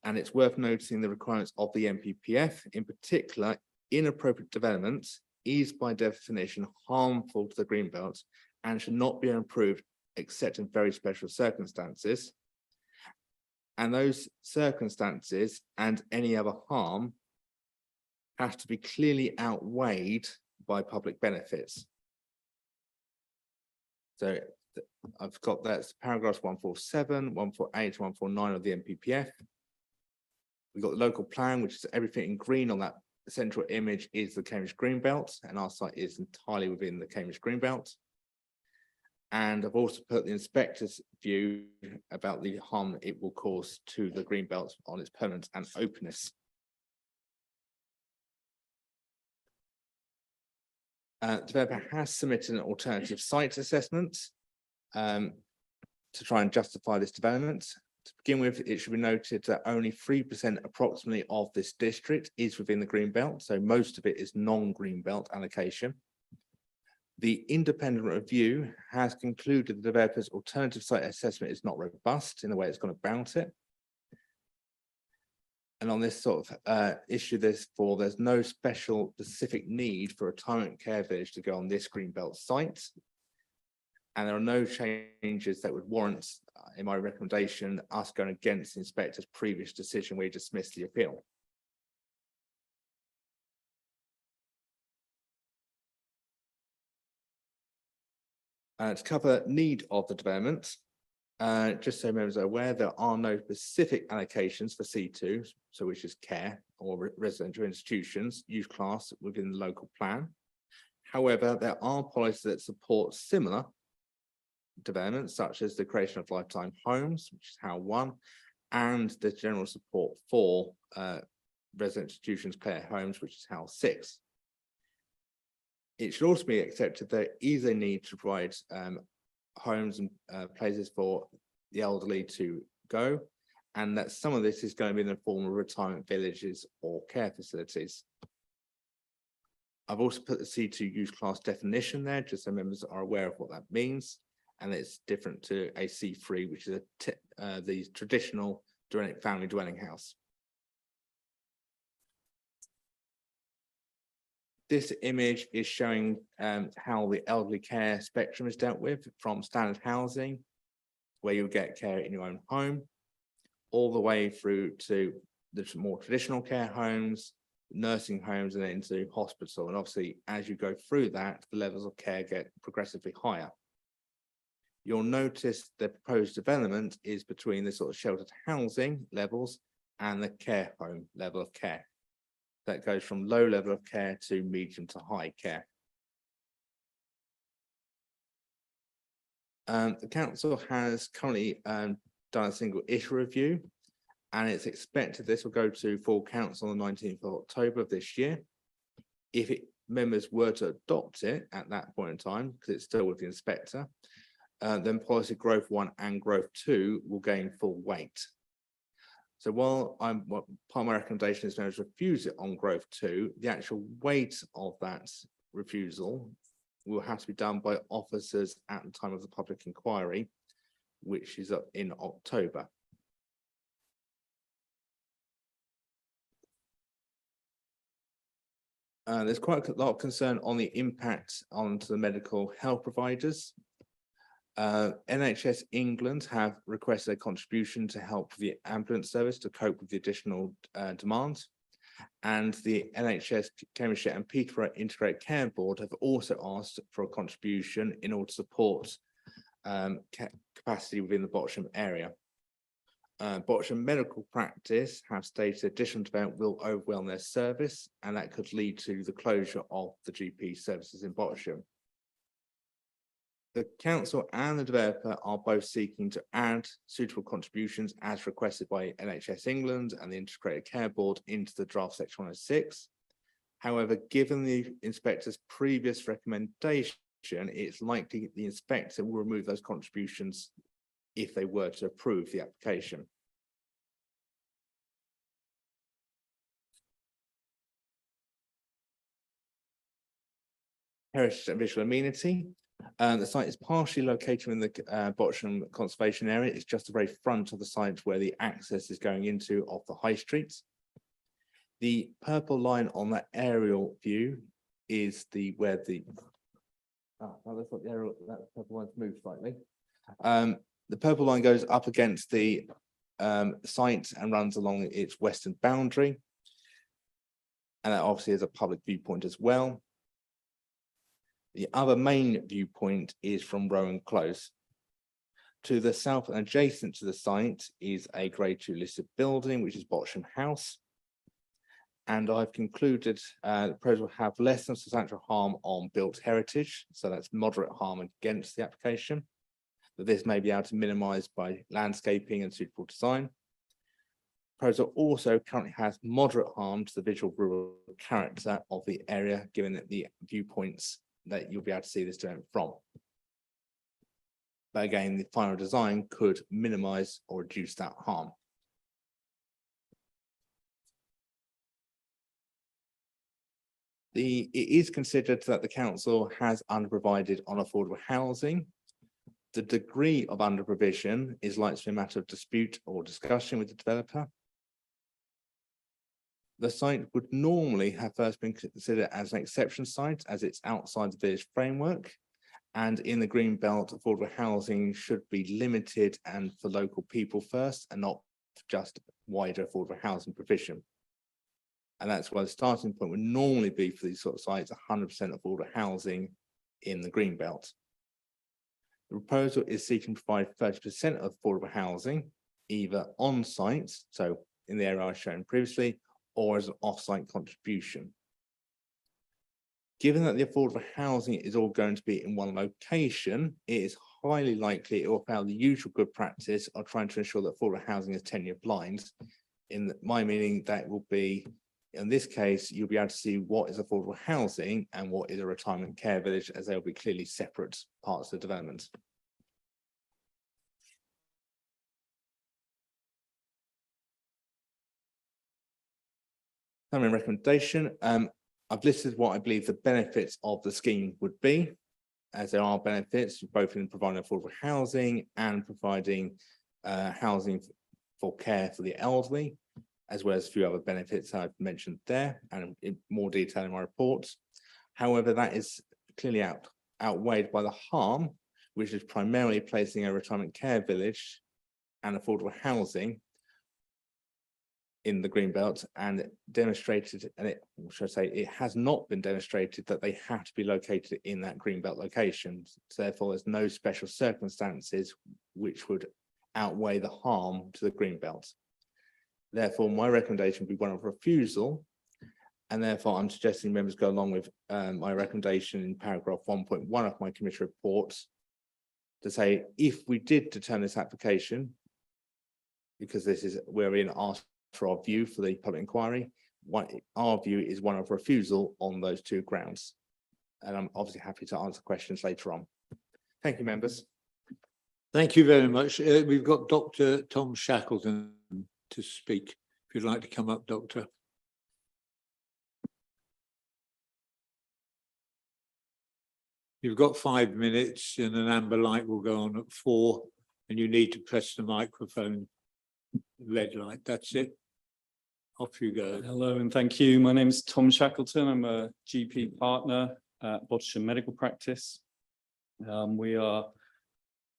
And it's worth noticing the requirements of the MPPF, in particular, inappropriate development is by definition harmful to the greenbelt and should not be improved except in very special circumstances. And those circumstances and any other harm have to be clearly outweighed by public benefits. So I've got that's paragraphs 147, 148, 149 of the MPPF. We've got the local plan, which is everything in green on that central image is the Cambridge Greenbelt, and our site is entirely within the Cambridge Greenbelt. And I've also put the inspector's view about the harm it will cause to the Greenbelt on its permanence and openness. Developer has submitted an alternative site assessment to try and justify this development. To begin with, it should be noted that only 3% approximately of this district is within the Greenbelt, so most of it is non-Greenbelt allocation. The independent review has concluded the developer's alternative site assessment is not robust in the way it's gone about it. And on this sort of issue, there's no special specific need for a retirement care village to go on this Greenbelt site. And there are no changes that would warrant, in my recommendation, us going against the inspector's previous decision where he dismissed the appeal. To cover need of the development, just so members are aware, there are no specific allocations for C2, so which is care or residential institutions, youth class within the local plan. However, there are policies that support similar developments, such as the creation of lifetime homes, which is HAL 1, and the general support for resident institutions, care homes, which is HAL 6. It should also be accepted there is a need to provide homes and places for the elderly to go, and that some of this is going to be in the form of retirement villages or care facilities. I've also put the C2 youth class definition there, just so members are aware of what that means, and it's different to a C3, which is the traditional family dwelling house. This image is showing how the elderly care spectrum is dealt with, from standard housing, where you get care in your own home, all the way through to the more traditional care homes, nursing homes, and then into hospital. And obviously, as you go through that, the levels of care get progressively higher. You'll notice the proposed development is between the sort of sheltered housing levels and the care home level of care. That goes from low level of care to medium to high care. The council has currently done a single issue review, and it's expected this will go to full council on the 19th of October of this year. If members were to adopt it at that point in time, because it's still with the inspector, then policy growth 1 and growth 2 will gain full weight. So while part of my recommendation is to refuse it on growth 2, the actual weight of that refusal will have to be done by officers at the time of the public inquiry, which is up in October. There's quite a lot of concern on the impact onto the medical health providers. NHS England have requested a contribution to help the ambulance service to cope with the additional demand, and the NHS Cambridgeshire and Peterborough Integrated Care Board have also asked for a contribution in order to support capacity within the Boxham area. Boxham Medical Practice have stated additional development will overwhelm their service, and that could lead to the closure of the GP services in Boxham. The council and the developer are both seeking to add suitable contributions as requested by NHS England and the Integrated Care Board into the draft section 106. However, given the inspector's previous recommendation, it's likely the inspector will remove those contributions if they were to approve the application. Heritage and visual amenity. The site is partially located in the Bottisham Conservation Area. It's just the very front of the site where the access is going into off the high street. The purple line on that aerial view is where the that's what the aerial, that purple one's moved slightly. The purple line goes up against the site and runs along its western boundary. And that obviously is a public viewpoint as well. The other main viewpoint is from Rowan Close. To the south and adjacent to the site is a Grade 2 listed building, which is Bottisham House. And I've concluded the proposal will have less than substantial harm on built heritage. So that's moderate harm against the application. But this may be able to minimise by landscaping and suitable design. Proposal also currently has moderate harm to the visual rural character of the area, given that the viewpoints that you'll be able to see this development from. But again, the final design could minimise or reduce that harm. It is considered that the council has underprovided on affordable housing. The degree of underprovision is likely to be a matter of dispute or discussion with the developer. The site would normally have first been considered as an exception site, as it's outside the village framework. And in the green belt, affordable housing should be limited and for local people first, and not just wider affordable housing provision. And that's why the starting point would normally be for these sort of sites, 100% affordable housing in the green belt. The proposal is seeking to provide 30% of affordable housing, either on site, so in the area I shown previously, or as an off-site contribution. Given that the affordable housing is all going to be in one location, it is highly likely it will follow the usual good practice of trying to ensure that affordable housing is tenure blind. In my meaning, that will be, in this case, you'll be able to see what is affordable housing and what is a retirement care village, as they'll be clearly separate parts of the development. Summary recommendation. I've listed what I believe the benefits of the scheme would be, as there are benefits both in providing affordable housing and providing housing for care for the elderly, as well as a few other benefits I've mentioned there and in more detail in my report. However, that is clearly outweighed by the harm, which is primarily placing a retirement care village and affordable housing in the Greenbelt, and demonstrated, and it, should I say, it has not been demonstrated that they have to be located in that Greenbelt location. So therefore, there's no special circumstances which would outweigh the harm to the Greenbelt. Therefore, my recommendation would be one of refusal, and therefore I'm suggesting members go along with my recommendation in paragraph 1.1 of my committee report to say, if we did determine this application, because this is, we're in for our view for the public inquiry, our view is one of refusal on those two grounds. And I'm obviously happy to answer questions later on. Thank you, members. Thank you very much. We've got Dr. Tom Shackleton to speak. If you'd like to come up, Doctor. You've got 5 minutes and an amber light will go on at 4 and you need to press the microphone red light. That's it. Off you go. Hello and thank you. My name is Tom Shackleton. I'm a GP partner at Bottisham Medical Practice. We are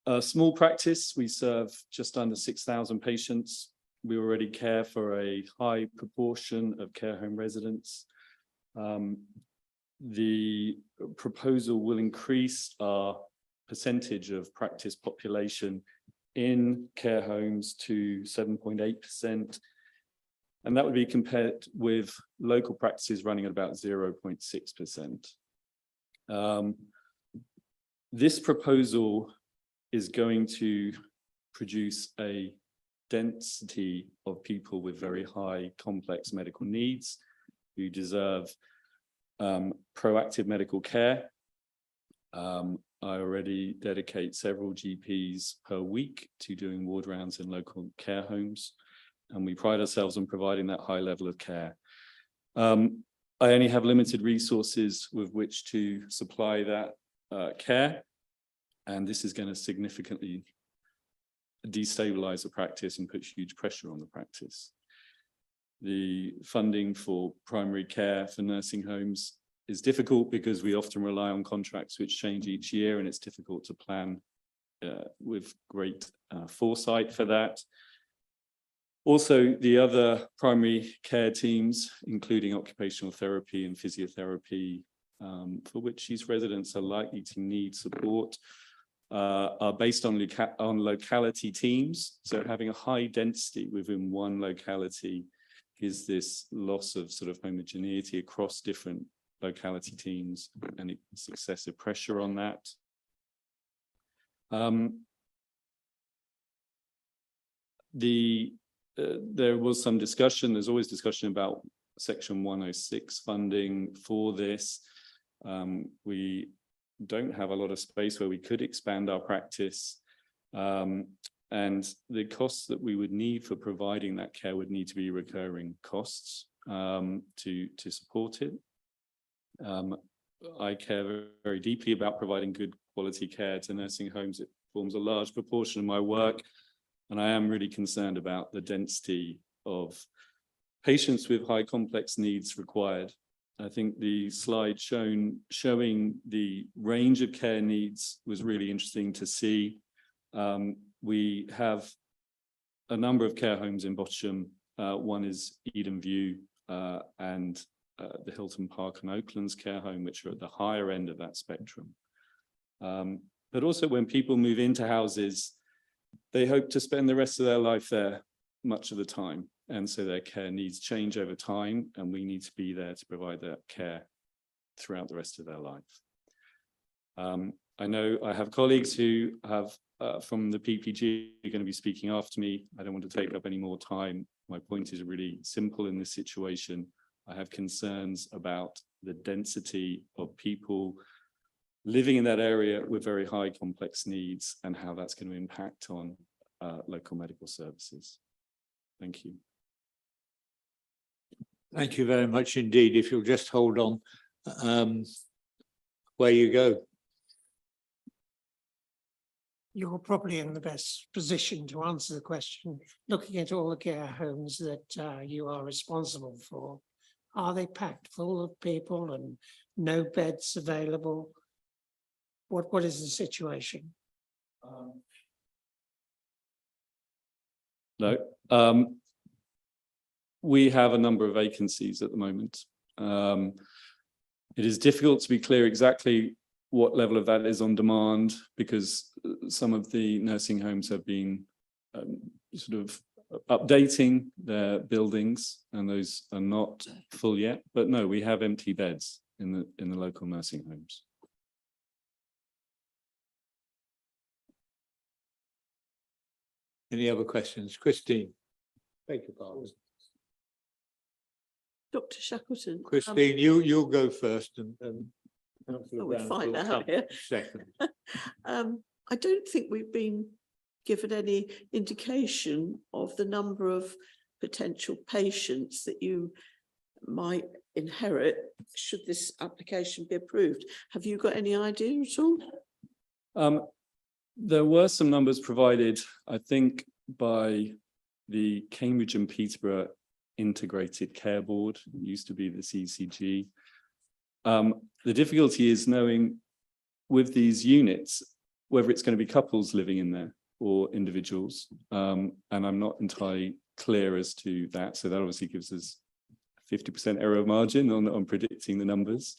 a small practice. We serve just under 6,000 patients. We already care for a high proportion of care home residents. The proposal will increase our percentage of practice population in care homes to 7.8%. And that would be compared with local practices running at about 0.6%. This proposal is going to produce a density of people with very high complex medical needs who deserve proactive medical care. I already dedicate several GPs per week to doing ward rounds in local care homes, and we pride ourselves on providing that high level of care. I only have limited resources with which to supply that care, And this is going to significantly destabilize the practice and put huge pressure on the practice. The funding for primary care for nursing homes is difficult because we often rely on contracts which change each year, and it's difficult to plan with great foresight for that. Also, the other primary care teams, including occupational therapy and physiotherapy, for which these residents are likely to need support, are based on locality teams. So having a high density within one locality is this loss of sort of homogeneity across different locality teams, and it's excessive pressure on that. There was some discussion, there's always discussion about Section 106 funding for this. We don't have a lot of space where we could expand our practice. And the costs that we would need for providing that care would need to be recurring costs to support it. I care very deeply about providing good quality care to nursing homes. It forms a large proportion of my work, and I am really concerned about the density of patients with high complex needs required. I think the slide showing the range of care needs was really interesting to see. We have a number of care homes in Bosham. One is Eden View and the Hilton Park and Oaklands care home, which are at the higher end of that spectrum. But also when people move into houses, they hope to spend the rest of their life there much of the time. And so their care needs change over time, and we need to be there to provide that care throughout the rest of their life. I know I have colleagues who have from the PPG are going to be speaking after me. I don't want to take up any more time. My point is really simple in this situation. I have concerns about the density of people living in that area with very high complex needs and how that's going to impact on local medical services. Thank you. Thank you very much indeed. If you'll just hold on where you go. You're probably in the best position to answer the question, looking at all the care homes that you are responsible for. Are they packed full of people and no beds available? What is the situation? No. We have a number of vacancies at the moment. It is difficult to be clear exactly what level of that is on demand, because some of the nursing homes have been sort of updating their buildings, and those are not full yet. But no, we have empty beds in the local nursing homes. Any other questions? Christine? Beg your pardon. Dr. Shackleton. Christine, you'll go first and we'll find out here. Second. I don't think we've been given any indication of the number of potential patients that you might inherit should this application be approved. Have you got any idea at all? There were some numbers provided, I think, by the Cambridge and Peterborough Integrated Care Board, it used to be the CCG. The difficulty is knowing with these units whether it's going to be couples living in there or individuals, and I'm not entirely clear as to that. So that obviously gives us 50% error margin on predicting the numbers.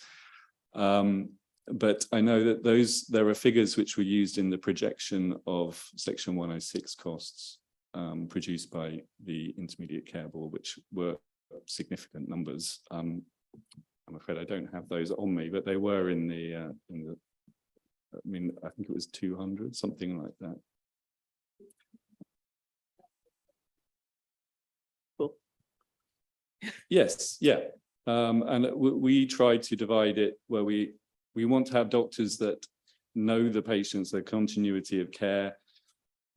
But I know that there are figures which were used in the projection of Section 106 costs produced by the Intermediate Care Board, which were significant numbers. I'm afraid I don't have those on me, but they were in the I mean, I think it was 200, something like that. Cool. Yes, yeah. And we try to divide it where we want to have doctors that know the patients, their continuity of care.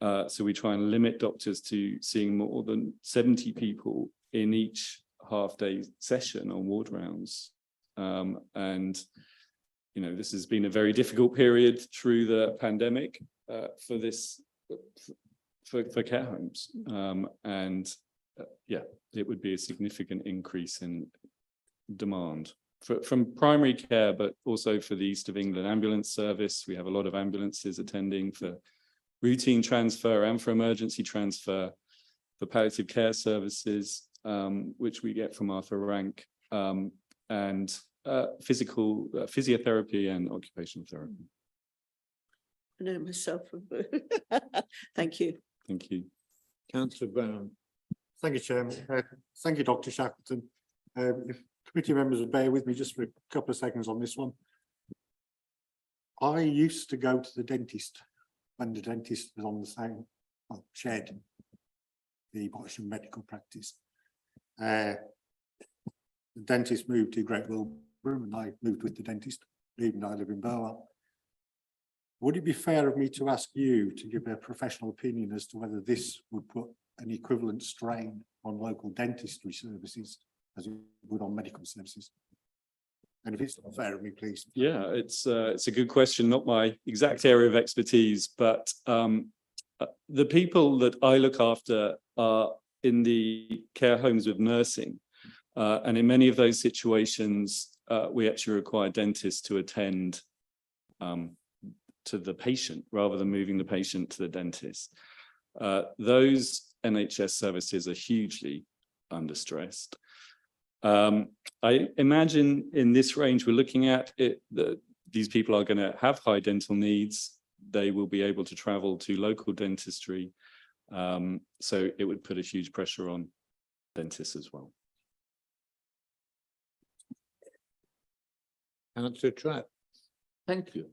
So we try and limit doctors to seeing more than 70 people in each half-day session on ward rounds. And this has been a very difficult period through the pandemic for care homes. Yeah, it would be a significant increase in demand from primary care, but also for the East of England ambulance service. We have a lot of ambulances attending for routine transfer and for emergency transfer, for palliative care services, which we get from Arthur Rank, and physical physiotherapy and occupational therapy. I know myself. Thank you. Thank you. Councillor Brown. Thank you, Chairman. Thank you, Dr. Shackleton. If committee members would bear with me just for a couple of seconds on this one. I used to go to the dentist when the dentist was on the same shared the Bosham medical practice. The dentist moved to Great Wilbur and I moved with the dentist, even though I live in Burwell. Would it be fair of me to ask you to give a professional opinion as to whether this would put an equivalent strain on local dentistry services as it would on medical services? And if it's not fair of me, please. Yeah, it's a good question, not my exact area of expertise, but the people that I look after are in the care homes with nursing. And in many of those situations, we actually require dentists to attend to the patient rather than moving the patient to the dentist. Those NHS services are hugely understressed. I imagine in this range we're looking at it, these people are going to have high dental needs. They will be able to travel to local dentistry. So it would put a huge pressure on dentists as well. Councillor Trapp. Thank you.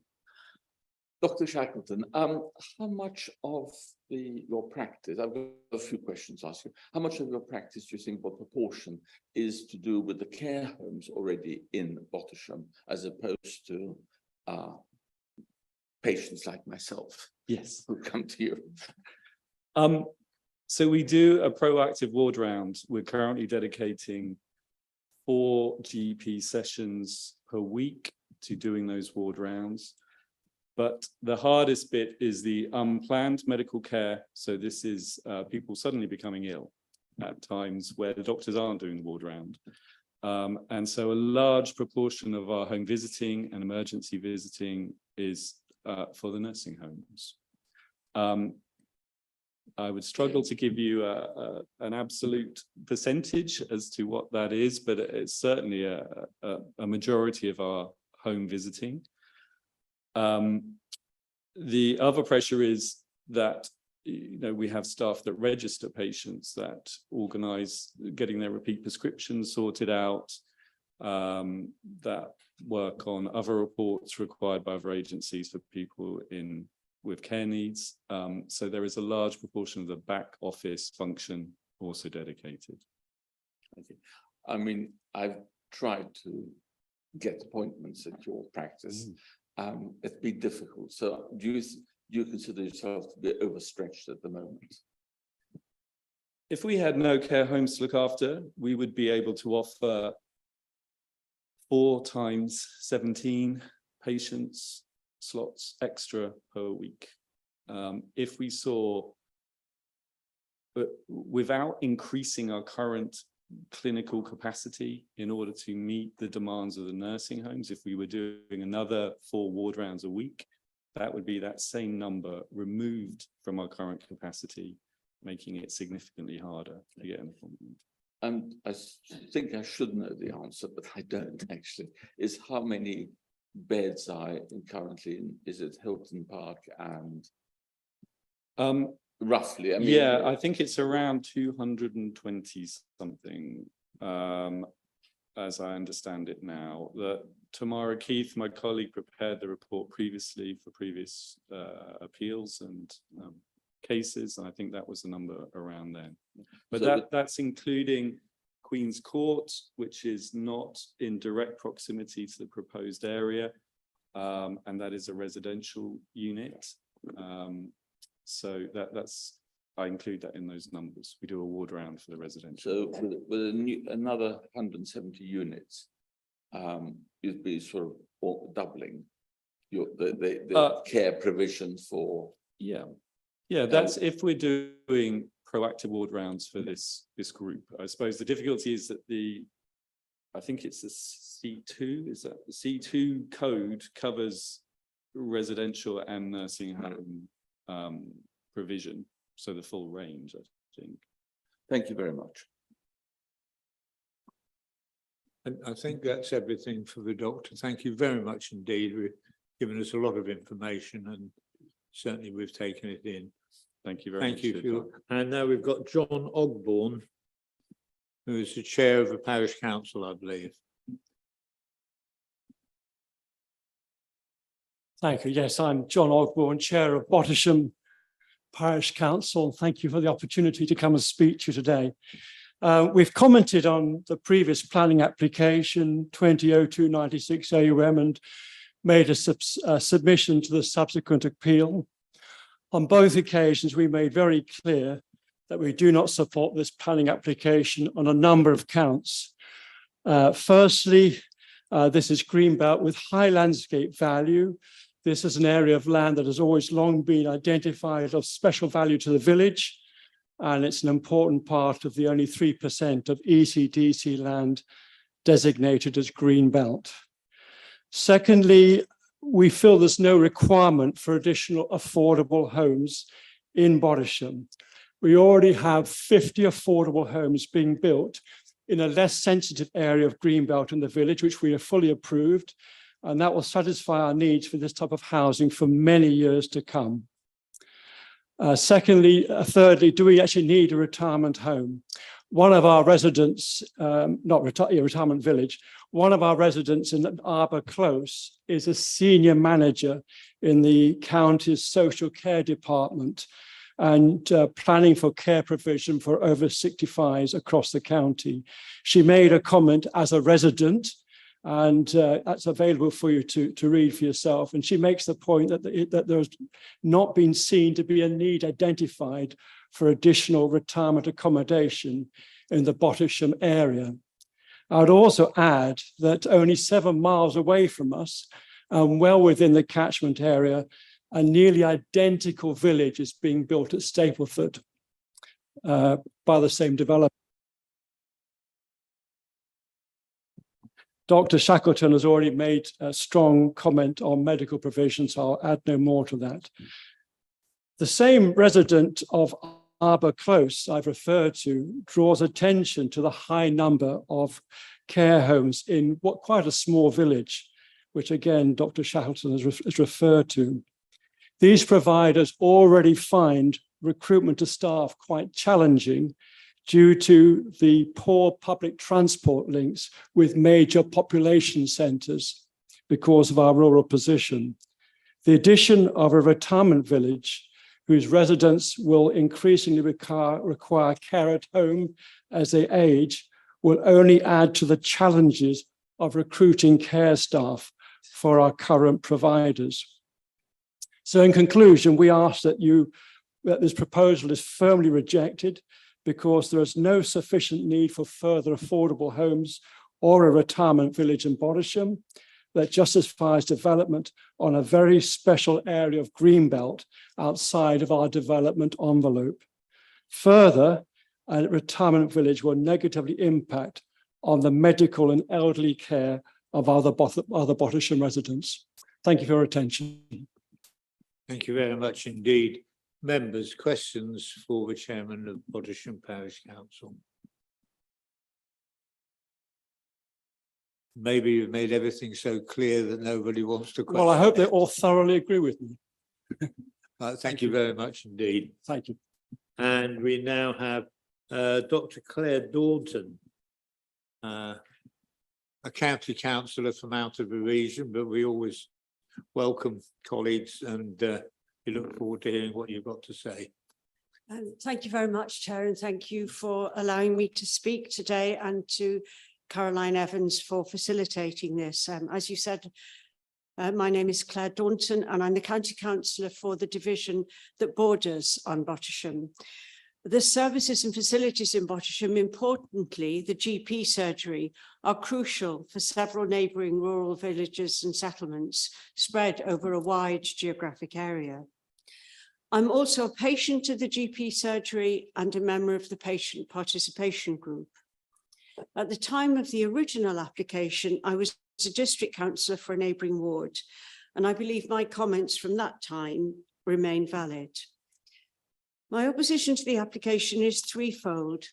Dr. Shackleton, how much of your practice, I've got a few questions to ask you. How much of your practice do you think, what proportion is to do with the care homes already in Bottisham, as opposed to patients like myself? Yes. Who come to you? So we do a proactive ward round. We're currently dedicating 4 GP sessions per week to doing those ward rounds. But the hardest bit is the unplanned medical care. So this is people suddenly becoming ill at times where the doctors aren't doing the ward round. And so a large proportion of our home visiting and emergency visiting is for the nursing homes. I would struggle to give you an absolute percentage as to what that is, but it's certainly a majority of our home visiting. The other pressure is that we have staff that register patients, that organise getting their repeat prescriptions sorted out, that work on other reports required by other agencies for people with care needs. So there is a large proportion of the back office function also dedicated. Okay. I mean, I've tried to get appointments at your practice. It's been difficult. So do you consider yourself to be overstretched at the moment? If we had no care homes to look after, we would be able to offer 4 times 17 patients slots extra per week. If we saw, but without increasing our current clinical capacity in order to meet the demands of the nursing homes, if we were doing another 4 ward rounds a week, that would be that same number removed from our current capacity, making it significantly harder to get an appointment. And I think I should know the answer, but I don't actually, is how many beds are currently in, is it Hilton Park and roughly? I mean, yeah, I think it's around 220 something, as I understand it now. Tamara Keith, my colleague, prepared the report previously for previous appeals and cases, and I think that was the number around then. But so that's including Queen's Court, which is not in direct proximity to the proposed area, and that is a residential unit. So that's, I include that in those numbers. We do a ward round for the residential. So with another 170 units, you'd be sort of or doubling the care provisions for? Yeah, that's if we're doing proactive ward rounds for this group. I suppose the difficulty is that I think it's the C2, is that the C2 code covers residential and nursing home provision, so the full range, I think. Thank you very much. And I think that's everything for the doctor. Thank you very much indeed. We've given us a lot of information and certainly we've taken it in. Thank you very much. Thank you. And now we've got John Ogborn, who is the chair of the parish council, I believe. Thank you. Yes, I'm John Ogborn, chair of Bottisham Parish Council. Thank you for the opportunity to come and speak to you today. We've commented on the previous planning application 200296 AUM and made a submission to the subsequent appeal. On both occasions, we made very clear that we do not support this planning application on a number of counts. Firstly, this is greenbelt with high landscape value. This is an area of land that has always long been identified of special value to the village, and it's an important part of the only 3% of ECDC land designated as greenbelt. Secondly, we feel there's no requirement for additional affordable homes in Bottisham. We already have 50 affordable homes being built in a less sensitive area of greenbelt in the village, which we have fully approved, and that will satisfy our needs for this type of housing for many years to come. Thirdly, do we actually need a retirement home? One of our residents, retirement village, one of our residents in Arbor Close is a senior manager in the county's social care department and planning for care provision for over 65s across the county. She made a comment as a resident, and that's available for you to read for yourself. And she makes the point that there's not been seen to be a need identified for additional retirement accommodation in the Bottisham area. I would also add that only 7 miles away from us, well within the catchment area, a nearly identical village is being built at Stapleford by the same developer. Dr. Shackleton has already made a strong comment on medical provisions, so I'll add no more to that. The same resident of Arbor Close I've referred to draws attention to the high number of care homes in quite a small village, which again, Dr. Shackleton has referred to. These providers already find recruitment of staff quite challenging due to the poor public transport links with major population centres because of our rural position. The addition of a retirement village whose residents will increasingly require care at home as they age will only add to the challenges of recruiting care staff for our current providers. So in conclusion, we ask that this proposal is firmly rejected because there is no sufficient need for further affordable homes or a retirement village in Bottisham that justifies development on a very special area of greenbelt outside of our development envelope. Further, a retirement village will negatively impact on the medical and elderly care of other Bottisham residents. Thank you for your attention. Thank you very much indeed. Members, questions for the chairman of Bottisham Parish Council? Maybe you've made everything so clear that nobody wants to question. Well, I hope they all thoroughly agree with me. Thank you very much indeed. Thank you. And we now have Dr. Claire Daunton, a county councillor from out of the region, but we always welcome colleagues and we look forward to hearing what you've got to say. Thank you very much, Chair, and thank you for allowing me to speak today and to Caroline Evans for facilitating this. As you said, my name is Claire Daunton and I'm the County Councillor for the division that borders on Bottisham. The services and facilities in Bottisham, importantly, the GP surgery, are crucial for several neighbouring rural villages and settlements spread over a wide geographic area. I'm also a patient of the GP surgery and a member of the patient participation group. At the time of the original application, I was a district councillor for a neighbouring ward, and I believe my comments from that time remain valid. My opposition to the application is threefold: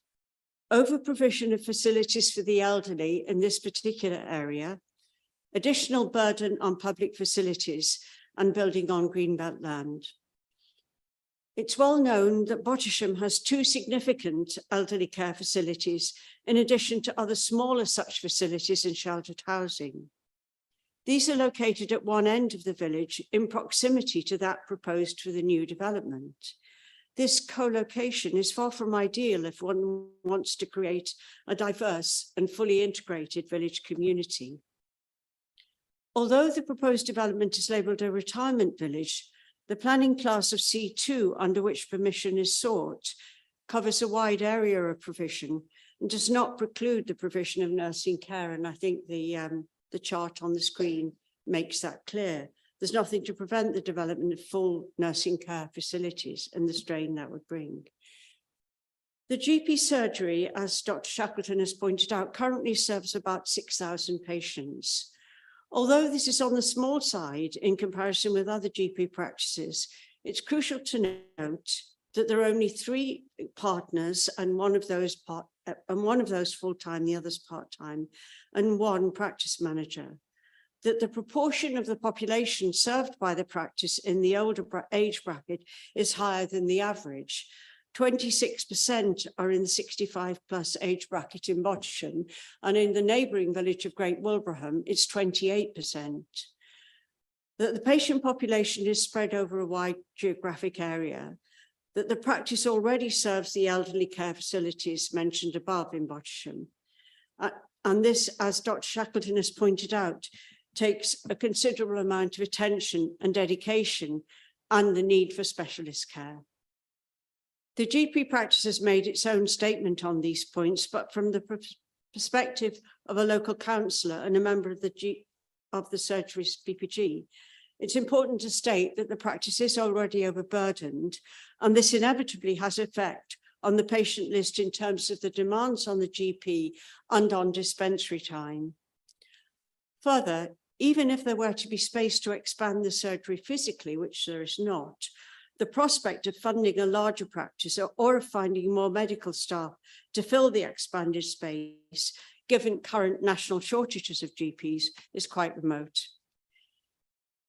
over provision of facilities for the elderly in this particular area, additional burden on public facilities, and building on greenbelt land. It's well known that Bottisham has two significant elderly care facilities, in addition to other smaller such facilities in sheltered housing. These are located at one end of the village in proximity to that proposed for the new development. This co-location is far from ideal if one wants to create a diverse and fully integrated village community. Although the proposed development is labelled a retirement village, the planning class of C2, under which permission is sought, covers a wide area of provision and does not preclude the provision of nursing care. And I think the chart on the screen makes that clear. There's nothing to prevent the development of full nursing care facilities and the strain that would bring. The GP surgery, as Dr. Shackleton has pointed out, currently serves about 6,000 patients. Although this is on the small side in comparison with other GP practices, it's crucial to note that there are only 3 partners, and one of those full-time, the others part-time, and 1 practice manager. That the proportion of the population served by the practice in the older age bracket is higher than the average. 26% are in the 65 plus age bracket in Bottisham, and in the neighbouring village of Great Wilbraham, it's 28%. That the patient population is spread over a wide geographic area, that the practice already serves the elderly care facilities mentioned above in Bottisham. And this, as Dr. Shackleton has pointed out, takes a considerable amount of attention and dedication and the need for specialist care. The GP practice has made its own statement on these points, but from the perspective of a local councillor and a member of the surgery's PPG, it's important to state that the practice is already overburdened, and this inevitably has effect on the patient list in terms of the demands on the GP and on dispensary time. Further, even if there were to be space to expand the surgery physically, which there is not, the prospect of funding a larger practice or of finding more medical staff to fill the expanded space, given current national shortages of GPs, is quite remote.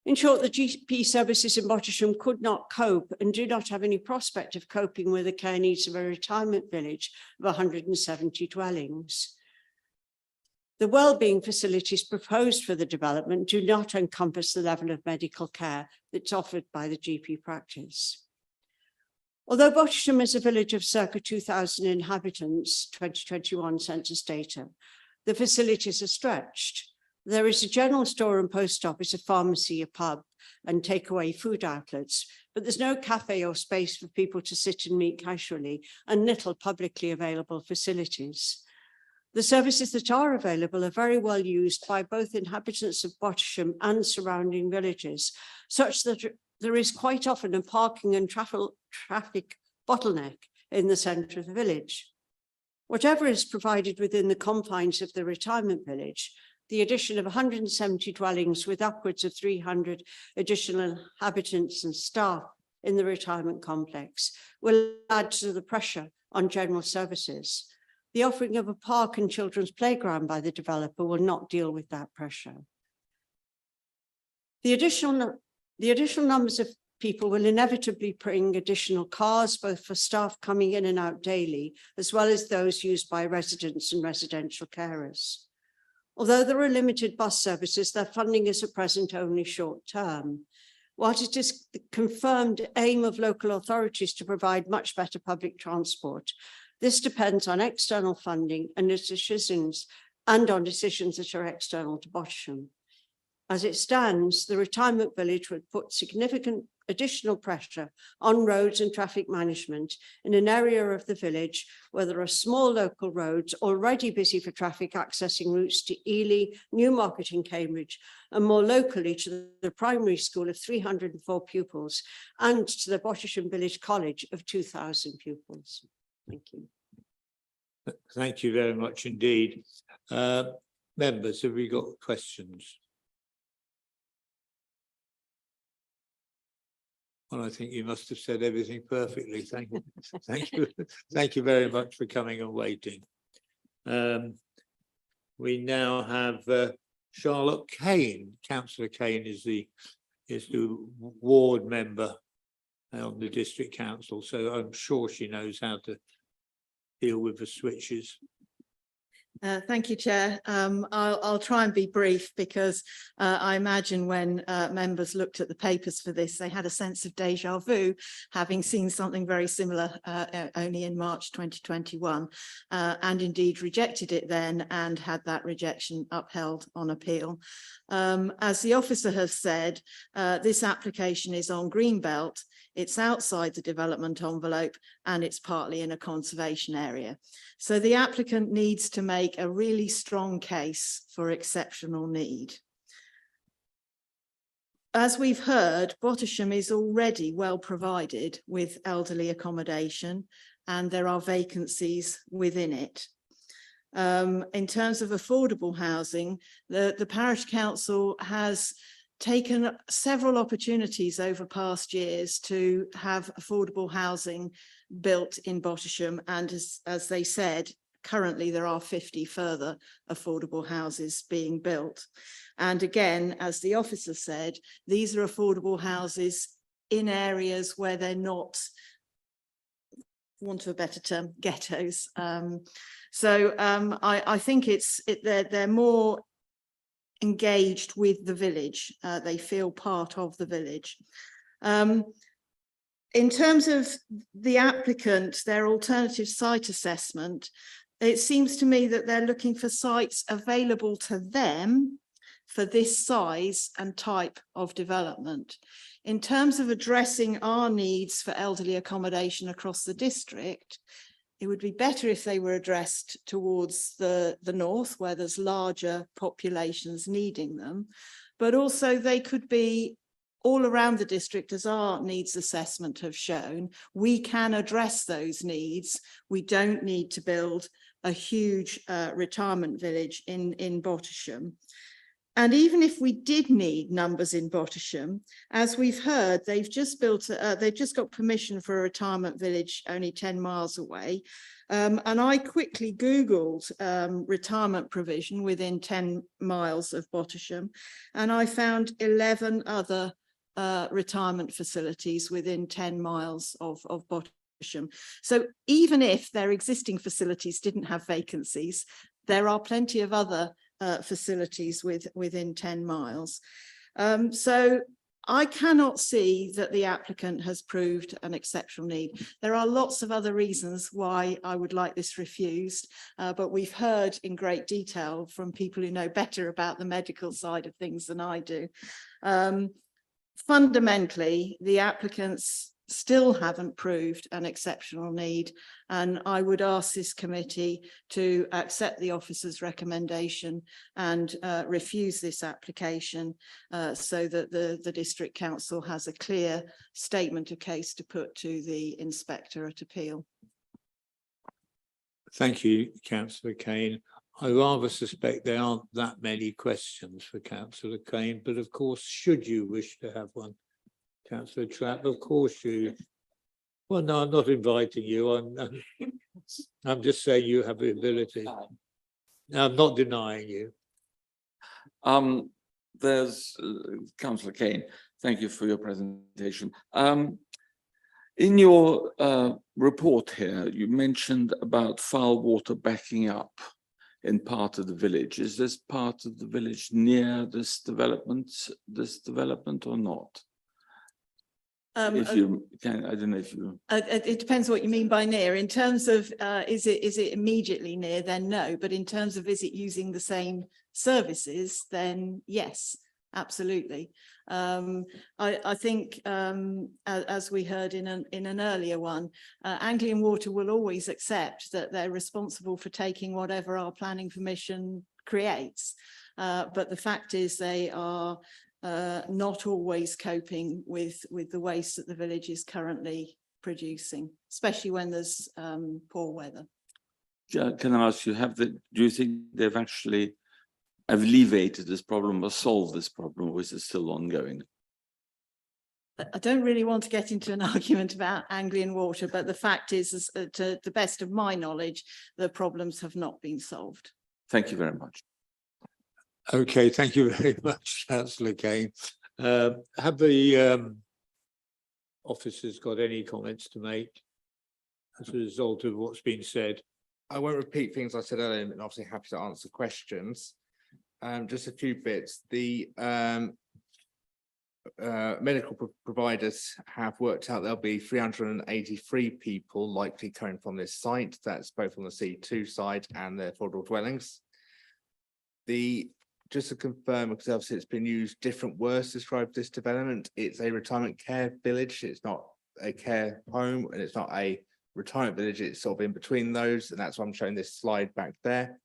In short, the GP services in Bottisham could not cope and do not have any prospect of coping with the care needs of a retirement village of 170 dwellings. The wellbeing facilities proposed for the development do not encompass the level of medical care that's offered by the GP practice. Although Bottisham is a village of circa 2,000 inhabitants, 2021 census data, the facilities are stretched. There is a general store and post office, a pharmacy, a pub, and takeaway food outlets, but there's no cafe or space for people to sit and meet casually, and little publicly available facilities. The services that are available are very well used by both inhabitants of Bottisham and surrounding villages, such that there is quite often a parking and traffic bottleneck in the centre of the village. Whatever is provided within the confines of the retirement village, the addition of 170 dwellings with upwards of 300 additional inhabitants and staff in the retirement complex will add to the pressure on general services. The offering of a park and children's playground by the developer will not deal with that pressure. The additional numbers of people will inevitably bring additional cars, both for staff coming in and out daily, as well as those used by residents and residential carers. Although there are limited bus services, their funding is at present only short term. Whilst it is the confirmed aim of local authorities to provide much better public transport, this depends on external funding and decisions on decisions that are external to Bottisham. As it stands, the retirement village would put significant additional pressure on roads and traffic management in an area of the village where there are small local roads already busy for traffic accessing routes to Ely, Newmarket and Cambridge, and more locally to the primary school of 304 pupils and to the Bottisham Village College of 2,000 pupils. Thank you. Thank you very much indeed. Members, have we got questions? Well, I think you must have said everything perfectly. Thank you. Thank you. Thank you very much for coming and waiting. We now have Charlotte Kane. Councillor Kane is the ward member on the district council, so I'm sure she knows how to deal with the switches. Thank you, Chair. I'll try and be brief because I imagine when members looked at the papers for this, they had a sense of déjà vu, having seen something very similar only in March 2021, and indeed rejected it then and had that rejection upheld on appeal. As the officer has said, this application is on Greenbelt. It's outside the development envelope and it's partly in a conservation area. So the applicant needs to make a really strong case for exceptional need. As we've heard, Bottisham is already well provided with elderly accommodation and there are vacancies within it. In terms of affordable housing, the parish council has taken several opportunities over past years to have affordable housing built in Bottisham, and as they said, currently there are 50 further affordable houses being built. And again, as the officer said, these are affordable houses in areas where they're not, for want of a better term, ghettos. I think they're more engaged with the village. They feel part of the village. In terms of the applicant, their alternative site assessment, it seems to me that they're looking for sites available to them for this size and type of development. In terms of addressing our needs for elderly accommodation across the district, it would be better if they were addressed towards the north where there's larger populations needing them, but also they could be all around the district, as our needs assessment have shown. We can address those needs. We don't need to build a huge retirement village in Bottisham. And even if we did need numbers in Bottisham, as we've heard, they've just got permission for a retirement village only 10 miles away. And I quickly Googled retirement provision within 10 miles of Bottisham, and I found 11 other retirement facilities within 10 miles of Bottisham. So even if their existing facilities didn't have vacancies, there are plenty of other facilities within 10 miles. So I cannot see that the applicant has proved an exceptional need. There are lots of other reasons why I would like this refused, but we've heard in great detail from people who know better about the medical side of things than I do. Fundamentally, the applicants still haven't proved an exceptional need, and I would ask this committee to accept the officer's recommendation and refuse this application so that the district council has a clear statement of case to put to the inspector at appeal. Thank you, Councillor Kane. I rather suspect there aren't that many questions for Councillor Kane, but of course, should you wish to have one, Councillor Trapp, of course you. Well, no, I'm not inviting you. I'm just saying you have the ability. I'm not denying you. There's Councillor Kane. Thank you for your presentation. In your report here, you mentioned about foul water backing up in part of the village. Is this part of the village near this development or not? If you can, I don't know if you. It depends what you mean by near. In terms of is it immediately near, then no. But in terms of is it using the same services, then yes. absolutely. I think, as we heard in an earlier one, Anglian Water will always accept that they're responsible for taking whatever our planning permission creates. But the fact is they are not always coping with the waste that the village is currently producing, especially when there's poor weather. Can I ask you, do you think they've actually alleviated this problem or solved this problem, or is it still ongoing? I don't really want to get into an argument about Anglian Water, but the fact is, to the best of my knowledge, the problems have not been solved. Thank you very much. Okay, thank you very much, Councillor Kane. Have the officers got any comments to make as a result of what's been said? I won't repeat things I said earlier, and obviously happy to answer questions. Just a few bits. The medical providers have worked out there'll be 383 people likely coming from this site. That's both on the C2 side and the affordable dwellings. Just to confirm, because obviously it's been used different words to describe this development, it's a retirement care village. It's not a care home, and it's not a retirement village. It's sort of in between those, and that's why I'm showing this slide back there.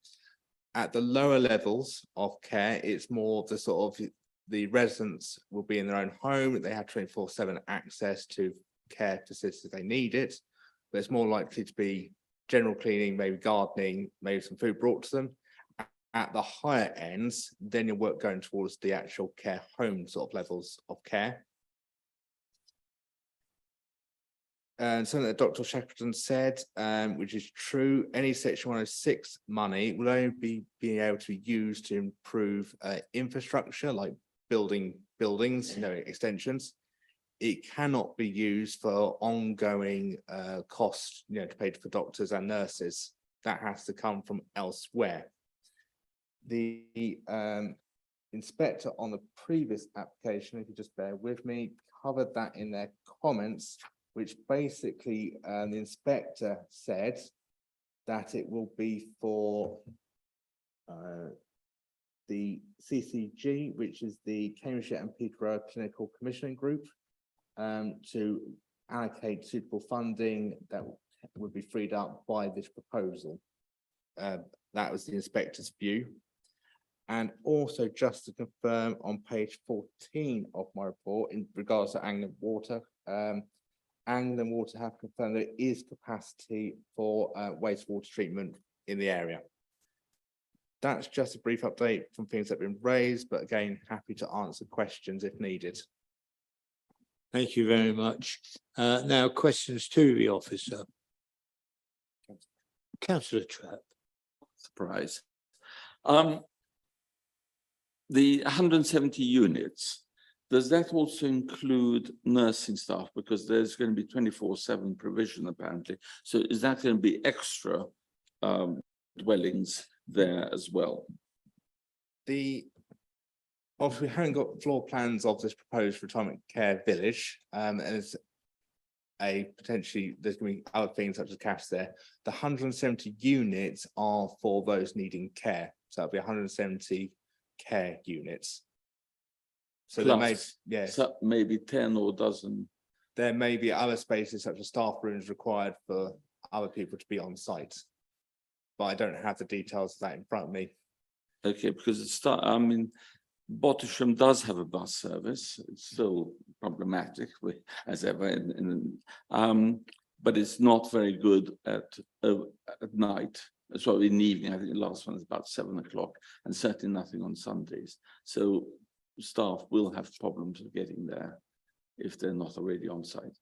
At the lower levels of care, it's more the sort of the residents will be in their own home. They have 24/7 access to care facilities if they need it, but it's more likely to be general cleaning, maybe gardening, maybe some food brought to them. At the higher ends, then your work going towards the actual care home sort of levels of care. And something that Dr. Shackleton said, which is true, any Section 106 money will only be able to be used to improve infrastructure, like buildings, extensions. It cannot be used for ongoing costs, to pay for doctors and nurses. That has to come from elsewhere. The inspector on the previous application, if you just bear with me, covered that in their comments, which basically the inspector said that it will be for the CCG, which is the Cambridgeshire and Peterborough Clinical Commissioning Group, to allocate suitable funding that would be freed up by this proposal. That was the inspector's view. And also, just to confirm, on page 14 of my report, in regards to Anglian Water, Anglian Water have confirmed there is capacity for wastewater treatment in the area. That's just a brief update from things that have been raised, but again, happy to answer questions if needed. Thank you very much. Now, questions to the officer. Councillor Trapp. Surprise. The 170 units, does that also include nursing staff? Because there's going to be 24/7 provision apparently. So is that going to be extra dwellings there as well? Obviously, we haven't got floor plans of this proposed retirement care village, and it's potentially there's going to be other things such as cash there. The 170 units are for those needing care, so it'll be 170 care units. So there may, so maybe 10 or a dozen. There may be other spaces such as staff rooms required for other people to be on site, but I don't have the details of that in front of me. Okay, because Bottisham does have a bus service. It's still problematic as ever, but it's not very good at night. So in the evening, I think the last one is about 7 o'clock, and certainly nothing on Sundays. So staff will have problems with getting there if they're not already on site.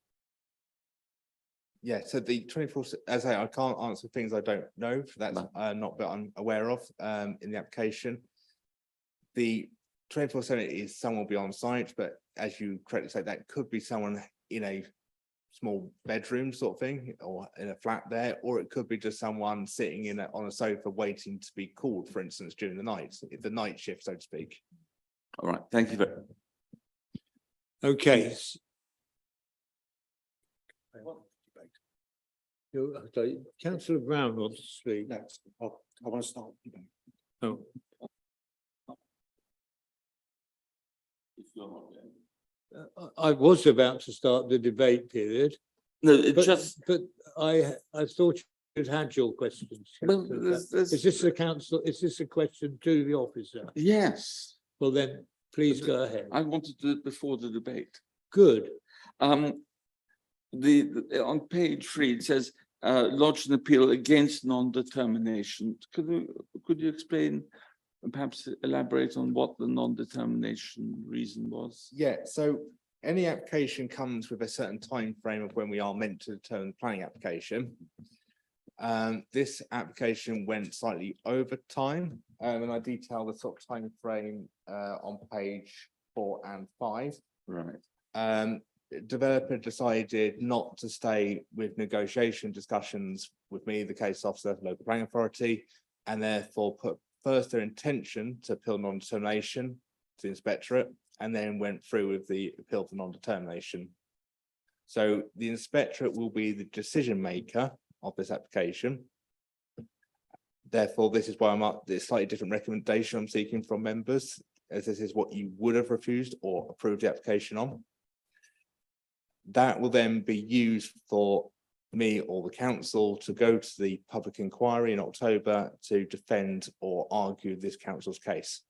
Yeah, so the 24, as I can't answer things I don't know. That's not that I'm aware of in the application. The 24/7 is someone will be on site, but as you correctly say, that could be someone in a small bedroom sort of thing, or in a flat there, or it could be just someone sitting on a sofa waiting to be called, for instance, during the night, the night shift, so to speak. All right, thank you very much. Okay. Councillor Brown wants to speak. Next, I want to start. Oh. I was about to start the debate period. No, it But, just, but I thought you'd had your questions. Well, Is this the council, is this a question to the officer? yes, Well, then, please go ahead. I wanted to do it before the debate. Good. On page 3, it says, lodge an appeal against non-determination. Could you explain, and perhaps elaborate on what the non-determination reason was? Yeah, so any application comes with a certain time frame of when we are meant to determine the planning application. This application went slightly over time, and I detail the sort of time frame on page 4 and 5. Right. Developer decided not to stay with negotiation discussions with me, the case officer, local planning authority, and therefore put first their intention to appeal non-determination to the inspectorate, and then went through with the appeal for non-determination. So the inspectorate will be the decision maker of this application. Therefore, this is why I'm up, this slightly different recommendation I'm seeking from members, as this is what you would have refused or approved the application on. That will then be used for me or the council to go to the public inquiry in October to defend or argue this council's case.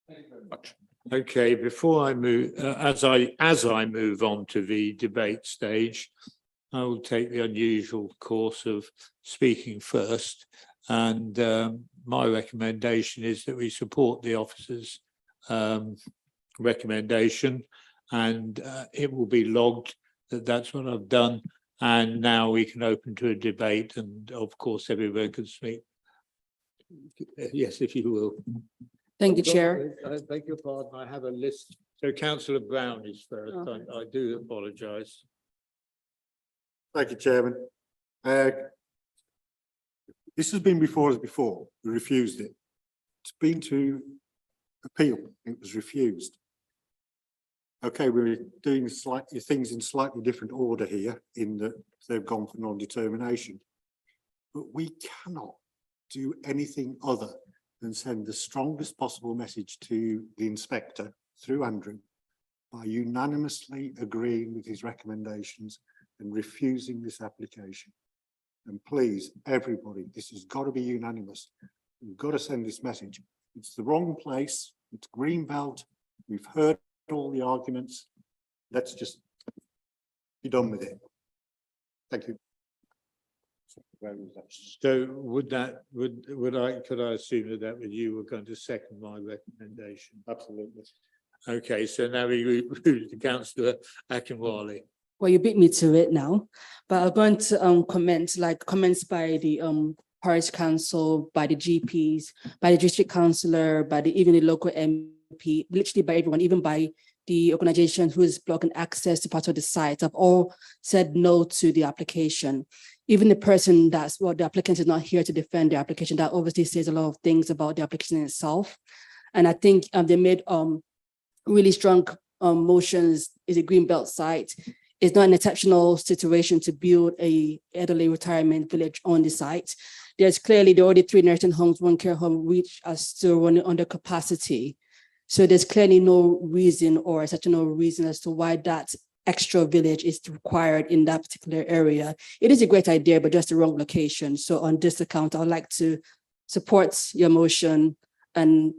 Thank you very much. Okay, before I move, as I move on to the debate stage, I will take the unusual course of speaking first. And my recommendation is that we support the officer's recommendation, and it will be logged that that's what I've done. And now we can open to a debate, and of course, everyone can speak. Yes, if you will. Thank you, Chair. I beg your pardon, I have a list. So Councillor Brown is first. I do apologise. Thank you, Chairman. This has been before us before. We refused it. It's been to appeal. It was refused. Okay, we're doing slightly things in slightly different order here in that they've gone for non-determination. But we cannot do anything other than send the strongest possible message to the inspector through Andrew by unanimously agreeing with his recommendations and refusing this application. And please, everybody, this has got to be unanimous. We've got to send this message. It's the wrong place. It's Greenbelt. We've heard all the arguments. Let's just be done with it. Thank you. So could I assume that you were going to second my recommendation? Absolutely. Okay, so now we move to Councillor Akinwale. Well, you beat me to it now, but I'm going to comments by the parish council, by the GPs, by the district councillor, by even the local MP, literally by everyone, even by the organization who is blocking access to part of the site, have all said no to the application. Even the person the applicant is not here to defend the application, that obviously says a lot of things about the application itself. And I think they made really strong motions in the Greenbelt site. It's not an exceptional situation to build a elderly retirement village on the site. There's clearly already 3 nursing homes, 1 care home, which are still running under capacity. So there's clearly no reason or exceptional reason as to why that extra village is required in that particular area. It is a great idea, but just the wrong location. So on this account, I would like to support your motion and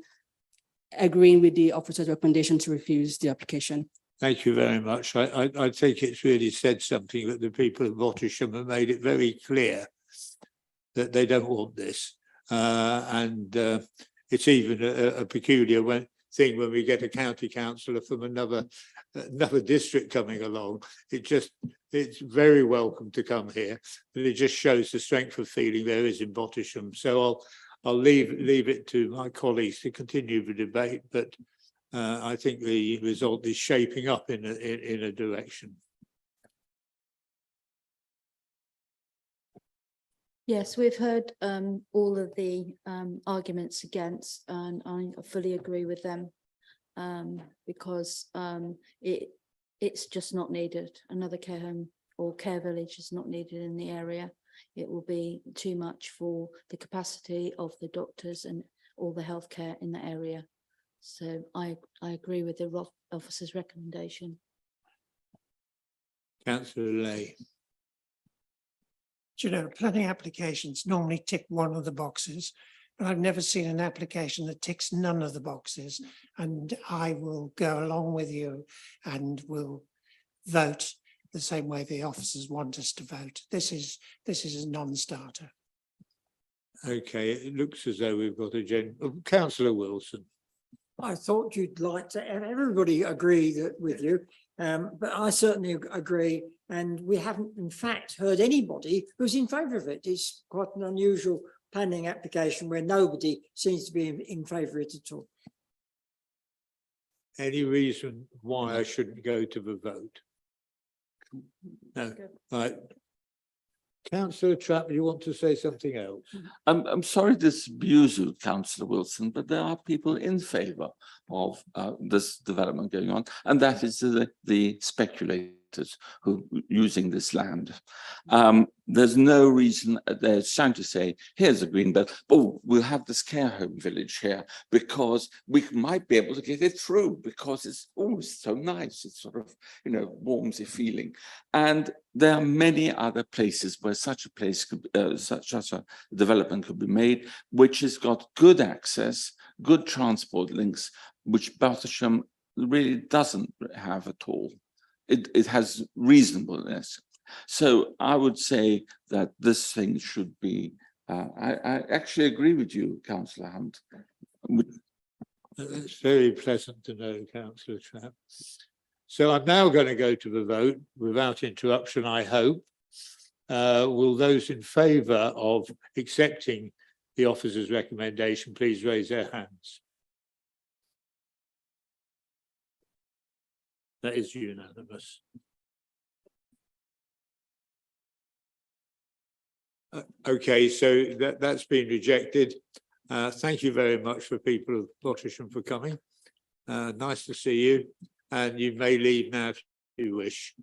agreeing with the officer's recommendation to refuse the application. Thank you very much. I think it's really said something that the people of Rotterdam have made it very clear that they don't want this. It's even a peculiar thing when we get a county councillor from another district coming along. It's very welcome to come here, and it just shows the strength of feeling there is in Rotterdam. So I'll leave it to my colleagues to continue the debate, but I think the result is shaping up in a direction. Yes, we've heard all of the arguments against, and I fully agree with them because it's just not needed. Another care home or care village is not needed in the area. It will be too much for the capacity of the doctors and all the healthcare in the area. So I agree with the officer's recommendation. Councillor Lay. Do you know, planning applications normally tick one of the boxes, but I've never seen an application that ticks none of the boxes. And I will go along with you and will vote the same way the officers want us to vote. This is a non-starter. Okay, it looks as though we've got a Councillor Wilson. I thought you'd like to, everybody agree that with you, but I certainly agree. And we haven't in fact heard anybody who's in favour of it. It's quite an unusual planning application where nobody seems to be in favour of it at all. Any reason why I shouldn't go to the vote? No, right. Councillor Trapp, you want to say something else? I'm sorry to disabuse you, Councillor Wilson, but there are people in favour of this development going on, and that is the speculators who are using this land. There's no reason they're trying to say, here's a green belt, oh, we'll have this care home village here because we might be able to get it through because it's so nice. It's sort of, warms your feeling. And there are many other places where such a place could, such a development could be made, which has got good access, good transport links, which Beltham really doesn't have at all. It has reasonableness. So I would say that this thing should be, I actually agree with you, Councillor Hunt. That's very pleasant to know, Councillor Trapp. So I'm now going to go to the vote without interruption, I hope. Will those in favour of accepting the officer's recommendation, please raise their hands. That is unanimous. Okay, so that's been rejected. Thank you very much for people of Bottisham for coming. Nice to see you, and you may leave now if you wish.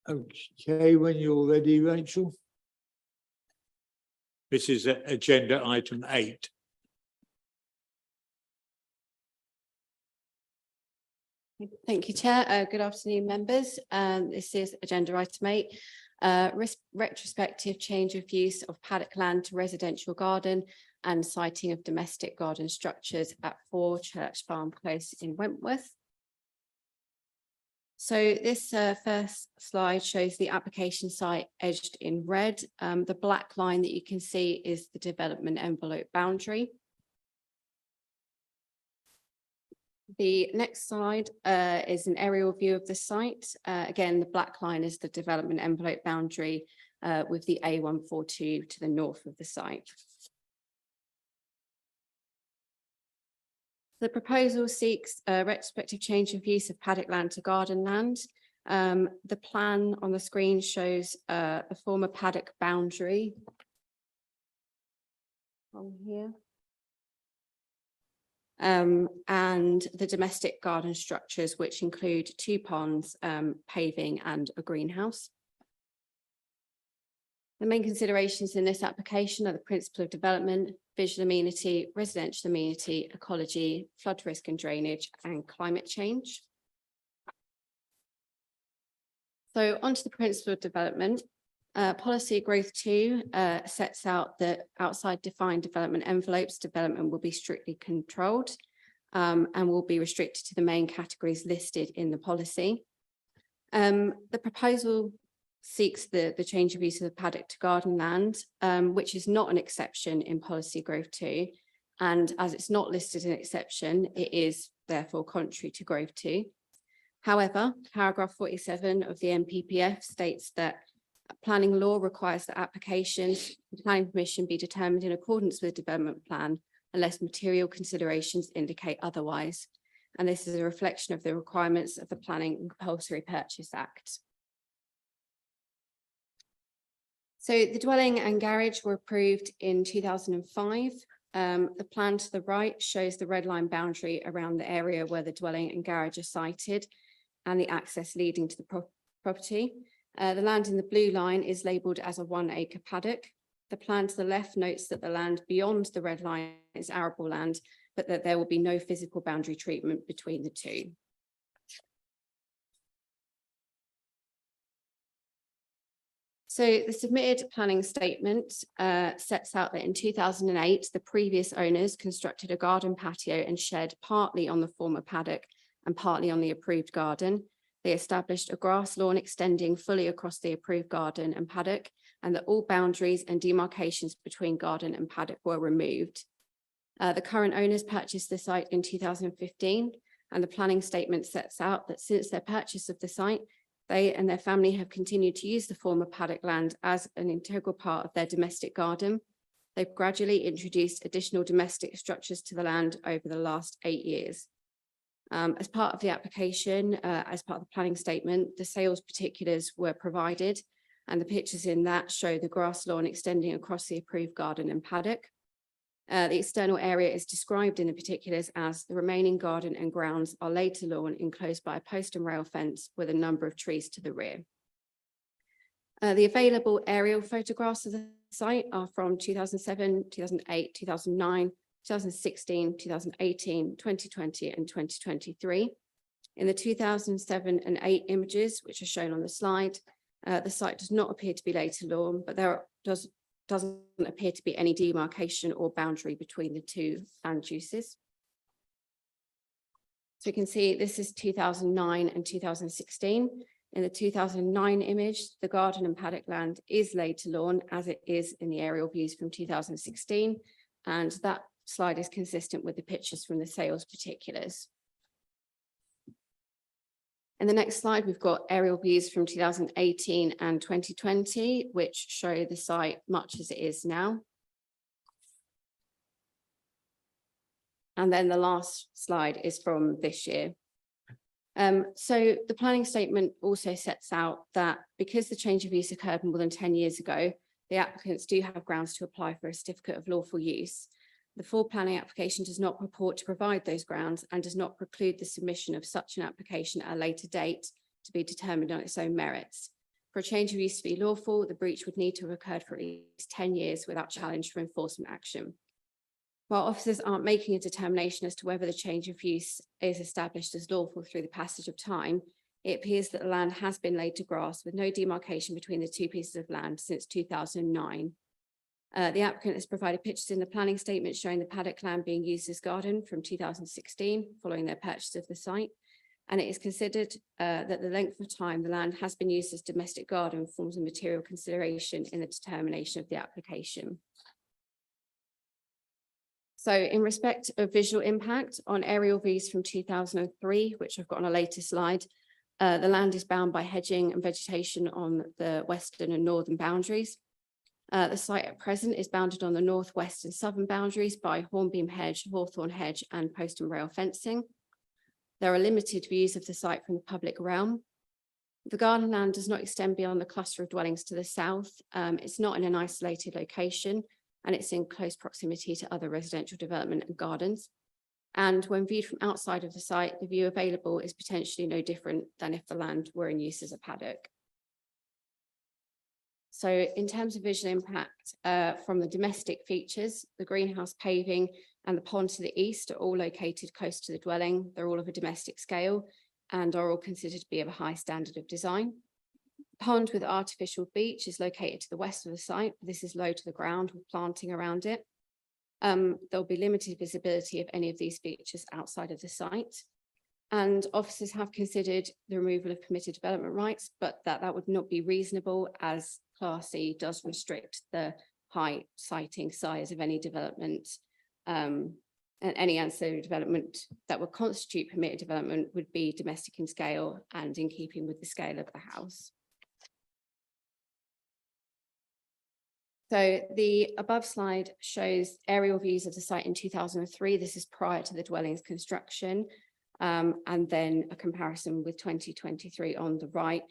Okay, when you're ready, Rachel. This is agenda item 8. Thank you, Chair. Good afternoon, members. This is agenda item 8. Retrospective change of use of paddock land to residential garden and siting of domestic garden structures at 4 Church Farm Close in Wentworth. So this first slide shows the application site edged in red. The black line that you can see is the development envelope boundary. The next slide is an aerial view of the site. Again, the black line is the development envelope boundary with the A142 to the north of the site. The proposal seeks a retrospective change of use of paddock land to garden land. The plan on the screen shows a former paddock boundary on here. And the domestic garden structures, which include 2 ponds, paving and a greenhouse. The main considerations in this application are the principle of development, visual amenity, residential amenity, ecology, flood risk and drainage, and climate change. So onto the principle of development. Policy Growth 2 sets out that outside defined development envelopes, development will be strictly controlled and will be restricted to the main categories listed in the policy. The proposal seeks the change of use of the paddock to garden land, which is not an exception in Policy Growth 2. And as it's not listed as an exception, it is therefore contrary to Growth 2. However, paragraph 47 of the NPPF states that planning law requires that applications for planning permission be determined in accordance with the development plan unless material considerations indicate otherwise. and this is a reflection of the requirements of the Planning and Compulsory Purchase Act. So the dwelling and garage were approved in 2005. The plan to the right shows the red line boundary around the area where the dwelling and garage are sited and the access leading to the property. The land in the blue line is labelled as a 1 acre paddock. The plan to the left notes that the land beyond the red line is arable land, but that there will be no physical boundary treatment between the two. So the submitted planning statement sets out that in 2008, the previous owners constructed a garden patio and shed partly on the former paddock and partly on the approved garden. They established a grass lawn extending fully across the approved garden and paddock, and that all boundaries and demarcations between garden and paddock were removed. The current owners purchased the site in 2015, and the planning statement sets out that since their purchase of the site, they and their family have continued to use the former paddock land as an integral part of their domestic garden. They've gradually introduced additional domestic structures to the land over the last 8 years. As part of the application, as part of the planning statement, the sales particulars were provided, and the pictures in that show the grass lawn extending across the approved garden and paddock. The external area is described in the particulars as the remaining garden and grounds are laid to lawn enclosed by a post and rail fence with a number of trees to the rear. The available aerial photographs of the site are from 2007, 2008, 2009, 2016, 2018, 2020 and 2023. In the 2007 and 8 images, which are shown on the slide, the site does not appear to be laid to lawn, but there doesn't appear to be any demarcation or boundary between the two land uses. So you can see this is 2009 and 2016. In the 2009 image, the garden and paddock land is laid to lawn as it is in the aerial views from 2016. And that slide is consistent with the pictures from the sales particulars. In the next slide, we've got aerial views from 2018 and 2020, which show the site much as it is now. And then the last slide is from this year. So the planning statement also sets out that because the change of use occurred more than 10 years ago, the applicants do have grounds to apply for a certificate of lawful use. The full planning application does not purport to provide those grounds and does not preclude the submission of such an application at a later date to be determined on its own merits. For a change of use to be lawful, the breach would need to have occurred for at least 10 years without challenge for enforcement action. While officers aren't making a determination as to whether the change of use is established as lawful through the passage of time, it appears that the land has been laid to grass with no demarcation between the two pieces of land since 2009. The applicant has provided pictures in the planning statement showing the paddock land being used as garden from 2016 following their purchase of the site. And it is considered that the length of time the land has been used as domestic garden forms a material consideration in the determination of the application. So in respect of visual impact on aerial views from 2003, which I've got on a later slide, the land is bound by hedging and vegetation on the western and northern boundaries. The site at present is bounded on the northwest and southern boundaries by hornbeam hedge, hawthorn hedge and post and rail fencing. There are limited views of the site from the public realm. The garden land does not extend beyond the cluster of dwellings to the south. It's not in an isolated location and it's in close proximity to other residential development and gardens. And when viewed from outside of the site, the view available is potentially no different than if the land were in use as a paddock. So in terms of visual impact from the domestic features, the greenhouse paving and the pond to the east are all located close to the dwelling. They're all of a domestic scale and are all considered to be of a high standard of design. The pond with artificial beach is located to the west of the site. This is low to the ground with planting around it. There'll be limited visibility of any of these features outside of the site. And officers have considered the removal of permitted development rights, but that would not be reasonable as Class C does restrict the height, siting, size of any development, and any ancillary development that would constitute permitted development would be domestic in scale and in keeping with the scale of the house. So the above slide shows aerial views of the site in 2003. This is prior to the dwelling's construction. and then a comparison with 2023 on the right.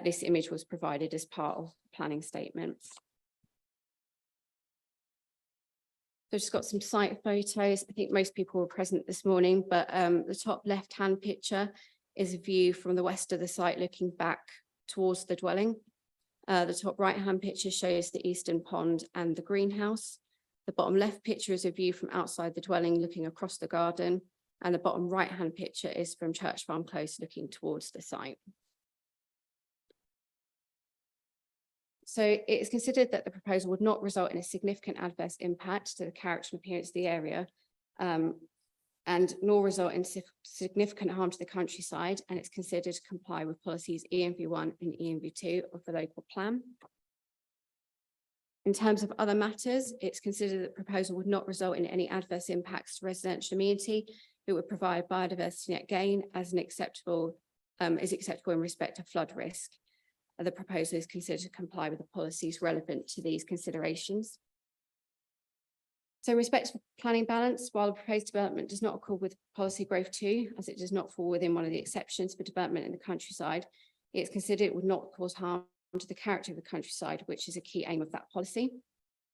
This image was provided as part of planning statements. So just got some site photos. I think most people were present this morning, but the top left-hand picture is a view from the west of the site looking back towards the dwelling. The top right-hand picture shows the eastern pond and the greenhouse. The bottom left picture is a view from outside the dwelling looking across the garden, and the bottom right-hand picture is from Church Farm Close looking towards the site. So it is considered that the proposal would not result in a significant adverse impact to the character and appearance of the area, and nor result in significant harm to the countryside, and it's considered to comply with policies ENV1 and ENV2 of the local plan. In terms of other matters, it's considered that the proposal would not result in any adverse impacts to residential amenity. It would provide biodiversity net gain as an acceptable in respect of flood risk. The proposal is considered to comply with the policies relevant to these considerations. So in respect of planning balance, while the proposed development does not accord with policy growth 2, as it does not fall within one of the exceptions for development in the countryside, it's considered it would not cause harm to the character of the countryside, which is a key aim of that policy.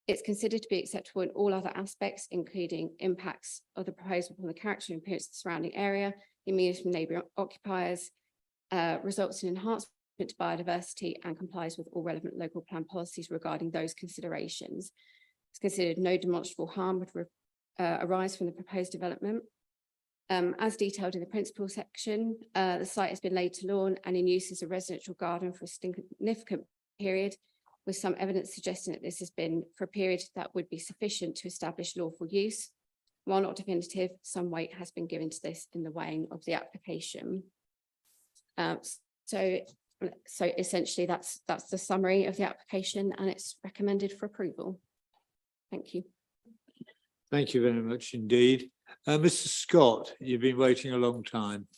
It's considered to be acceptable in all other aspects, including impacts of the proposal upon the character and appearance of the surrounding area, immunity from neighbouring occupiers, results in enhancement to biodiversity, and complies with all relevant local plan policies regarding those considerations. It's considered no demonstrable harm would arise from the proposed development. As detailed in the principal section, the site has been laid to lawn and in use as a residential garden for a significant period, with some evidence suggesting that this has been for a period that would be sufficient to establish lawful use. While not definitive, some weight has been given to this in the weighing of the application. So essentially that's the summary of the application, and it's recommended for approval. Thank you. Thank you very much indeed. Mr. Scott, you've been waiting a long time.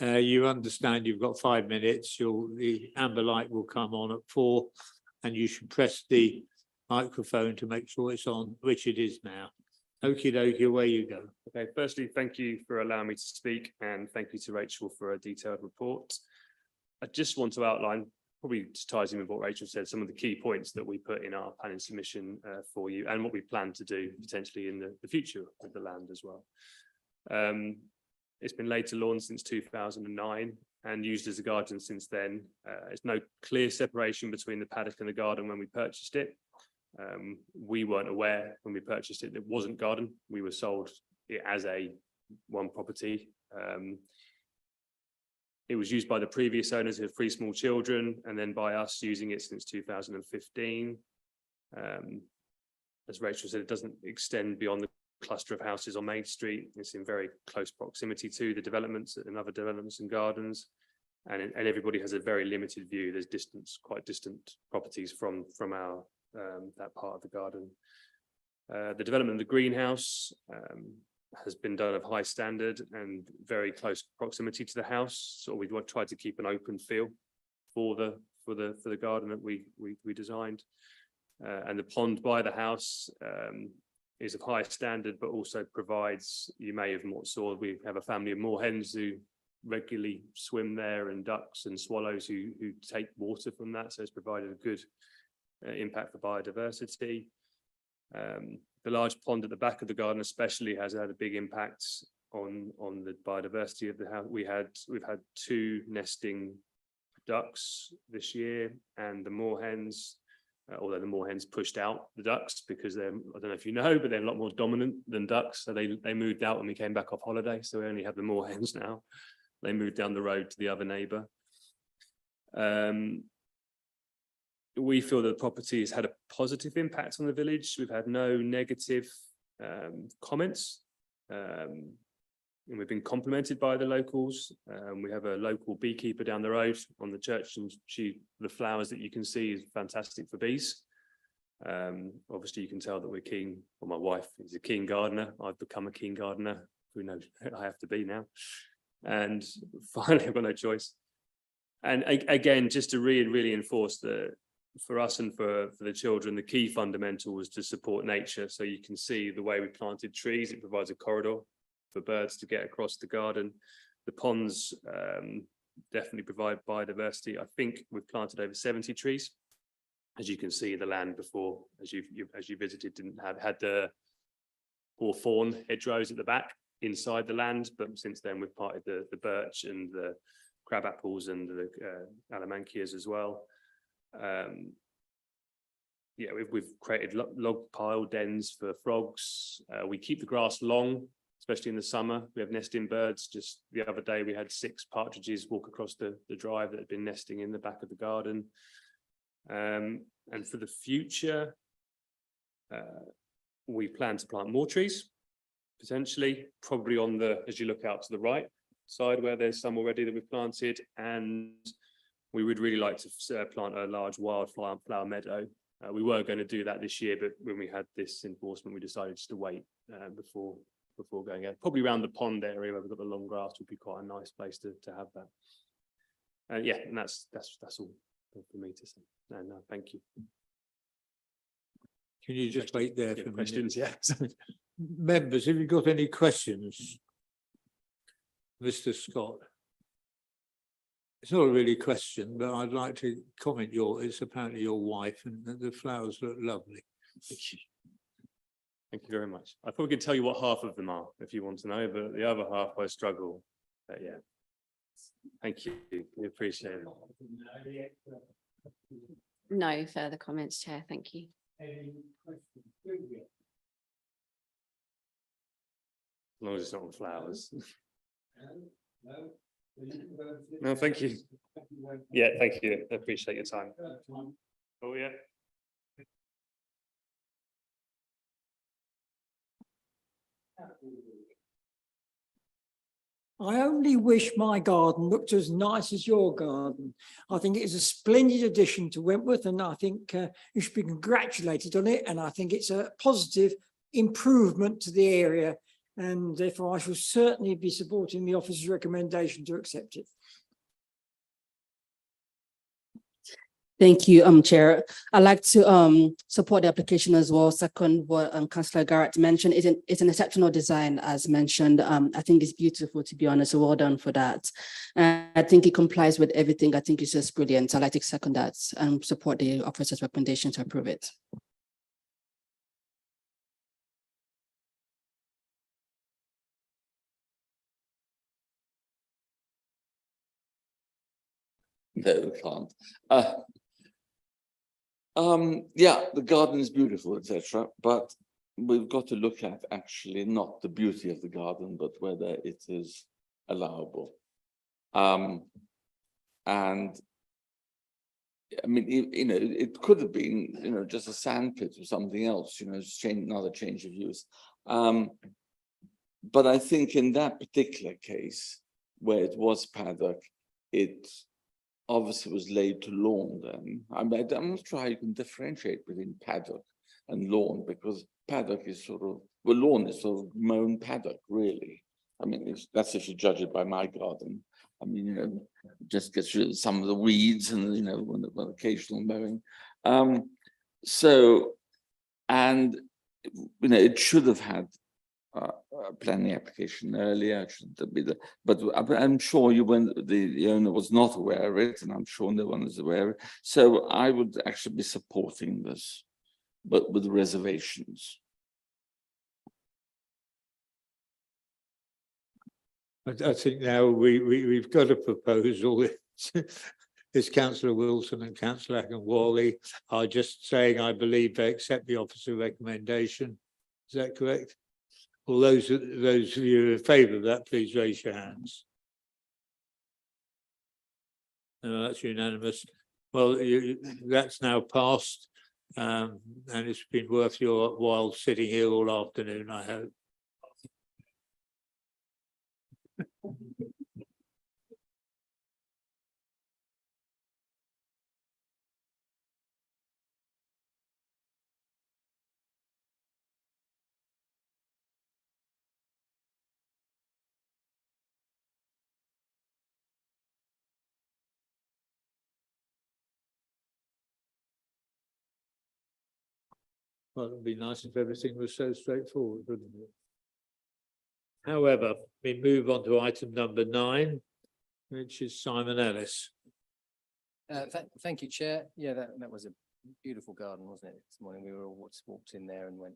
You understand you've got 5 minutes. The amber light will come on at 4, and you should press the microphone to make sure it's on, which it is now. Okie dokie, away you go. Okay, firstly, thank you for allowing me to speak, and thank you to Rachel for a detailed report. I just want to outline, probably just ties in with what Rachel said, some of the key points that we put in our planning submission for you, and what we plan to do potentially in the future with the land as well. It's been laid to lawn since 2009 and used as a garden since then. There's no clear separation between the paddock and the garden when we purchased it. We weren't aware when we purchased it that it wasn't garden. We were sold it as one property. It was used by the previous owners who had 3 small children, and then by us using it since 2015. As Rachel said, it doesn't extend beyond the cluster of houses on Main Street. It's in very close proximity to the developments and other developments and gardens. And everybody has a very limited view. There's quite distant properties from our that part of the garden. The development of the greenhouse has been done of high standard and very close proximity to the house. So we've tried to keep an open feel for the garden that we designed. And the pond by the house is of high standard, but also provides, you may have saw, we have a family of moorhens who regularly swim there, and ducks and swallows who take water from that. So it's provided a good impact for biodiversity. The large pond at the back of the garden especially has had a big impact on the biodiversity of the house. We've had 2 nesting ducks this year, and the moorhens, although the moorhens pushed out the ducks because they're, I don't know if you know, but they're a lot more dominant than ducks. So they moved out when we came back off holiday. So we only have the moorhens now. They moved down the road to the other neighbour. We feel that the property has had a positive impact on the village. We've had no negative comments. And we've been complimented by the locals. We have a local beekeeper down the road on the church, and the flowers that you can see is fantastic for bees. Obviously, you can tell that we're keen. Well, my wife is a keen gardener. I've become a keen gardener. Who knows? I have to be now. And finally, I've got no choice. And again, just to really enforce for us and for the children, the key fundamental was to support nature. So you can see the way we planted trees, it provides a corridor for birds to get across the garden. The ponds definitely provide biodiversity. I think we've planted over 70 trees. As you can see, the land before, as you visited, didn't had the hawthorn hedgerows at the back inside the land, but since then we've planted the birch and the crab apples and the alamankias as well. Yeah, we've created log pile dens for frogs. We keep the grass long, especially in the summer. We have nesting birds. Just the other day, we had 6 partridges walk across the drive that had been nesting in the back of the garden. And for the future, we plan to plant more trees, potentially, probably on the, as you look out to the right side where there's some already that we've planted. And we would really like to plant a large wildflower meadow. We were going to do that this year, but when we had this enforcement, we decided just to wait before going out. Probably around the pond area where we've got the long grass would be quite a nice place to have that. Yeah, and that's all for me to say. No, thank you. Can you just wait there for questions? Yeah. Members, have you got any questions? Mr. Scott. It's not a really question, but I'd like to comment it's apparently your wife, and the flowers look lovely. Thank you. Thank you very much. I thought we could tell you what half of them are if you want to know, but the other half I struggle. But yeah. Thank you. We appreciate it. No further comments, Chair. Thank you. Any questions? As long as it's not on flowers. No, thank you. Yeah, thank you. I appreciate your time. Oh, yeah. I only wish my garden looked as nice as your garden. I think it is a splendid addition to Wentworth, and I think you should be congratulated on it. And I think it's a positive improvement to the area. And therefore, I shall certainly be supporting the officer's recommendation to accept it. Thank you, Chair. I'd like to support the application as well. Second, what Councillor Garrett mentioned, it's an exceptional design, as mentioned. I think it's beautiful, to be honest. So well done for that. I think it complies with everything. I think it's just brilliant. I'd like to second that and support the officer's recommendation to approve it. No, we can't. Yeah, the garden is beautiful, etc. But we've got to look at actually not the beauty of the garden, but whether it is allowable. And I mean, it could have been, just a sand pit or something else, another change of use. But I think in that particular case, where it was paddock, it obviously was laid to lawn then. I'm not sure how you can differentiate between paddock and lawn, because paddock is lawn is sort of mown paddock, really. I mean, that's if you judge it by my garden. I mean, just gets rid of some of the weeds and, when occasional mowing. It should have had planning application earlier, but I'm sure the owner was not aware of it, and I'm sure no one is aware of it. So I would actually be supporting this, but with reservations. I think now we've got a proposal. It's Councillor Wilson and Councillor Akinwale are just saying, I believe they accept the officer recommendation. Is that correct? All those of you in favour of that, please raise your hands. No, that's unanimous. Well, that's now passed, and it's been worth your while sitting here all afternoon, I hope. Well, it would be nice if everything was so straightforward, wouldn't it? However, we move on to item number 9, which is Simon Ellis. Thank you, Chair. Yeah, that was a beautiful garden, wasn't it? This morning we were all walked in there and went,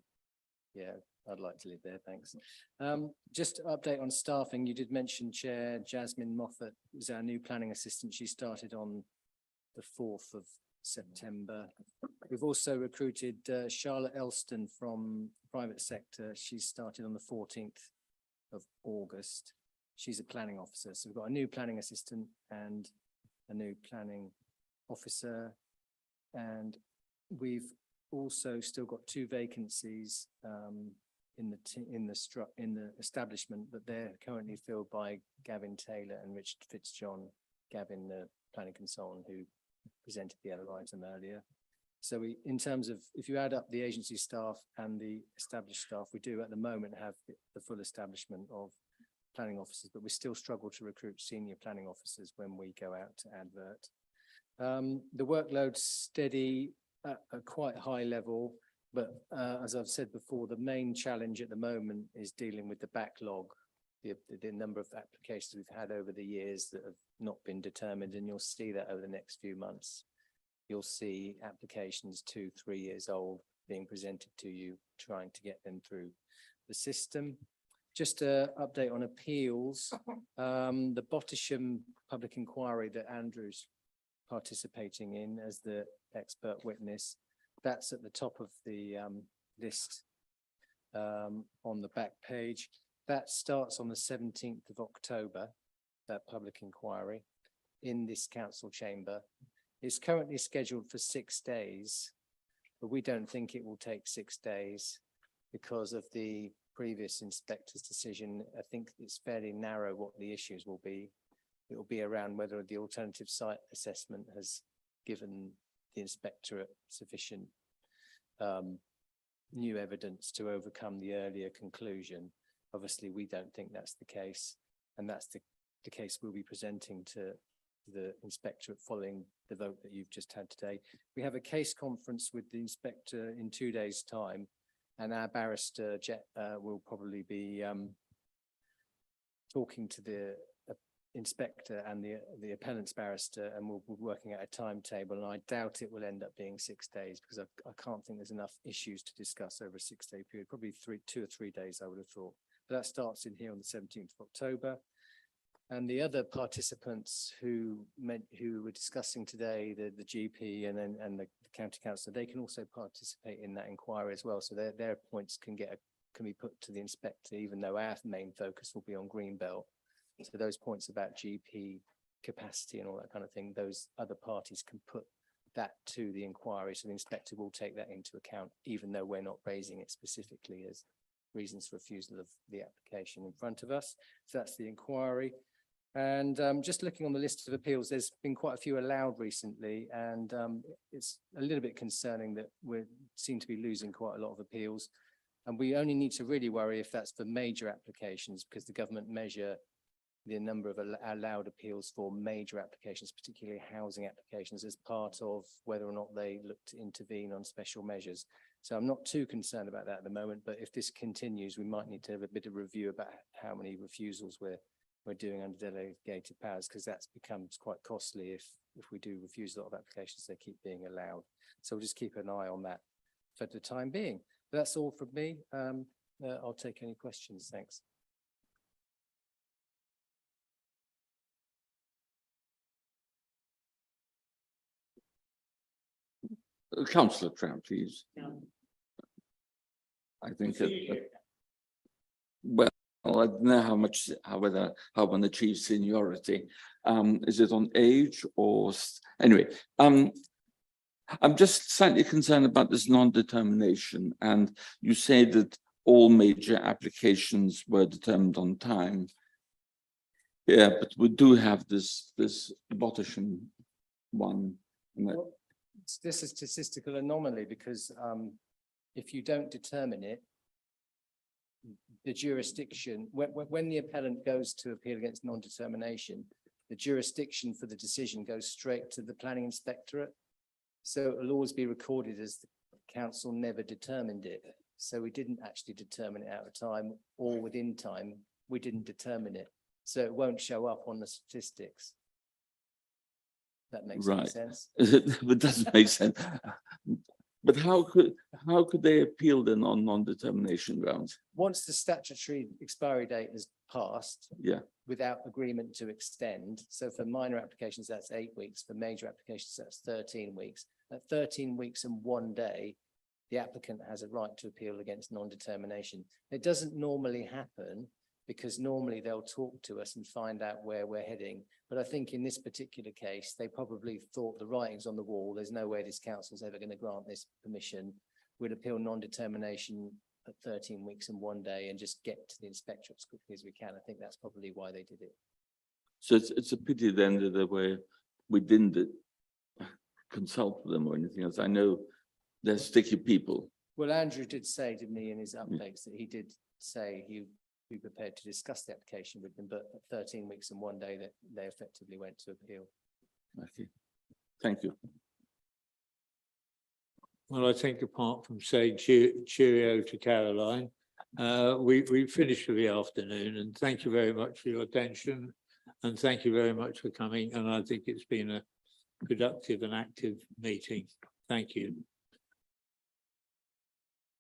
yeah, I'd like to live there, thanks. Just to update on staffing, you did mention Chair Jasmine Moffat is our new planning assistant. She started on the 4th of September. We've also recruited Charlotte Elston from private sector. She started on the 14th of August. She's a planning officer. So we've got a new planning assistant and a new planning officer. And we've also still got 2 vacancies in the establishment, but they're currently filled by Gavin Taylor and Richard Fitzjohn. Gavin, the planning consultant who presented the other item earlier. So we, in terms of, if you add up the agency staff and the established staff, we do at the moment have the full establishment of planning officers, but we still struggle to recruit senior planning officers when we go out to advert. The workload's steady at a quite high level, but as I've said before, the main challenge at the moment is dealing with the backlog, the number of applications we've had over the years that have not been determined, and you'll see that over the next few months. You'll see applications 2-3 years old being presented to you, trying to get them through the system. Just an update on appeals. The Bottisham public inquiry that Andrew's participating in as the expert witness, that's at the top of the list on the back page. That starts on the 17th of October, that public inquiry in this council chamber. It's currently scheduled for 6 days, but we don't think it will take 6 days because of the previous inspector's decision. I think it's fairly narrow what the issues will be. It will be around whether the alternative site assessment has given the inspectorate sufficient new evidence to overcome the earlier conclusion. Obviously, we don't think that's the case, and that's the case we'll be presenting to the inspectorate following the vote that you've just had today. We have a case conference with the inspector in 2 days' time, and our barrister will probably be talking to the inspector and the appellant's barrister, and we'll be working out a timetable, and I doubt it will end up being 6 days because I can't think there's enough issues to discuss over a 6-day period, probably 2 or 3 days I would have thought. But that starts in here on the 17th of October. And the other participants who were discussing today, the GP and the county councillor, they can also participate in that inquiry as well. So their points can be put to the inspector, even though our main focus will be on Greenbelt. So those points about GP capacity and all that kind of thing, those other parties can put that to the inquiry. So the inspector will take that into account, even though we're not raising it specifically as reasons for refusal of the application in front of us. So that's the inquiry. And just looking on the list of appeals, there's been quite a few allowed recently, and it's a little bit concerning that we seem to be losing quite a lot of appeals. And we only need to really worry if that's for major applications, because the government measure the number of allowed appeals for major applications, particularly housing applications, as part of whether or not they look to intervene on special measures. So I'm not too concerned about that at the moment, but if this continues, we might need to have a bit of review about how many refusals we're doing under delegated powers, because that becomes quite costly if we do refuse a lot of applications, they keep being allowed. So we'll just keep an eye on that for the time being. But that's all from me. I'll take any questions. Thanks. Councillor Trout, please. I think well, I don't know how one achieves seniority. Is it on age or anyway? I'm just slightly concerned about this non-determination, and you say that all major applications were determined on time. Yeah, but we do have this Bottisham one. Well, this is a statistical anomaly because if you don't determine it, the jurisdiction, when the appellant goes to appeal against non-determination, the jurisdiction for the decision goes straight to the planning inspectorate. So it will always be recorded as the council never determined it. So we didn't actually determine it out of time or within time. we didn't determine it. So it won't show up on the statistics. That makes any Right. sense. It doesn't make sense. But how could they appeal then on non-determination grounds? Once the statutory expiry date has passed, Yeah, without agreement to extend. So for minor applications, that's 8 weeks. For major applications, that's 13 weeks. At 13 weeks and 1 day, the applicant has a right to appeal against non-determination. It doesn't normally happen because normally they'll talk to us and find out where we're heading. But I think in this particular case, they probably thought the writing's on the wall. There's no way this council's ever going to grant this permission. We'll appeal non-determination at 13 weeks and 1 day and just get to the inspector as quickly as we can. I think that's probably why they did it. so it's a pity then that we didn't consult with them or anything else. I know they're sticky people. Well, Andrew did say, didn't he, in his updates, that he did say he'd be prepared to discuss the application with them, but at 13 weeks and 1 day that they effectively went to appeal. Okay, thank you. Well, I think apart from saying cheerio to Caroline, we finished for the afternoon, and thank you very much for your attention, and thank you very much for coming, and I think it's been a productive and active meeting. Thank you.